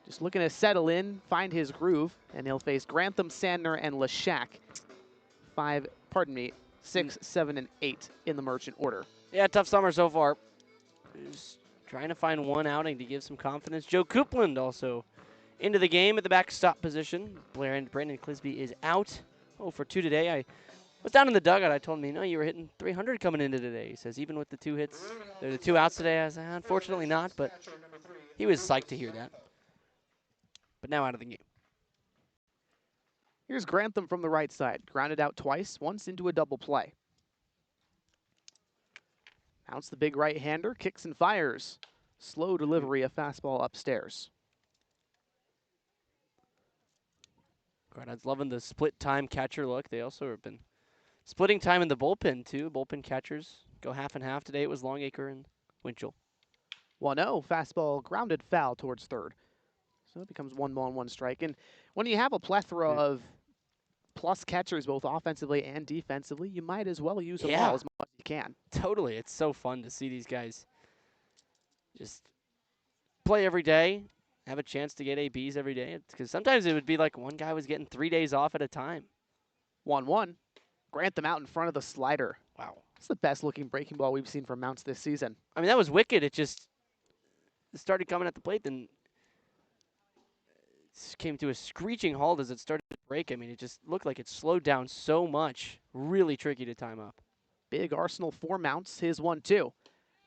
Just looking to settle in, find his groove, and he'll face Grantham, Sandner, and Lashak. 6, 7, and 8 in the Merchant order. Yeah, tough summer so far. Just trying to find one outing to give some confidence. Joe Coupland also into the game at the backstop position. Brandon Clisby is out. Oh, for 2 today. I was down in the dugout. I told him, you were hitting 300 coming into today. He says, even with the 2 hits, the 2 outs today, I said, unfortunately not, but he was psyched to hear that. But now out of the game. Here's Grantham from the right side. Grounded out twice, once into a double play. Mounts the big right-hander, kicks and fires. Slow delivery, a fastball upstairs. Crawdads loving the split time catcher look. They also have been splitting time in the bullpen, too. Bullpen catchers go half and half. Today it was Longacre and Winchell. 1-0, fastball grounded foul towards third. So it becomes 1 ball and 1 strike. And when you have a plethora of plus catchers, both offensively and defensively, you might as well use them all as much as you can. Totally. It's so fun to see these guys just play every day, have a chance to get ABs every day. Because sometimes it would be like one guy was getting 3 days off at a time. 1-1. Grantham out in front of the slider. Wow. It's the best looking breaking ball we've seen from Mounts this season. I mean, that was wicked. It started coming at the plate, then came to a screeching halt as it started to break. I mean, it just looked like it slowed down so much. Really tricky to time up. Big arsenal for Mounts, his 1-2.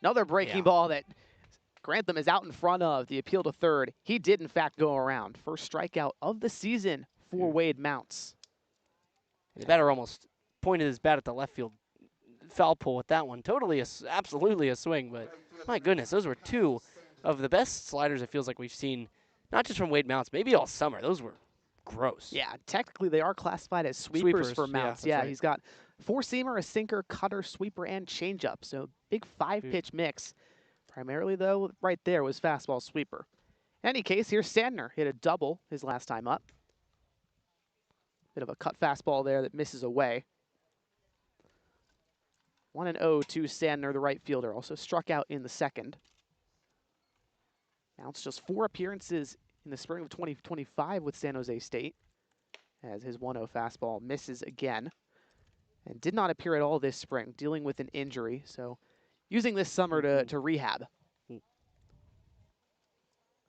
Another breaking ball that Grantham is out in front of. The appeal to third. He did, in fact, go around. First strikeout of the season for Wade Mounts. The batter almost pointed his bat at the left field foul pole with that one. Absolutely a swing, but my goodness, those were 2 of the best sliders it feels like we've seen. Not just from Wade Mounts, maybe all summer. Those were gross. Yeah, technically they are classified as sweepers for Mounts. Yeah, right. Right. He's got 4-seamer, a sinker, cutter, sweeper, and changeup. So big 5-pitch mix. Primarily, though, right there was fastball sweeper. In any case, here's Sandner. Hit a double his last time up. Bit of a cut fastball there that misses away. 1-0 to Sandner, the right fielder. Also struck out in the second. Mounts just 4 appearances in the spring of 2025 with San Jose State, as his 1-0 fastball misses again. and did not appear at all this spring, dealing with an injury. So using this summer to rehab.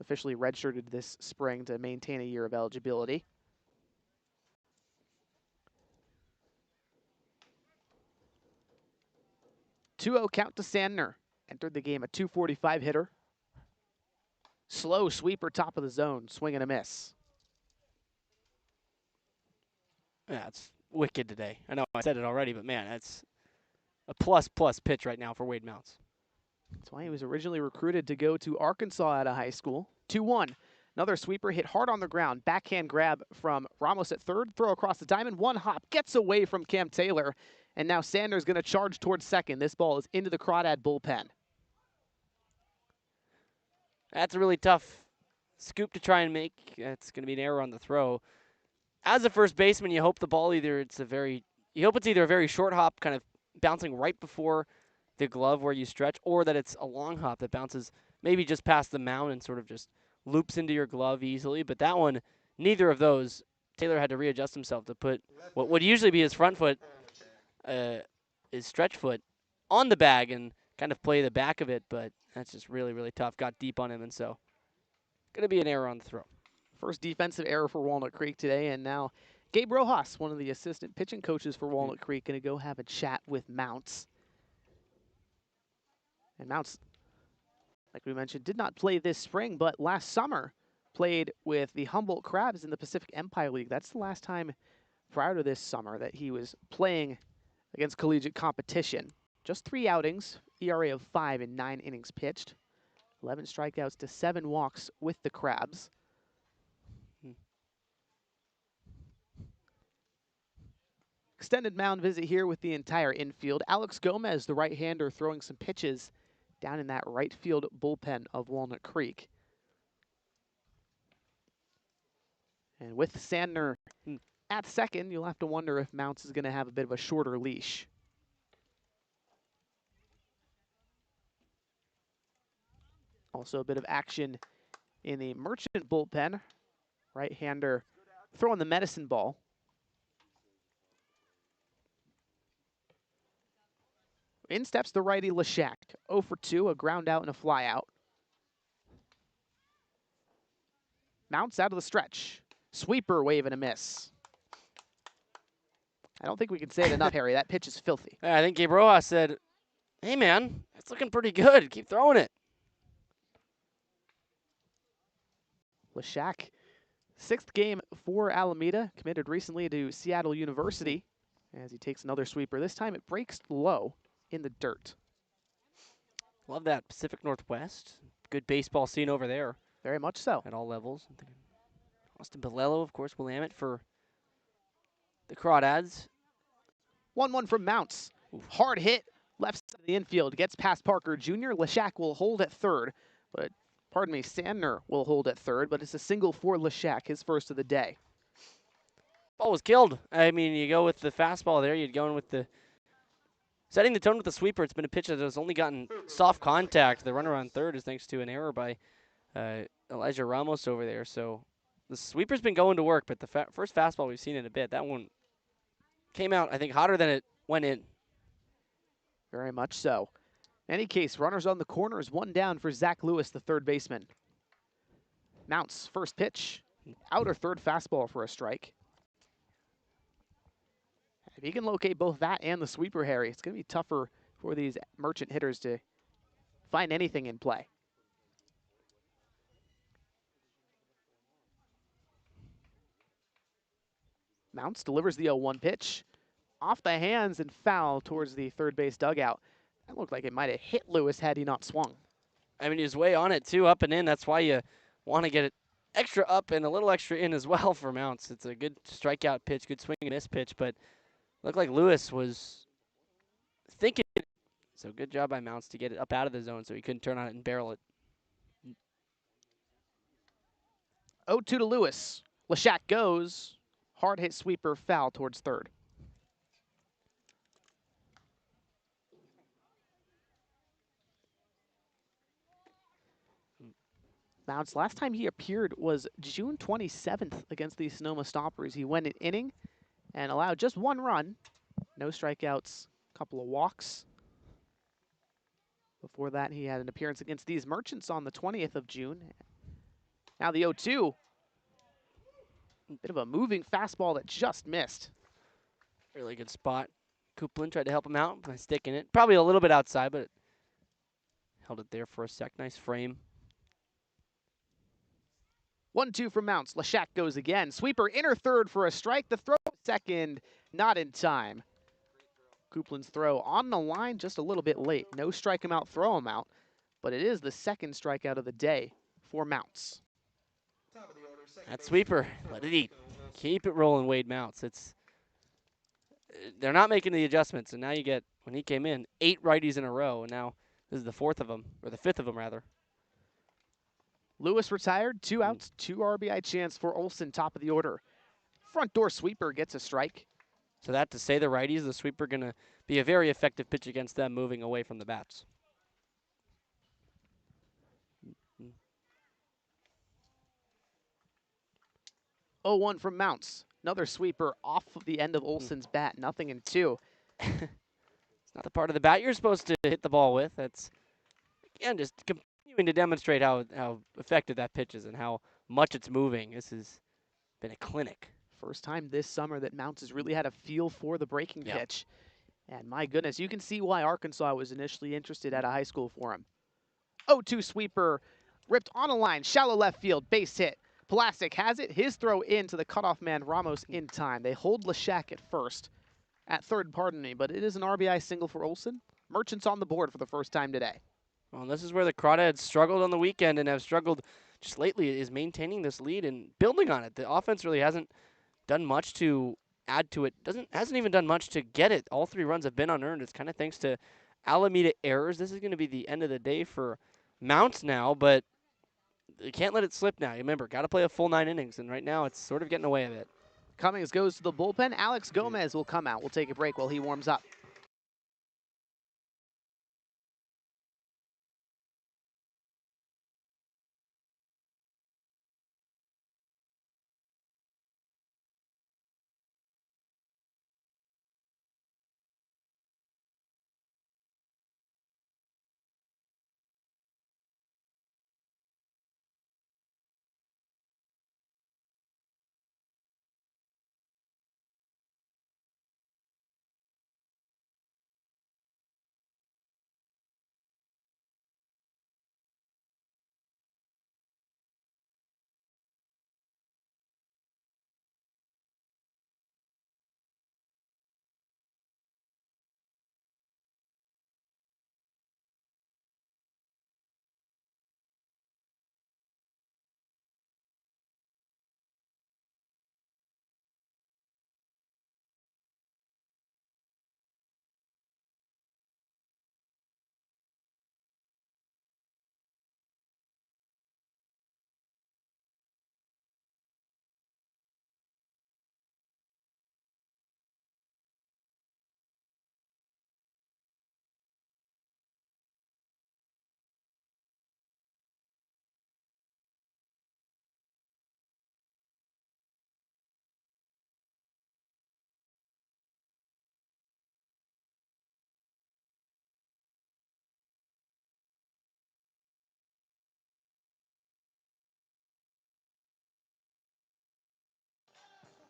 Officially redshirted this spring to maintain a year of eligibility. Two-0 count to Sandner. Entered the game a .245 hitter. Slow sweeper, top of the zone, swing and a miss. Yeah, it's wicked today. I know I said it already, but man, that's a plus pitch right now for Wade Mounts. That's why he was originally recruited to go to Arkansas out of high school. 2-1. Another sweeper hit hard on the ground. Backhand grab from Ramos at third. Throw across the diamond. One hop. Gets away from Cam Taylor. And now Sandner's going to charge towards second. This ball is into the Crawdad bullpen. That's a really tough scoop to try and make. It's going to be an error on the throw. As a first baseman, you hope the ball it's either a very short hop, kind of bouncing right before the glove where you stretch, or that it's a long hop that bounces maybe just past the mound and sort of just loops into your glove easily. But that one, neither of those. Taylor had to readjust himself to put what would usually be his front foot, his stretch foot, on the bag and kind of play the back of it. But that's just really, really tough. Got deep on him, and so going to be an error on the throw. First defensive error for Walnut Creek today, and now Gabe Rojas, one of the assistant pitching coaches for Walnut Creek, going to go have a chat with Mounts. And Mounts, like we mentioned, did not play this spring, but last summer played with the Humboldt Crabs in the Pacific Empire League. That's the last time prior to this summer that he was playing against collegiate competition. Just 3 outings, ERA of 5 in 9 innings pitched. 11 strikeouts to 7 walks with the Crabs. Extended mound visit here with the entire infield. Alex Gomez, the right-hander, throwing some pitches down in that right field bullpen of Walnut Creek. And with Sandner at second, you'll have to wonder if Mounts is going to have a bit of a shorter leash. Also a bit of action in the Merchant bullpen. Right-hander throwing the medicine ball. In steps the righty Leshak. 0 for 2, a ground out and a fly out. Mounts out of the stretch. Sweeper, wave and a miss. I don't think we can say it enough, Harry. That pitch is filthy. Yeah, I think Gabe Rojas said, hey, man, it's looking pretty good. Keep throwing it. Leshak, 6th game for Alameda, committed recently to Seattle University as he takes another sweeper. This time it breaks low in the dirt. Love that Pacific Northwest. Good baseball scene over there. Very much so. At all levels. Austin Bilello, of course, Willamette for the Crawdads. 1-1 from Mounts. Hard hit, left side of the infield. Gets past Parker Jr. Leshak will hold at third, but pardon me, Sandner will hold at third, but it's a single for Leshak, his first of the day. Ball was killed. I mean, you go with the fastball there. You'd go in with the setting the tone with the sweeper. It's been a pitch that has only gotten soft contact. The runner on third is thanks to an error by Elijah Ramos over there. So the sweeper's been going to work, but the first fastball we've seen in a bit, that one came out, I think, hotter than it went in. Very much so. In any case, runners on the corners, 1 down for Zach Lewis, the third baseman. Mounts, first pitch, outer third fastball for a strike. If you can locate both that and the sweeper, Harry, it's going to be tougher for these Merchant hitters to find anything in play. Mounts delivers the 0-1 pitch. Off the hands and foul towards the third base dugout. That looked like it might have hit Lewis had he not swung. I mean, he was way on it, too, up and in. That's why you want to get it extra up and a little extra in as well for Mounts. It's a good strikeout pitch, good swing and miss pitch, but looked like Lewis was thinking. So good job by Mounts to get it up out of the zone so he couldn't turn on it and barrel it. 0-2 to Lewis. Leshak goes. Hard hit sweeper, foul towards third. Mounts, last time he appeared was June 27th against the Sonoma Stoppers. He went an inning and allowed just 1 run. No strikeouts, couple of walks. Before that, he had an appearance against these Merchants on the 20th of June. Now the 0-2. Bit of a moving fastball that just missed. Really good spot. Coupland tried to help him out by sticking it. Probably a little bit outside, but held it there for a sec. Nice frame. 1-2 from Mounts. Leshak goes again. Sweeper inner third for a strike. The throw second, not in time. Coupland's throw on the line just a little bit late. No strike him out, throw him out. But it is the second strikeout of the day for Mounts. Top of the order, second That baseman, sweeper, let it eat. Keep it rolling, Wade Mounts. They're not making the adjustments, and now you get, when he came in, 8 righties in a row, and now this is the 4th of them, or the 5th of them, rather. Lewis retired, 2 outs, 2 RBI chance for Olson, top of the order. Front door sweeper gets a strike. So that to say the righties, the sweeper going to be a very effective pitch against them moving away from the bats. Mm. 0-1 from Mounts. Another sweeper off of the end of Olson's bat, nothing in 2. It's not the part of the bat you're supposed to hit the ball with. That's, again, just continuing to demonstrate how effective that pitch is and how much it's moving. This has been a clinic. First time this summer that Mounts has really had a feel for the breaking Yep. pitch. And my goodness, you can see why Arkansas was initially interested at a high school for him. 0-2 sweeper, ripped on a line, shallow left field, base hit. Plastic has it, his throw into the cutoff man Ramos in time. They hold Leshak at first, at third, pardon me, but it is an RBI single for Olson. Merchants on the board for the first time today. Well, this is where the Crawdads struggled on the weekend and have struggled just lately, is maintaining this lead and building on it. The offense really hasn't done much to add to it. Hasn't even done much to get it. All 3 runs have been unearned. It's kind of thanks to Alameda errors. This is going to be the end of the day for Mounts now, but you can't let it slip now. Remember, got to play a full 9 innings, and right now it's sort of getting away with it. Cummings goes to the bullpen. Alex Gomez will come out. We'll take a break while he warms up.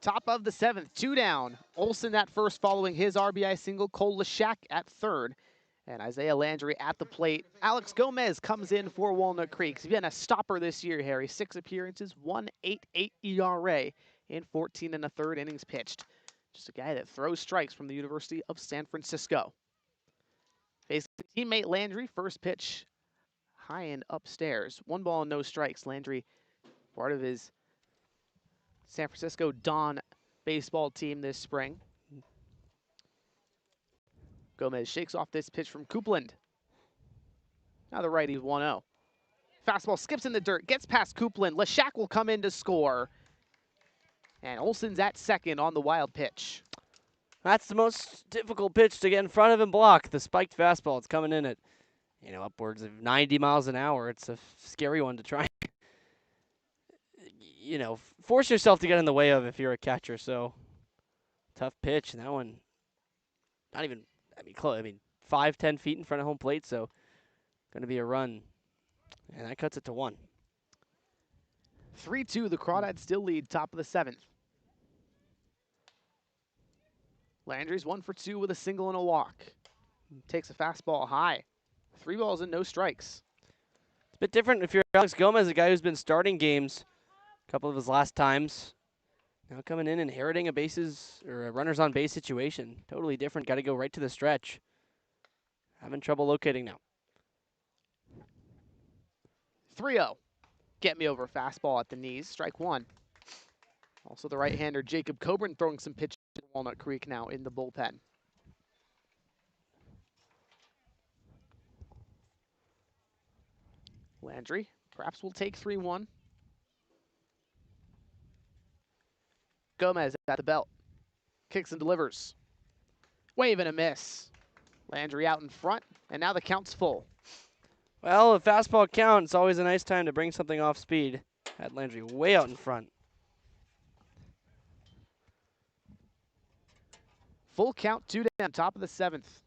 Top of the 7th, 2 down. Olson at first following his RBI single. Cole Leshak at third. And Isaiah Landry at the plate. Alex Gomez comes in for Walnut Creek. He's been a stopper this year, Harry. 6 appearances, 1.88 ERA in 14 1/3 innings pitched. Just a guy that throws strikes from the University of San Francisco. Facing teammate Landry, first pitch high and upstairs. 1 ball and no strikes. Landry, part of his San Francisco Dawn baseball team this spring. Gomez shakes off this pitch from Coupland. Now the righty 1-0. Fastball skips in the dirt, gets past Coupland. Leshak will come in to score. And Olson's at second on the wild pitch. That's the most difficult pitch to get in front of and block. The spiked fastball. It's coming in at, upwards of 90 miles an hour. It's a scary one to try. Force yourself to get in the way of if you're a catcher. So tough pitch. And that one not even, I mean, close. I mean, 5-10 feet in front of home plate. So going to be a run, and that cuts it to 1. 3-2, the Crawdads still lead, top of the 7th. Landry's 1 for 2 with a single and a walk. Takes a fastball high. 3 balls and no strikes. It's a bit different if you're Alex Gomez, a guy who's been starting games a couple of his last times. Now coming in, inheriting a bases or a runners on base situation. Totally different. Got to go right to the stretch. Having trouble locating now. 3-0. Get me over fastball at the knees. Strike 1. Also the right-hander Jacob Coburn throwing some pitches at Walnut Creek now in the bullpen. Landry perhaps will take 3-1. Gomez at the belt. Kicks and delivers. Wave and a miss. Landry out in front, and now the count's full. Well, a fastball count, it's always a nice time to bring something off speed. Had Landry way out in front. Full count, 2 down, top of the 7th.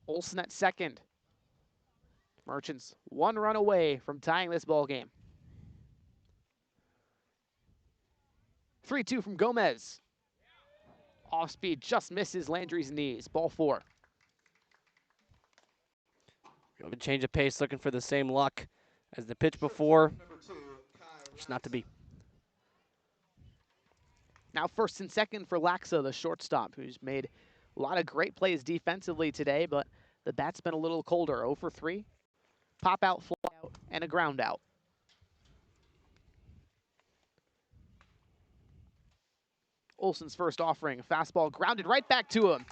Olsen at second. Merchants 1 run away from tying this ball game. 3-2 from Gomez. Off speed just misses Landry's knees. Ball 4. A change of pace, looking for the same luck as the pitch before. Just not to be. Now first and second for Laxa, the shortstop, who's made a lot of great plays defensively today, but the bat's been a little colder. 0 for 3. Pop out, fly out, and a ground out. Olsen's first offering, fastball grounded right back to him.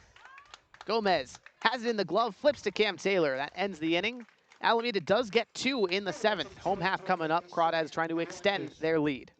Gomez has it in the glove, flips to Cam Taylor. That ends the inning. Alameda does get 2 in the 7th. Home half coming up. Crawdads trying to extend their lead.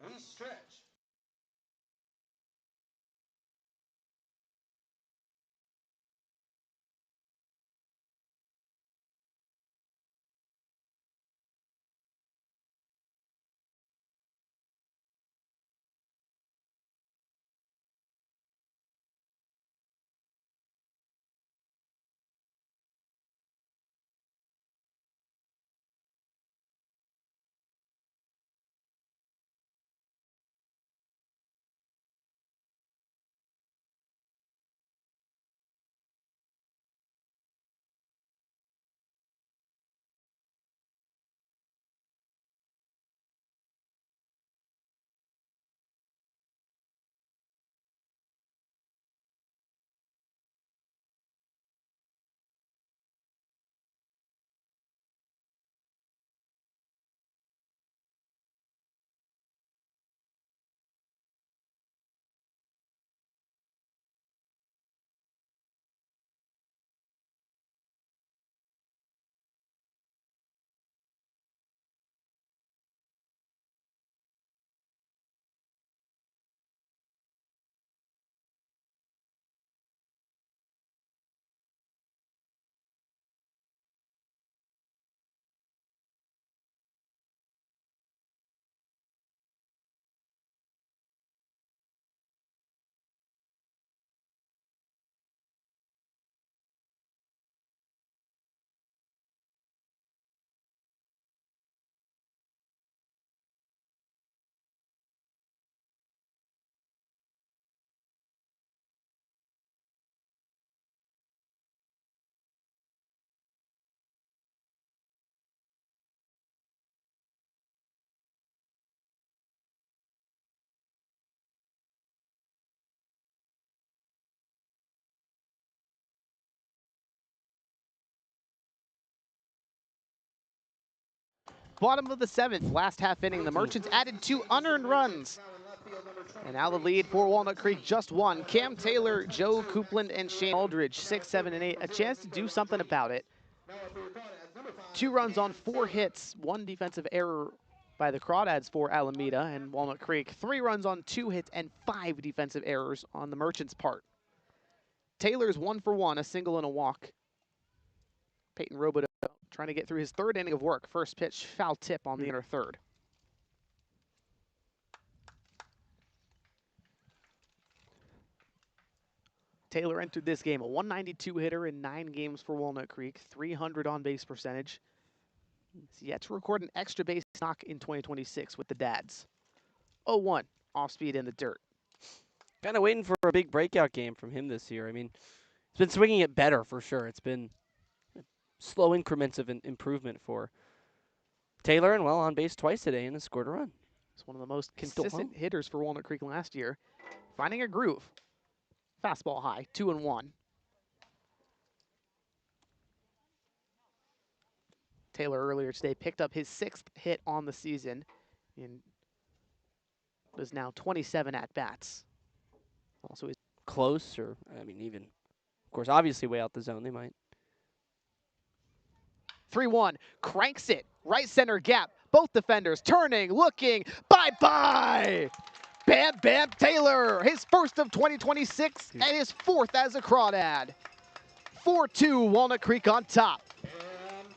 Bottom of the 7th, last half inning, the Merchants added 2 unearned runs. And now the lead for Walnut Creek, just 1. Cam Taylor, Joe Coupland, and Shane Aldridge, 6, 7, and 8. A chance to do something about it. 2 runs on 4 hits, 1 defensive error by the Crawdads for Alameda and Walnut Creek. 3 runs on 2 hits and 5 defensive errors on the Merchants' part. Taylor's 1 for 1, a single and a walk. Peyton Roboto trying to get through his 3rd inning of work. First pitch, foul tip on the inner 3rd. Taylor entered this game a 192 hitter in 9 games for Walnut Creek, 300 on base percentage. He's yet to record an extra base knock in 2026 with the Dads. 0-1 off speed in the dirt. Kind of waiting for a big breakout game from him this year. I mean, he's been swinging it better for sure. It's been slow increments of improvement for Taylor, and well, on base twice today and has scored a run. He's one of the most Still consistent home. hitters for Walnut Creek last year. Finding a groove. Fastball high, 2-1. Taylor earlier today picked up his 6th hit on the season and was now 27 at-bats. Also, he's Close, or, I mean, even, of course, obviously way out the zone. They might. 3-1, cranks it, right center gap. Both defenders turning, looking, bye-bye! Bam Bam Taylor, his first of 2026 and his 4th as a Crawdad. 4-2, Walnut Creek on top. And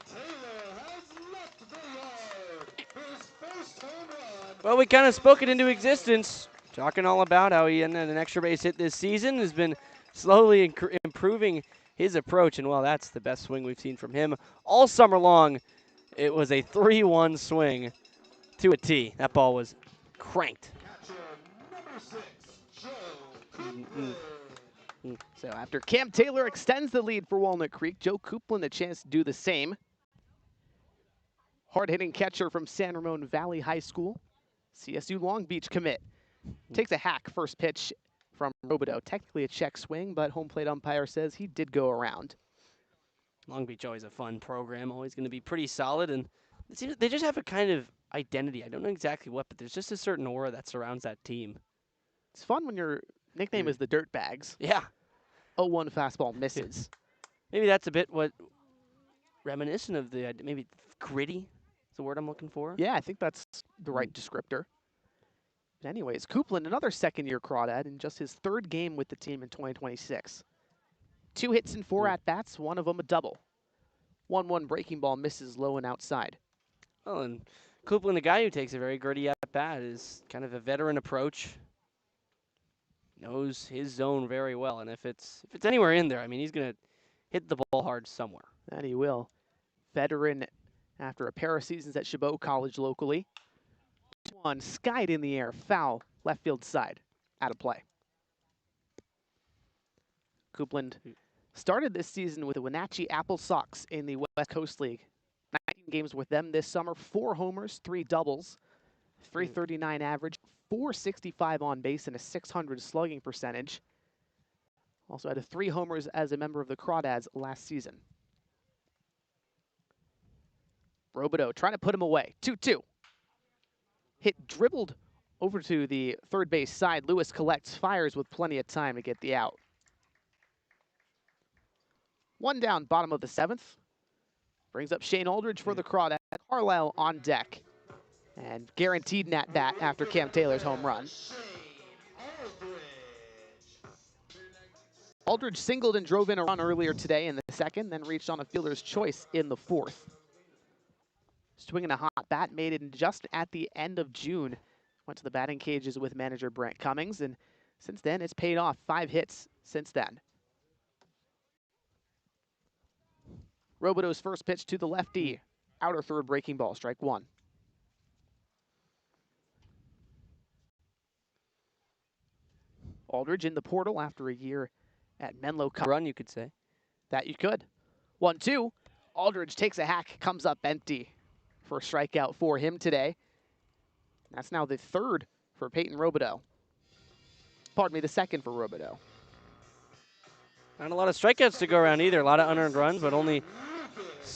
Taylor has left the yard. His first home run. Well, we kind of spoke it into existence, talking all about how he ended an extra base hit this season, has been slowly improving his approach, and well, that's the best swing we've seen from him all summer long. It was a 3-1 swing to a T. That ball was cranked. Catcher number 6, Joe Copeland. So after Cam Taylor extends the lead for Walnut Creek, Joe Copeland a chance to do the same. Hard-hitting catcher from San Ramon Valley High School, CSU Long Beach commit. Takes a hack first pitch from Robideau. Technically a check swing, but home plate umpire says he did go around. Long Beach always a fun program, always going to be pretty solid, and it seems they just have a kind of identity. I don't know exactly what, but there's just a certain aura that surrounds that team. It's fun when your nickname is the Dirtbags. Yeah. 0-1 fastball misses. Maybe that's a bit what reminiscent of the maybe gritty is the word I'm looking for. Yeah, I think that's the right descriptor. But anyways, Copeland, another second-year Crawdad in just his 3rd game with the team in 2026. 2 hits and 4 at-bats, one of them a double. 1-1 breaking ball misses low and outside. Well, and Copeland, the guy who takes a very gritty at-bat, is kind of a veteran approach. Knows his zone very well, and if it's anywhere in there, I mean, he's going to hit the ball hard somewhere. That he will. Veteran after a pair of seasons at Chabot College locally. 1 skied in the air, foul, left field side, out of play. Copeland started this season with the Wenatchee Apple Sox in the West Coast League. 19 games with them this summer, 4 homers, 3 doubles, 339 average, 465 on base, and a 600 slugging percentage. Also had 3 homers as a member of the Crawdads last season. Robideau trying to put him away. 2-2. Hit dribbled over to the third base side. Lewis collects, fires with plenty of time to get the out. 1 down, bottom of the 7th. Brings up Shane Aldridge for the Crawdads. Carlisle on deck. And guaranteed at bat after Cam Taylor's home run. Shane Aldridge. Aldridge singled and drove in a run earlier today in the 2nd, then reached on a fielder's choice in the 4th. Swinging a hot bat, made it just at the end of June. Went to the batting cages with manager Brent Cummings, and since then it's paid off. 5 hits since then. Robideau's first pitch to the lefty. Outer third breaking ball, strike 1. Aldridge in the portal after a year at Menlo College. Run, you could say. That you could. 1-2. Aldridge takes a hack, comes up empty. First strikeout for him today. That's now the 3rd for Peyton Robideau. Pardon me, the 2nd for Robideau. Not a lot of strikeouts to go around either. A lot of unearned runs, but only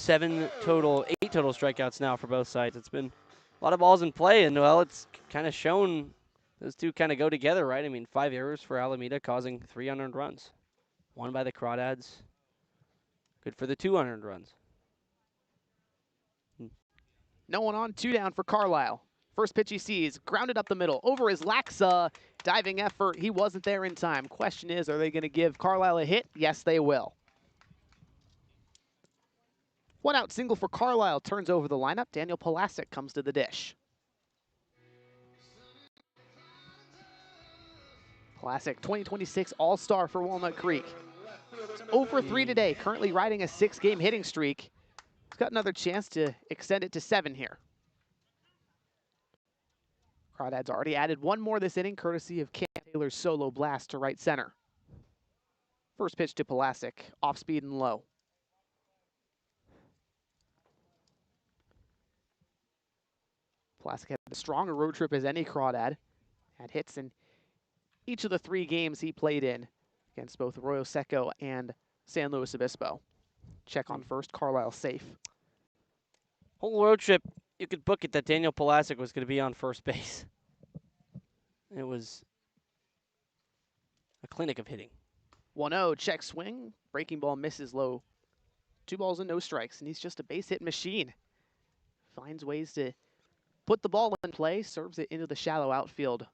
8 total strikeouts now for both sides. It's been a lot of balls in play, and well, it's kind of shown those two kind of go together, right? I mean, 5 errors for Alameda, causing 3 unearned runs. 1 by the Crawdads. Good for the 2 unearned runs. No one on, 2 down for Carlisle. First pitch he sees, grounded up the middle, over his Laxa. Diving effort, he wasn't there in time. Question is, are they going to give Carlisle a hit? Yes, they will. 1 out single for Carlisle, turns over the lineup. Daniel Polasic comes to the dish. Classic 2026 All-Star for Walnut Creek. It's 0 for 3 today, currently riding a 6-game hitting streak. He's got another chance to extend it to 7 here. Crawdads already added one more this inning, courtesy of Cam Taylor's solo blast to right center. First pitch to Pulaski, off speed and low. Pulaski had a stronger road trip as any Crawdad. Had hits in each of the 3 games he played in against both Arroyo Seco and San Luis Obispo. Check on first, Carlisle safe. Whole road trip, you could book it that Daniel Pulaski was going to be on first base. It was a clinic of hitting. 1-0, check swing. Breaking ball misses low. 2 balls and no strikes, and he's just a base hit machine. Finds ways to put the ball in play, serves it into the shallow outfield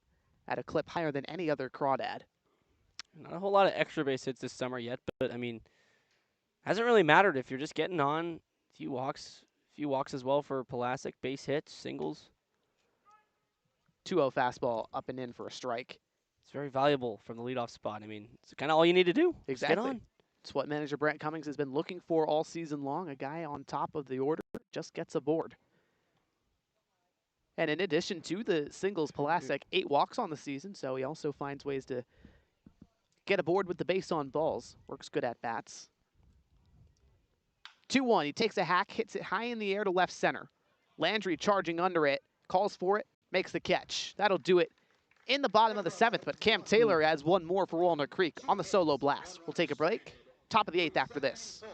at a clip higher than any other Crawdad. Not a whole lot of extra base hits this summer yet, but I mean, hasn't really mattered if you're just getting on. Few walks as well for Pulaski, base hits, singles. 2-0 fastball up and in for a strike. It's very valuable from the leadoff spot. I mean, it's kind of all you need to do. Exactly. Just get on. It's what manager Brent Cummings has been looking for all season long. A guy on top of the order just gets aboard. And in addition to the singles, Pulaski 8 walks on the season, so he also finds ways to get aboard with the base on balls. Works good at bats. 2-1, he takes a hack, hits it high in the air to left center. Landry charging under it, calls for it, makes the catch. That'll do it in the bottom of the 7th, but Cam Taylor adds one more for Walnut Creek on the solo blast. We'll take a break. Top of the 8th after this.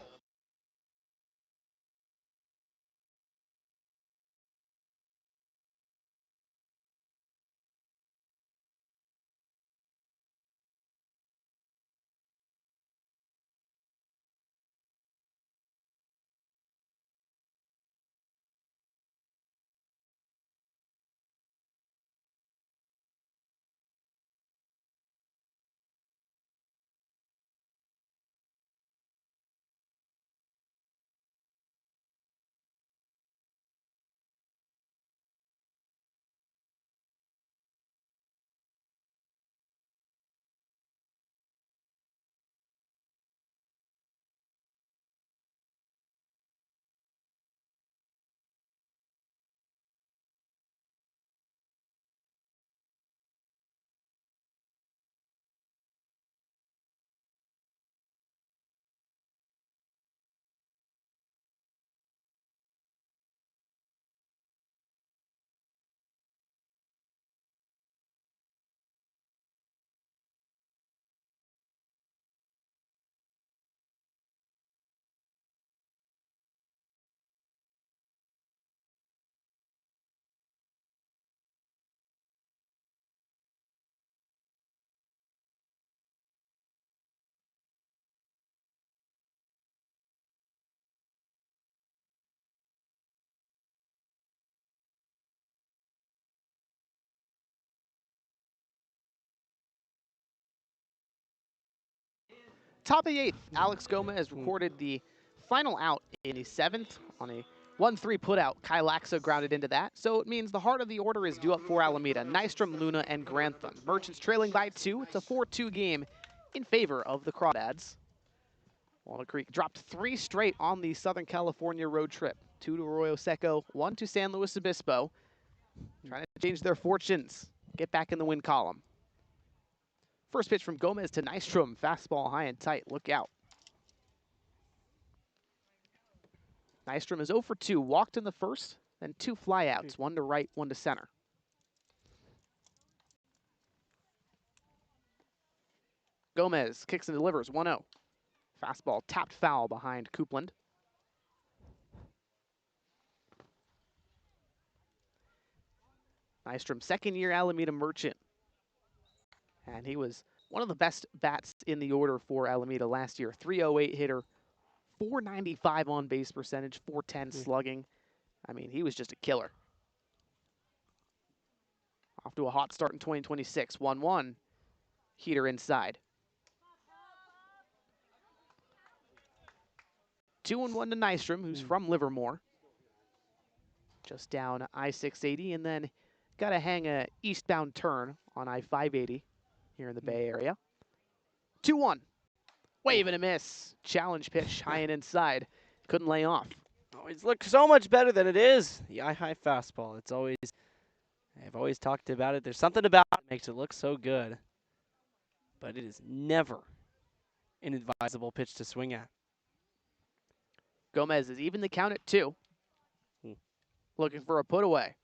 Top of the 8th, Alex Gomez recorded the final out in the 7th on a 1-3 putout. Kyle Laxa grounded into that, so it means the heart of the order is due up for Alameda. Nystrom, Luna, and Grantham. Merchants trailing by 2. It's a 4-2 game in favor of the Crawdads. Walnut Creek dropped 3 straight on the Southern California road trip. 2 to Arroyo Seco, 1 to San Luis Obispo. Trying to change their fortunes, get back in the win column. First pitch from Gomez to Nystrom. Fastball high and tight. Look out. Nystrom is 0 for 2. Walked in the first, then 2 flyouts. 1 to right, 1 to center. Gomez kicks and delivers. 1-0. Fastball tapped foul behind Coupland. Nystrom, second-year Alameda Merchant. And he was one of the best bats in the order for Alameda last year. 308 hitter, 495 on base percentage, 410 slugging. I mean, he was just a killer. Off to a hot start in 2026. 1-1. Heater inside. 2-1 to Nystrom, who's from Livermore. Just down I-680, and then got to hang a eastbound turn on I-580. here in the Bay Area. 2-1. Wave and a miss. Challenge pitch, high and inside. Couldn't lay off. Always looks so much better than it is. The eye-high fastball. It's always, I've always talked about it. There's something about it that makes it look so good. But it is never an advisable pitch to swing at. Gomez is even the count at 2. Looking for a put away.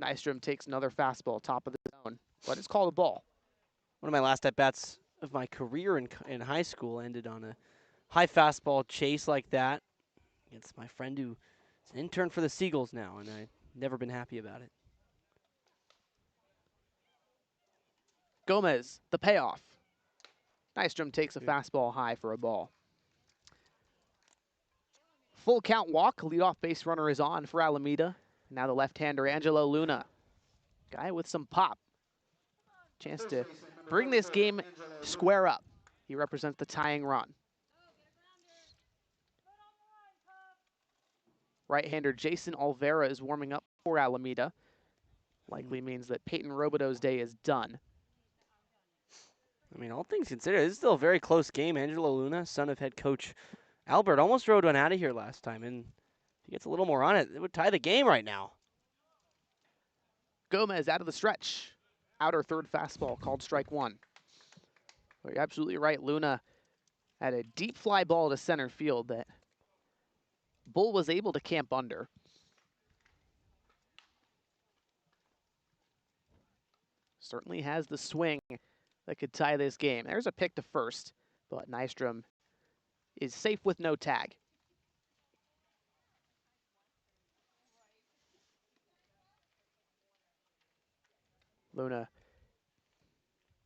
Nystrom takes another fastball, top of the zone, but it's called a ball. One of my last at-bats of my career in high school ended on a high fastball chase like that against my friend who is an intern for the Seagulls now, and I've never been happy about it. Gomez, the payoff. Nystrom takes a fastball high for a ball. Full count walk. Leadoff base runner is on for Alameda. Now the left-hander, Angelo Luna. Guy with some pop. Chance to bring this game square up. He represents the tying run. Right-hander Jason Olvera is warming up for Alameda. Likely means that Peyton Robideau's day is done. I mean, all things considered, this is still a very close game. Angelo Luna, son of head coach Albert, almost rode one out of here last time, and if he gets a little more on it, it would tie the game right now. Gomez out of the stretch. Outer third fastball called strike 1. Well, you're absolutely right. Luna had a deep fly ball to center field that Bull was able to camp under. Certainly has the swing that could tie this game. There's a pick to first, but Nystrom is safe with no tag. Luna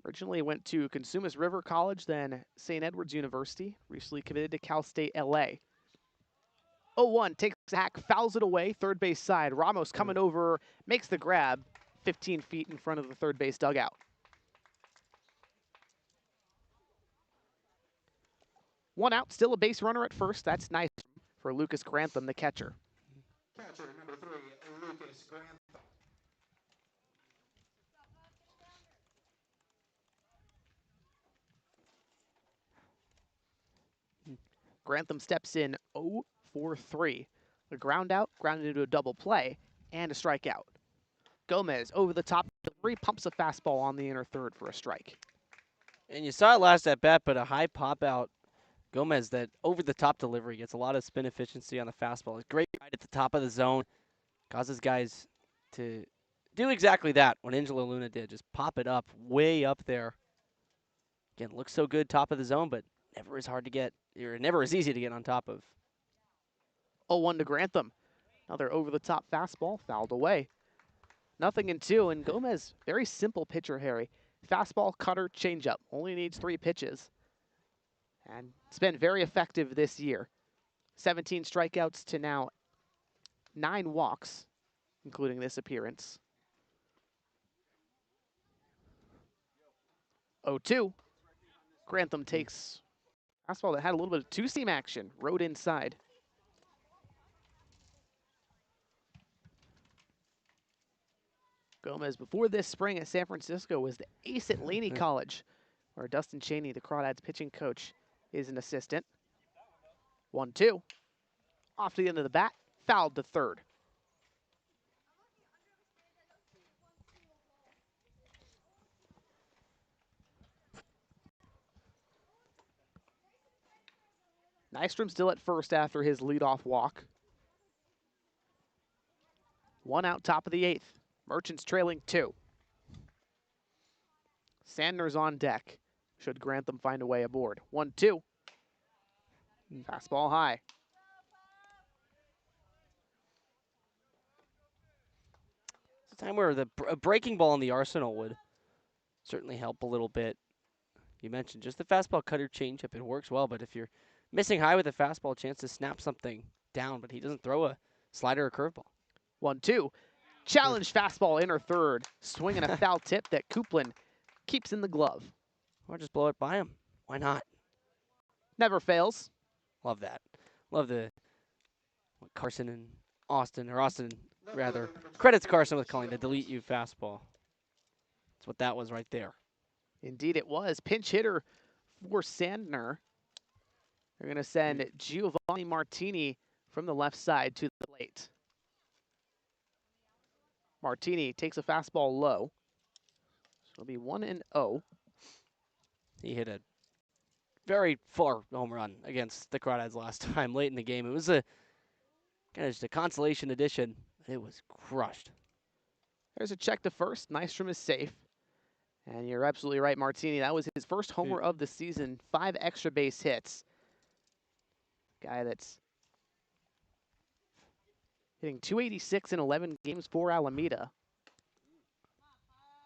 originally went to Cosumnes River College, then St. Edward's University, recently committed to Cal State LA. 0-1, takes a hack, fouls it away, third base side. Ramos coming over, makes the grab, 15 feet in front of the third base dugout. 1 out, still a base runner at first. That's nice for Lucas Grantham, the catcher. Catcher number 3, Lucas Grantham. Grantham steps in 0 for 3. A ground out, grounded into a double play, and a strikeout. Gomez over the top, pumps a fastball on the inner third for a strike. And you saw it last at bat, but a high pop out. Gomez, that over the top delivery, gets a lot of spin efficiency on the fastball. It's great right at the top of the zone. Causes guys to do exactly that, what Angelo Luna did. Just pop it up, way up there. Again, looks so good top of the zone, but never as hard to get, or never as easy to get on top of. 0-1 to Grantham. Another over-the-top fastball, fouled away. 0-2, and Gomez, very simple pitcher, Harry. Fastball, cutter, changeup. Only needs 3 pitches. And it's been very effective this year. 17 strikeouts to now 9 walks, including this appearance. 0-2. Grantham takes fastball that had a little bit of two-seam action, rode inside. Gomez, before this spring at San Francisco, was the ace at Laney College, where Dustin Cheney, the Crawdads pitching coach, is an assistant. 1-2. Off to the end of the bat, fouled to third. Nystrom still at first after his leadoff walk. 1 out, top of the 8th. Merchants trailing 2. Sandner's on deck. Should Grantham find a way aboard. 1-2. Fastball high. It's a time where a breaking ball in the arsenal would certainly help a little bit. You mentioned just the fastball, cutter, changeup. It works well, but if you're missing high with a fastball, chance to snap something down, but he doesn't throw a slider or curveball. 1-2. Challenge fastball inner third. Swinging a foul tip that Coupland keeps in the glove. Or just blow it by him. Why not? Never fails. Love that. Love the what Carson and Austin, or Austin rather, credits Carson with calling the delete you fastball. That's what that was right there. Indeed it was. Pinch hitter for Sandner. They're going to send Giovanni Martini from the left side to the plate. Martini takes a fastball low. So it'll be 1-0. He hit a very far home run against the Crawdads last time late in the game. It was a kind of just a consolation edition. It was crushed. There's a check to first. Nystrom is safe. And you're absolutely right, Martini. That was his first homer of the season. 5 extra base hits. Guy that's hitting .286 in 11 games for Alameda.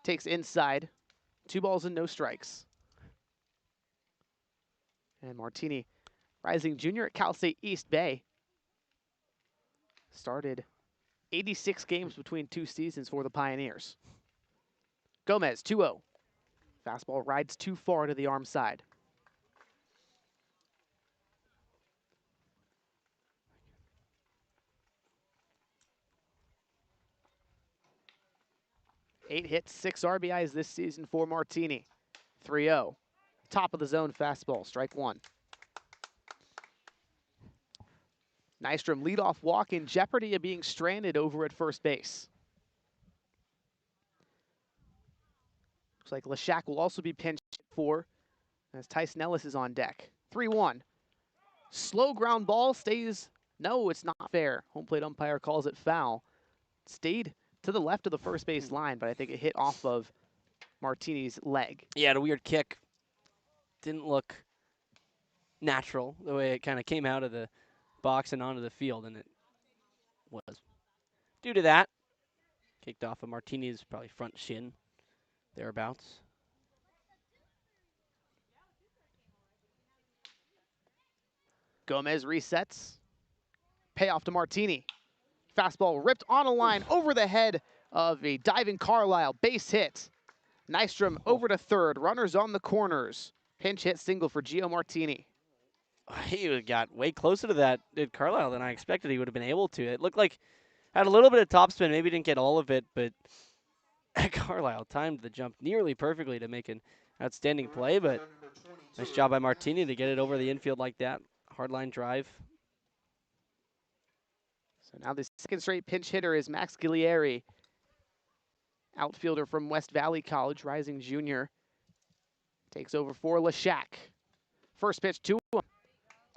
Takes inside. 2 balls and no strikes. And Martini, rising junior at Cal State East Bay. Started 86 games between 2 seasons for the Pioneers. Gomez, 2-0. Fastball rides too far to the arm side. Eight hits, 6 RBIs this season for Martini. 3-0. Top of the zone fastball, strike 1. Nystrom leadoff walk in jeopardy of being stranded over at first base. Looks like Leshak will also be pinched for as Tyson Ellis is on deck. 3-1. Slow ground ball stays. No, it's not fair. Home plate umpire calls it foul. Stayed to the left of the first base line, but I think it hit off of Martini's leg. Yeah, a weird kick. Didn't look natural the way it kind of came out of the box and onto the field, and it was. Due to that, kicked off of Martini's probably front shin, thereabouts. Gomez resets. Payoff to Martini. Fastball ripped on a line over the head of a diving Carlisle. Base hit. Nystrom over to third. Runners on the corners. Pinch hit single for Gio Martini. He got way closer to that, did Carlisle, than I expected he would have been able to. It looked like had a little bit of topspin, maybe didn't get all of it, but Carlisle timed the jump nearly perfectly to make an outstanding play, but nice job by Martini to get it over the infield like that. Hardline drive. So now the second straight pinch hitter is Max Guglieri, outfielder from West Valley College, rising junior. Takes over for Leshak. First pitch to him.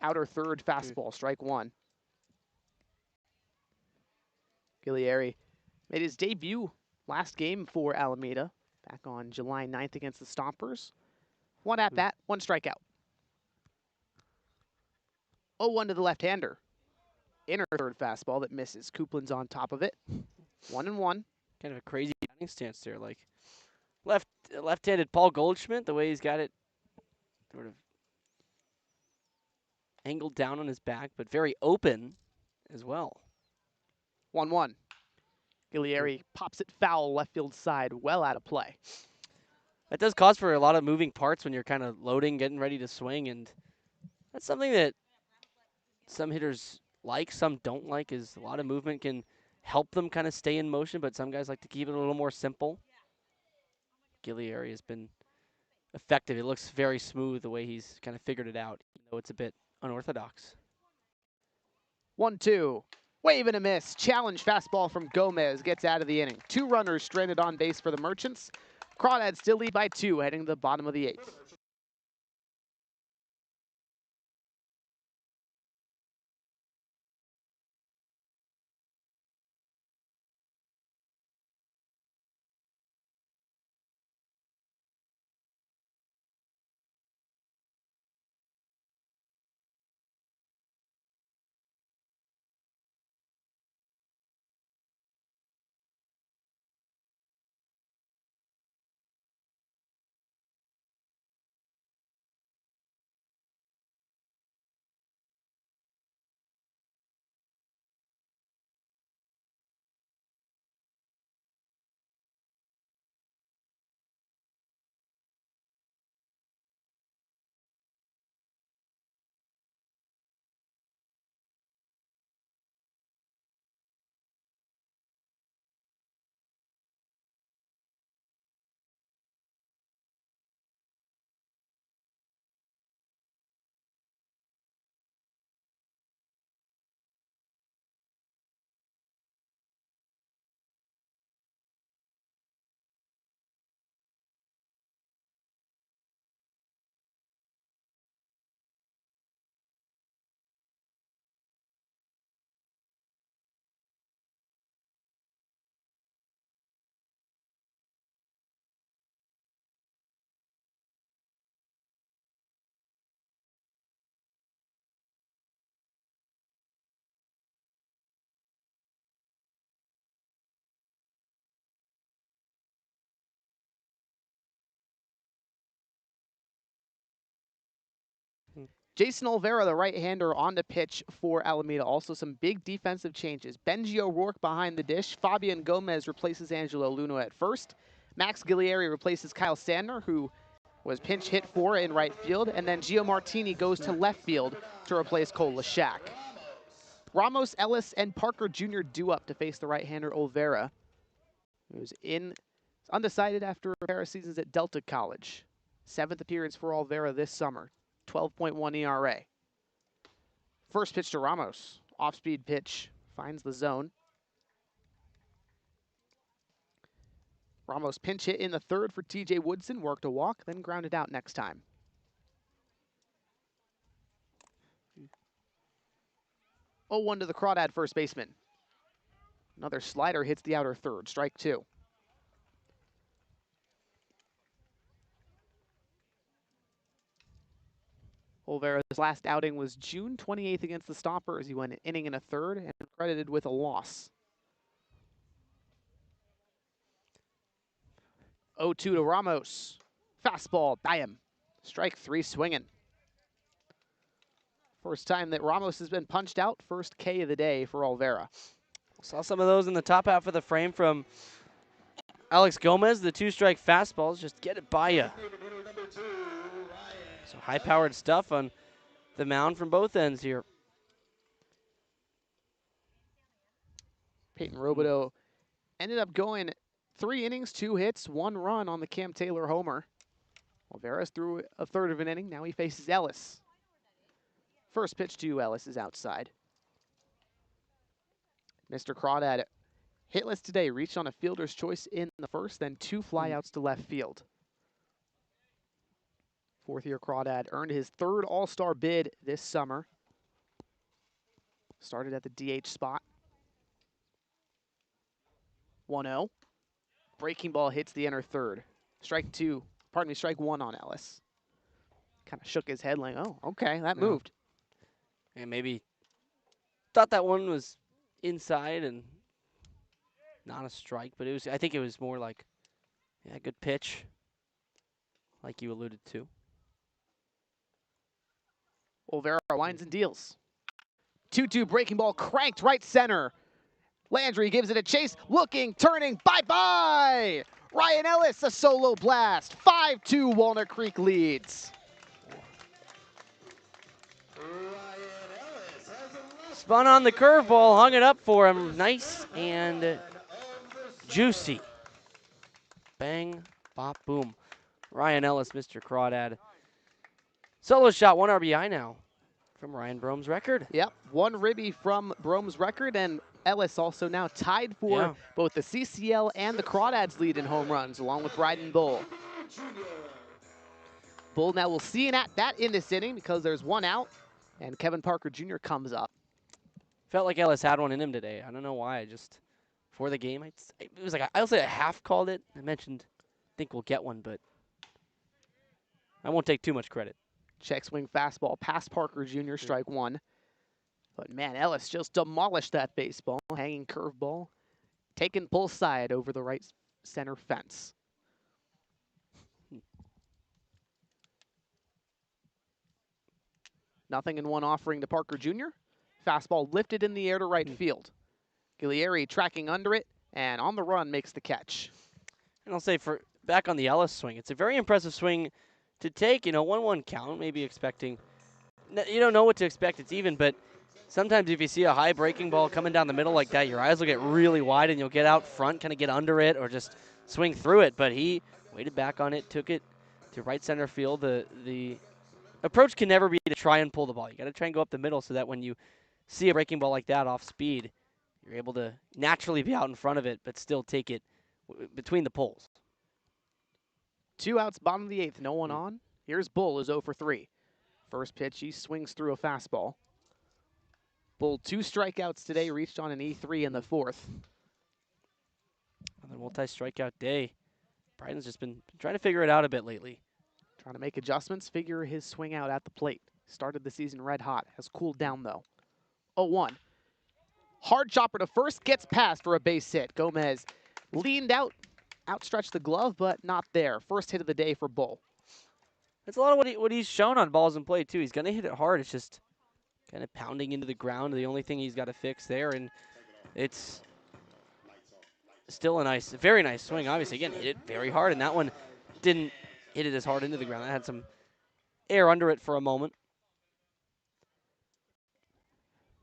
Outer third fastball, strike 1. Guglieri made his debut last game for Alameda back on July 9th against the Stompers. 1 at bat, 1 strikeout. 0-1 to the left-hander. Inner third fastball that misses. Coupland's on top of it. 1-1. Kind of a crazy batting stance there, like left-handed Paul Goldschmidt, the way he's got it sort of angled down on his back, but very open as well. 1-1. Guglieri pops it foul left field side, well out of play. That does cause for a lot of moving parts when you're kind of loading, getting ready to swing, and that's something that some hitters like, some don't like, is a lot of movement can help them kind of stay in motion, but some guys like to keep it a little more simple. Guglieri has been effective. It looks very smooth the way he's kind of figured it out, even though it's a bit unorthodox. 1-2. Wave and a miss. Challenge fastball from Gomez gets out of the inning. 2 runners stranded on base for the Merchants. Crawdads still lead by 2 heading to the bottom of the 8th. Jason Olvera, the right-hander, on the pitch for Alameda. Also some big defensive changes. Benji O'Rourke behind the dish. Fabian Gomez replaces Angelo Luno at first. Max Guglieri replaces Kyle Sandner, who was pinch hit for in right field. And then Gio Martini goes to left field to replace Cole Lashak. Ramos, Ellis, and Parker Jr. due up to face the right-hander Olvera, who's undecided after a pair of seasons at Delta College. 7th appearance for Olvera this summer. 12.1 ERA. First pitch to Ramos. Off-speed pitch. Finds the zone. Ramos pinch hit in the third for TJ Woodson. Worked a walk, then grounded out next time. Oh, 1 to the Crawdad first baseman. Another slider hits the outer third. Strike 2. Olvera's last outing was June 28th against the Stompers. He went an inning and a third and credited with a loss. 0-2 to Ramos. Fastball, Diam. Strike 3 swinging. First time that Ramos has been punched out. First K of the day for Olvera. Saw some of those in the top half of the frame from Alex Gomez. The 2-strike fastballs just get it by you. So high-powered stuff on the mound from both ends here. Peyton Robideau ended up going 3 innings, 2 hits, 1 run on the Cam Taylor homer. Olvera's threw a third of an inning. Now he faces Ellis. First pitch to Ellis is outside. Mr. Crawdad hitless today. Reached on a fielder's choice in the first, then 2 flyouts to left field. Fourth-year Crawdad earned his 3rd All-Star bid this summer. Started at the DH spot. 1-0. Breaking ball hits the inner third. Strike 1 on Ellis. Kind of shook his head like, oh, okay, that moved. And maybe thought that one was inside and not a strike, but I think it was more like, yeah, good pitch, like you alluded to. Olvera winds and deals. 2-2 breaking ball cranked right center. Landry gives it a chase, looking, turning, bye-bye! Ryan Ellis, a solo blast. 5-2 Walnut Creek leads. Spun on the curveball, hung it up for him. Nice and juicy. Bang, bop, boom. Ryan Ellis, Mr. Crawdad. Solo shot, 1 RBI now from Ryan Brome's record. Yep, 1 ribby from Brome's record, and Ellis also now tied for both the CCL and the Crawdads lead in home runs, along with Bryden Bull. Bull now will see an at-bat in this inning because there's 1 out, and Kevin Parker Jr. comes up. Felt like Ellis had one in him today. I don't know why. For the game, it was like I also half called it. I mentioned, think we'll get one, but I won't take too much credit. Check swing fastball past Parker Jr., strike 1. But man, Ellis just demolished that baseball. Hanging curveball, taking pull side over the right center fence. Nothing in 1 offering to Parker Jr. Fastball lifted in the air to right field. Guglieri tracking under it, and on the run makes the catch. And I'll say back on the Ellis swing, it's a very impressive swing to take, 1-1 count, maybe expecting, you don't know what to expect, it's even, but sometimes if you see a high breaking ball coming down the middle like that, your eyes will get really wide and you'll get out front, kind of get under it or just swing through it, but he waited back on it, took it to right center field. The approach can never be to try and pull the ball. You got to try and go up the middle so that when you see a breaking ball like that off speed, you're able to naturally be out in front of it, but still take it between the poles. 2 outs, bottom of the 8th, no 1 on. Here's Bull, is 0 for 3. First pitch, he swings through a fastball. Bull 2 strikeouts today, reached on an E3 in the 4th. Another multi-strikeout day. Bryden's just been trying to figure it out a bit lately. Trying to make adjustments, figure his swing out at the plate. Started the season red hot, has cooled down though. 0-1. Hard chopper to first, gets past for a base hit. Gomez leaned out, outstretched the glove, but not there. First hit of the day for Bull. That's a lot of what he's shown on balls in play too. He's gonna hit it hard. It's just kind of pounding into the ground. The only thing he's got to fix there, and it's still a very nice swing. Obviously, again, hit it very hard, and that one didn't hit it as hard into the ground. That had some air under it for a moment.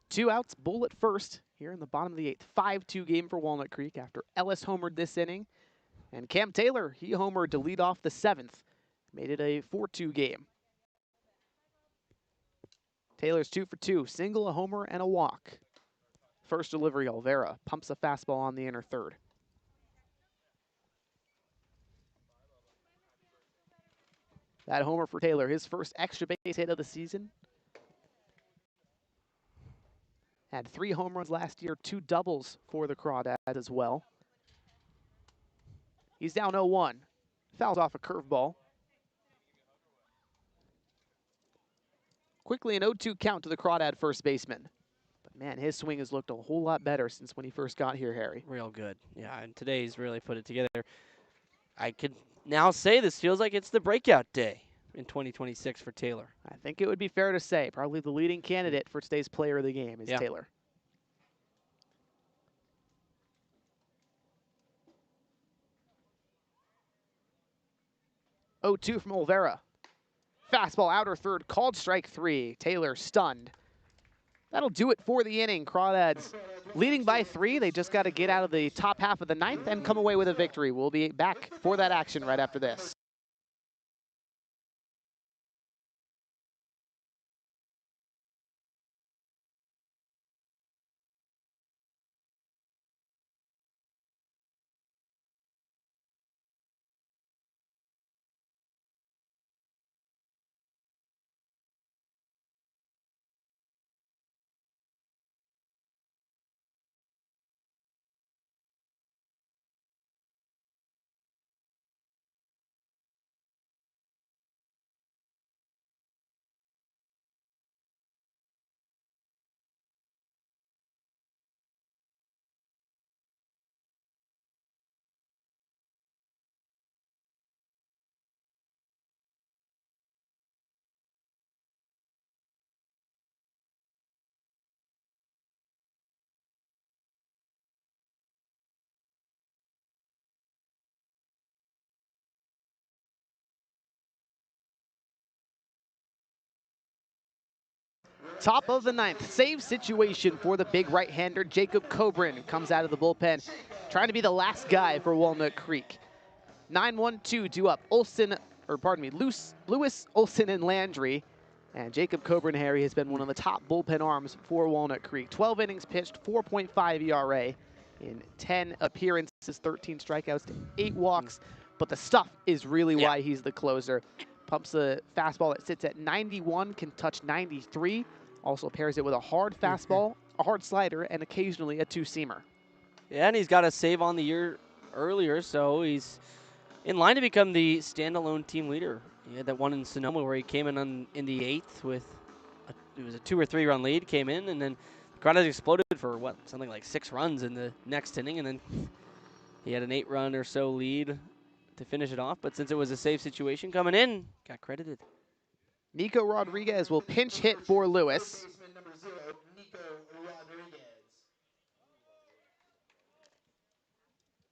2 outs, Bull at first here in the bottom of the 8th. 5-2 game for Walnut Creek after Ellis homered this inning. And Cam Taylor, he homered to lead off the 7th. Made it a 4-2 game. Taylor's 2 for 2, single, a homer, and a walk. First delivery, Olvera pumps a fastball on the inner third. That homer for Taylor, his first extra base hit of the season. Had 3 home runs last year, 2 doubles for the Crawdads as well. He's down 0-1. Fouls off a curveball. Quickly an 0-2 count to the Crawdad first baseman. But man, his swing has looked a whole lot better since when he first got here, Harry. Real good. Yeah, and today's really put it together. I could now say this feels like it's the breakout day in 2026 for Taylor. I think it would be fair to say probably the leading candidate for today's player of the game is Taylor. 0-2 from Olvera. Fastball outer third, called strike 3. Taylor stunned. That'll do it for the inning. Crawdads leading by 3. They just got to get out of the top half of the 9th and come away with a victory. We'll be back for that action right after this. Top of the 9th, save situation for the big right-hander. Jacob Coburn comes out of the bullpen, trying to be the last guy for Walnut Creek. 9-1-2 due up Lewis, Olson, and Landry. And Jacob Coburn, Harry, has been one of the top bullpen arms for Walnut Creek. 12 innings pitched, 4.5 ERA in 10 appearances, 13 strikeouts, 8 walks. But the stuff is really why he's the closer. Pumps a fastball that sits at 91, can touch 93. Also pairs it with a hard fastball, a hard slider, and occasionally a 2-seamer. Yeah, and he's got a save on the year earlier, so he's in line to become the standalone team leader. He had that one in Sonoma where he came in the 8th with it was a 2 or 3 run lead, came in, and then Crawdads exploded for something like 6 runs in the next inning, and then he had an 8 run or so lead to finish it off. But since it was a save situation coming in, got credited. Nico Rodriguez will pinch hit for Lewis.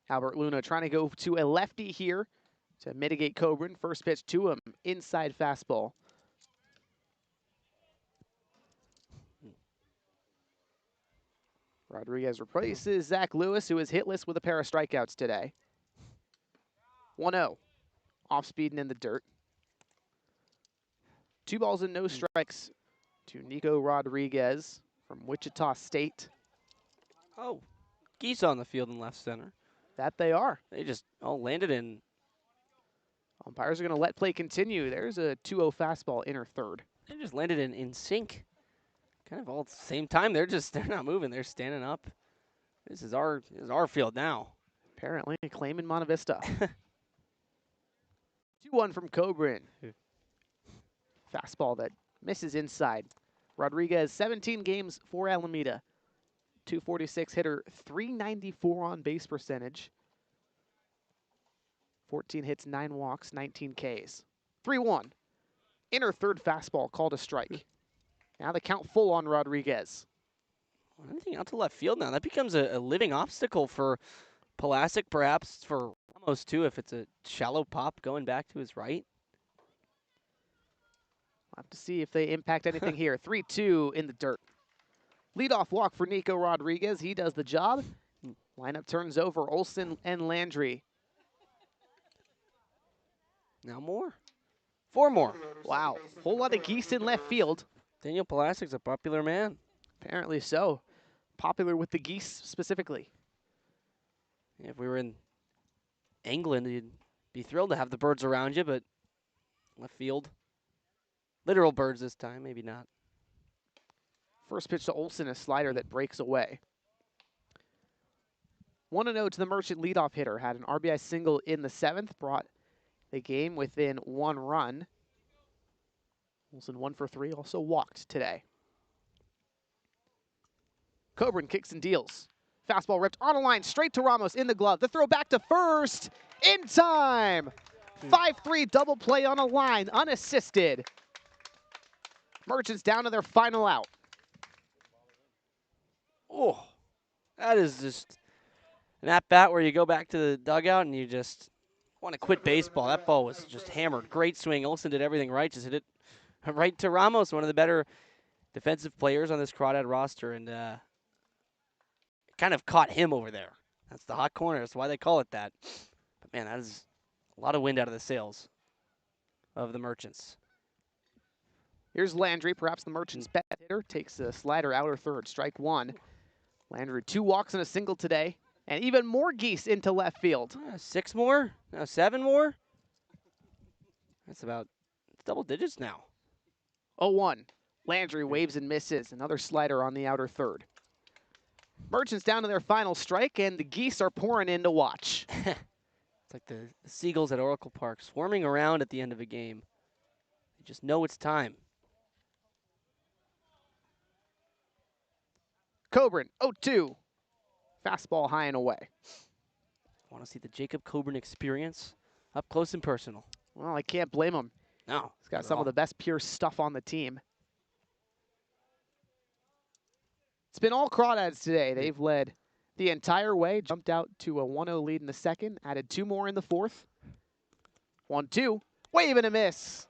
Albert Luna trying to go to a lefty here to mitigate Coburn. First pitch to him, inside fastball. Rodriguez replaces Zach Lewis, who is hitless with a pair of strikeouts today. 1-0, off speed and in the dirt. 2 balls and no strikes to Nico Rodriguez from Wichita State. Oh, geese on the field in left center. That they are. They just all landed in. Umpires are going to let play continue. There's a 2-0 fastball, inner third. They just landed in sync. Kind of all at the same time. They're not moving. They're standing up. This is our field now. Apparently, claim in Monte Vista. 2-1 from Coburn. Fastball that misses inside. Rodriguez, 17 games for Alameda. 246 hitter, 394 on base percentage. 14 hits, 9 walks, 19 Ks. 3-1. Inner third fastball called a strike. Now the count full on Rodriguez. Anything out to left field now. That becomes a living obstacle for Pulasic, perhaps for Ramos too, if it's a shallow pop going back to his right. We'll have to see if they impact anything here. 3-2 in the dirt. Leadoff walk for Nico Rodriguez. He does the job. Lineup turns over Olsen and Landry. Now more. 4 more. Wow, whole lot of geese in left field. Daniel Pulasic's a popular man. Apparently so. Popular with the geese specifically. If we were in England, you'd be thrilled to have the birds around you, but left field. Literal birds this time, maybe not. First pitch to Olsen, a slider that breaks away. 1-0 to the Merchant leadoff hitter. Had an RBI single in the 7th, brought the game within 1 run. Olsen 1 for 3, also walked today. Coburn kicks and deals. Fastball ripped on a line, straight to Ramos in the glove. The throw back to first, in time! 5-3 double play on a line, unassisted. Merchants down to their final out. Oh, that is just an at-bat where you go back to the dugout and you just want to quit baseball. That ball was just hammered. Great swing. Olsen did everything right, just hit it right to Ramos, one of the better defensive players on this Crawdad roster, and kind of caught him over there. That's the hot corner. That's why they call it that. But, man, that is a lot of wind out of the sails of the Merchants. Here's Landry, perhaps the Merchants' best hitter. Takes a slider outer third, strike 1. Landry 2 walks and a single today. And even more geese into left field. 6 more? No, 7 more? That's about double digits now. 0-1. Landry waves and misses. Another slider on the outer third. Merchants down to their final strike, and the geese are pouring in to watch. It's like the seagulls at Oracle Park swarming around at the end of a game. They just know it's time. Coburn, 0-2. Fastball high and away. Want to see the Jacob Coburn experience up close and personal. Well, I can't blame him. No. He's got some of the best pure stuff on the team. It's been all Crawdads today. They've led the entire way, jumped out to a 1-0 lead in the 2nd, added 2 more in the 4th. 1-2, wave and a miss.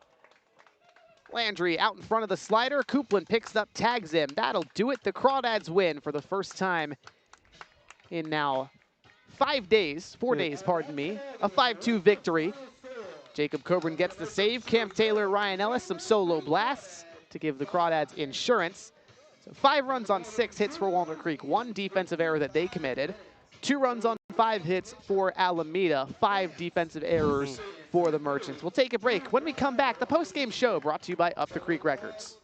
Landry out in front of the slider. Coupland picks it up, tags him. That'll do it. The Crawdads win for the first time in now 4 days, pardon me. A 5-2 victory. Jacob Coburn gets the save. Cam Taylor, Ryan Ellis, some solo blasts to give the Crawdads insurance. So 5 runs on 6 hits for Walnut Creek. 1 defensive error that they committed. 2 runs on 5 hits for Alameda. 5 defensive errors for the Merchants. We'll take a break. When we come back, the post-game show brought to you by Up the Creek Records.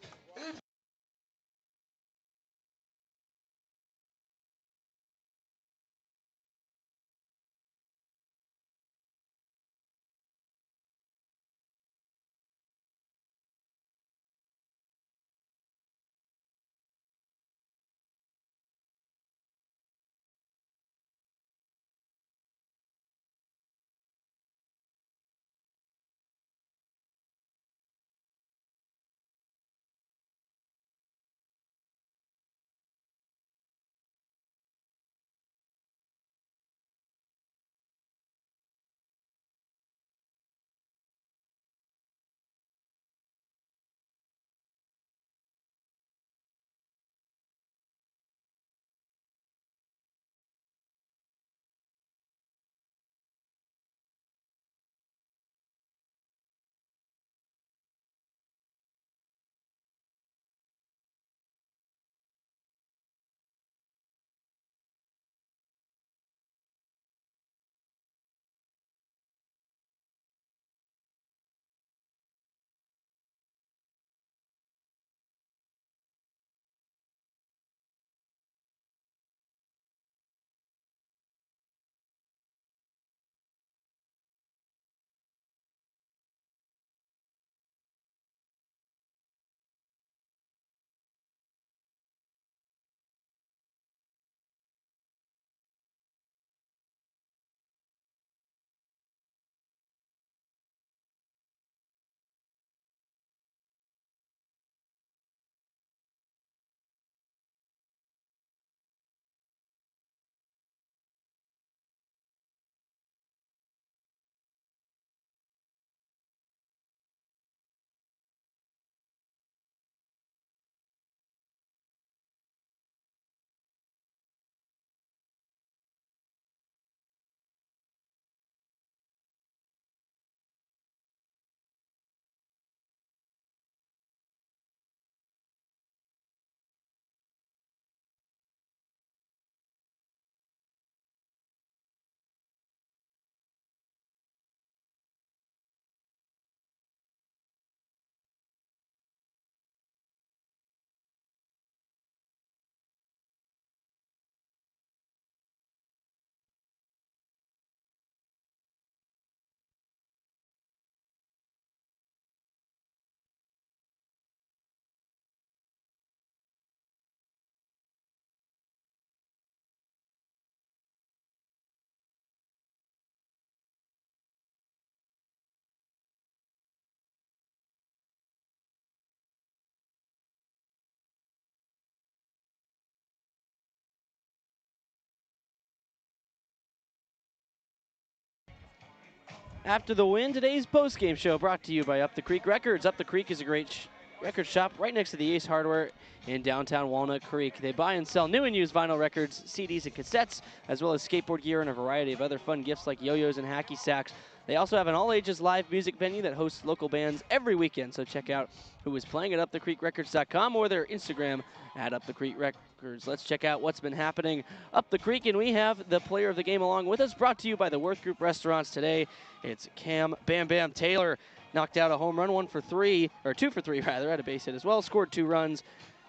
After the win, today's post-game show brought to you by Up the Creek Records. Up the Creek is a great record shop right next to the Ace Hardware in downtown Walnut Creek. They buy and sell new and used vinyl records, CDs, and cassettes, as well as skateboard gear and a variety of other fun gifts like yo-yos and hacky sacks. They also have an all-ages live music venue that hosts local bands every weekend, so check out who is playing at upthecreekrecords.com or their Instagram at Up the Creek Records. Let's check out what's been happening up the creek, and we have the player of the game along with us, brought to you by the Worth Group Restaurants today. It's Cam Bam Bam Taylor. Knocked out a home run, 1 for 3, or 2 for 3 rather, had a base hit as well, scored 2 runs.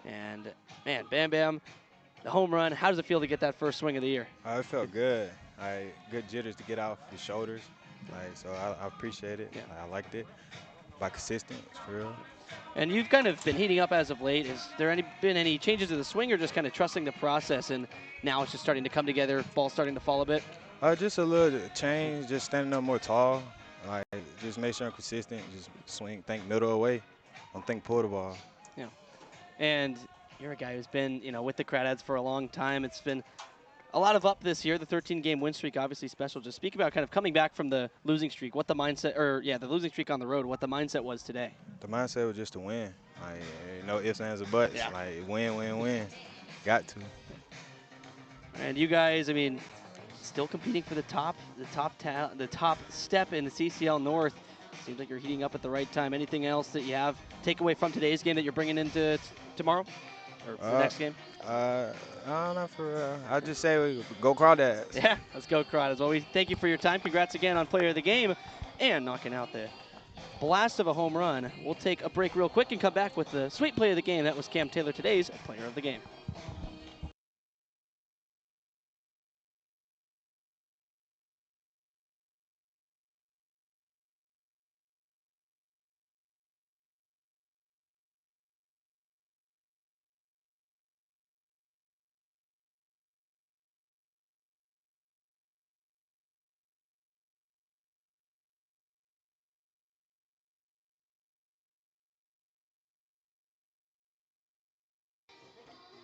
And man, Bam Bam, the home run, how does it feel to get that first swing of the year? It felt good. Good jitters to get off your shoulders. So I appreciate it. Yeah. I liked it. By consistent, it's for real. And you've kind of been heating up as of late. Has there been any changes to the swing, or just kind of trusting the process, and now it's just starting to come together, ball starting to fall a bit? Just a little change, just standing up more tall. Just make sure I'm consistent. Just swing, think middle away. Don't think pull the ball. Yeah. And you're a guy who's been, with the Crawdads for a long time. It's been a lot of up this year. The 13-game win streak, obviously special. Just speak about kind of coming back from the losing streak, what the mindset, the losing streak on the road, what the mindset was today. The mindset was just to win. No ifs, ands, or buts. Yeah. Win, win, win. Got to. And you guys, still competing for the top step in the CCL North. Seems like you're heating up at the right time. Anything else that you have take away from today's game that you're bringing into tomorrow or the next game? I don't know for real. I'll just say we go Crawdads. Yeah, let's go Crawdads. Well, we thank you for your time. Congrats again on player of the game and knocking out the blast of a home run. We'll take a break real quick and come back with the sweet play of the game. That was Cam Taylor, today's player of the game.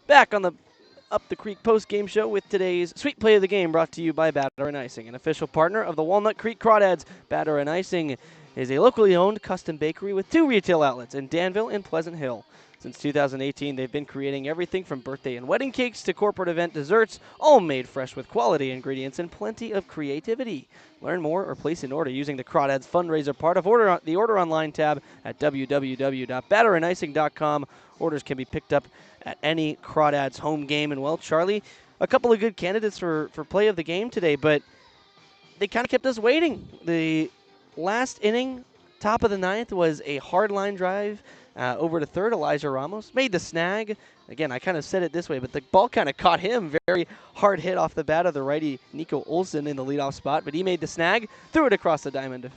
Back on the Up the Creek post-game show with today's sweet play of the game, brought to you by Batter and Icing, an official partner of the Walnut Creek Crawdads. Batter and Icing is a locally owned custom bakery with 2 retail outlets in Danville and Pleasant Hill. Since 2018, they've been creating everything from birthday and wedding cakes to corporate event desserts, all made fresh with quality ingredients and plenty of creativity. Learn more or place an order using the Crawdads fundraiser part of the Order Online tab at www.batterandicing.com. Orders can be picked up at any Crawdads home game. And, well, Charlie, a couple of good candidates for play of the game today, but they kind of kept us waiting. The last inning, top of the 9th, was a hard line drive over to third. Elijah Ramos made the snag. Again, I kind of said it this way, but the ball kind of caught him. Very hard hit off the bat of the righty Nico Olsen in the leadoff spot, but he made the snag, threw it across the diamond to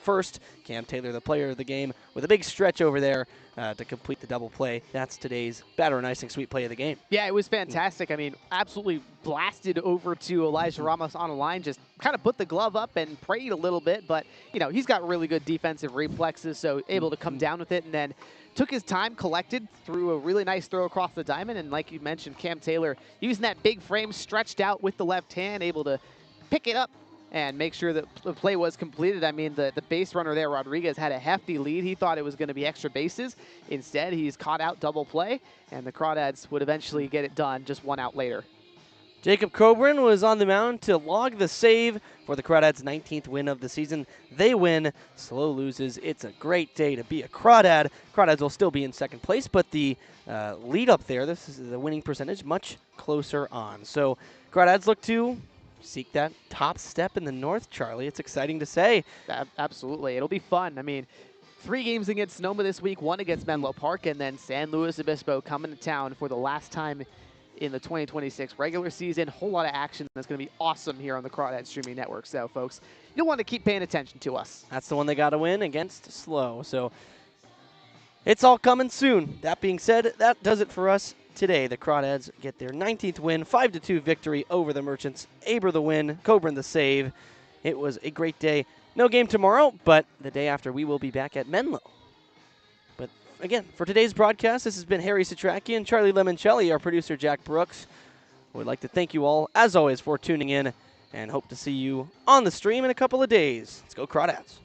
first. Cam Taylor, the player of the game, with a big stretch over there to complete the double play. That's today's Batter and Icing sweet play of the game. Yeah, it was fantastic. Absolutely blasted over to Elijah Ramos on a line, just kind of put the glove up and prayed a little bit, but, he's got really good defensive reflexes, so able to come down with it, and then took his time, collected, threw a really nice throw across the diamond, and like you mentioned, Cam Taylor using that big frame, stretched out with the left hand, able to pick it up and make sure that the play was completed. The base runner there, Rodriguez, had a hefty lead. He thought it was going to be extra bases. Instead, he's caught out double play, and the Crawdads would eventually get it done just 1 out later. Jacob Coburn was on the mound to log the save for the Crawdads' 19th win of the season. They win, Slow loses. It's a great day to be a Crawdad. Crawdads will still be in second place, but the lead up there, this is the winning percentage, much closer on. So Crawdads look to seek that top step in the North, Charlie. It's exciting to say. Absolutely. It'll be fun. 3 games against Sonoma this week, 1 against Menlo Park, and then San Luis Obispo coming to town for the last time in the 2026 regular season. Whole lot of action that's going to be awesome here on the Crawdad Streaming Network. So, folks, you'll want to keep paying attention to us. That's the one they got to win against Slow. So it's all coming soon. That being said, that does it for us today. The Crawdads get their 19th win, 5-2 victory over the Merchants. Aber the win, Coburn the save. It was a great day. No game tomorrow, but the day after we will be back at Menlo. But again, for today's broadcast, this has been Harry Citracki and Charlie Lemoncelli, our producer Jack Brooks. We'd like to thank you all, as always, for tuning in, and hope to see you on the stream in a couple of days. Let's go Crawdads.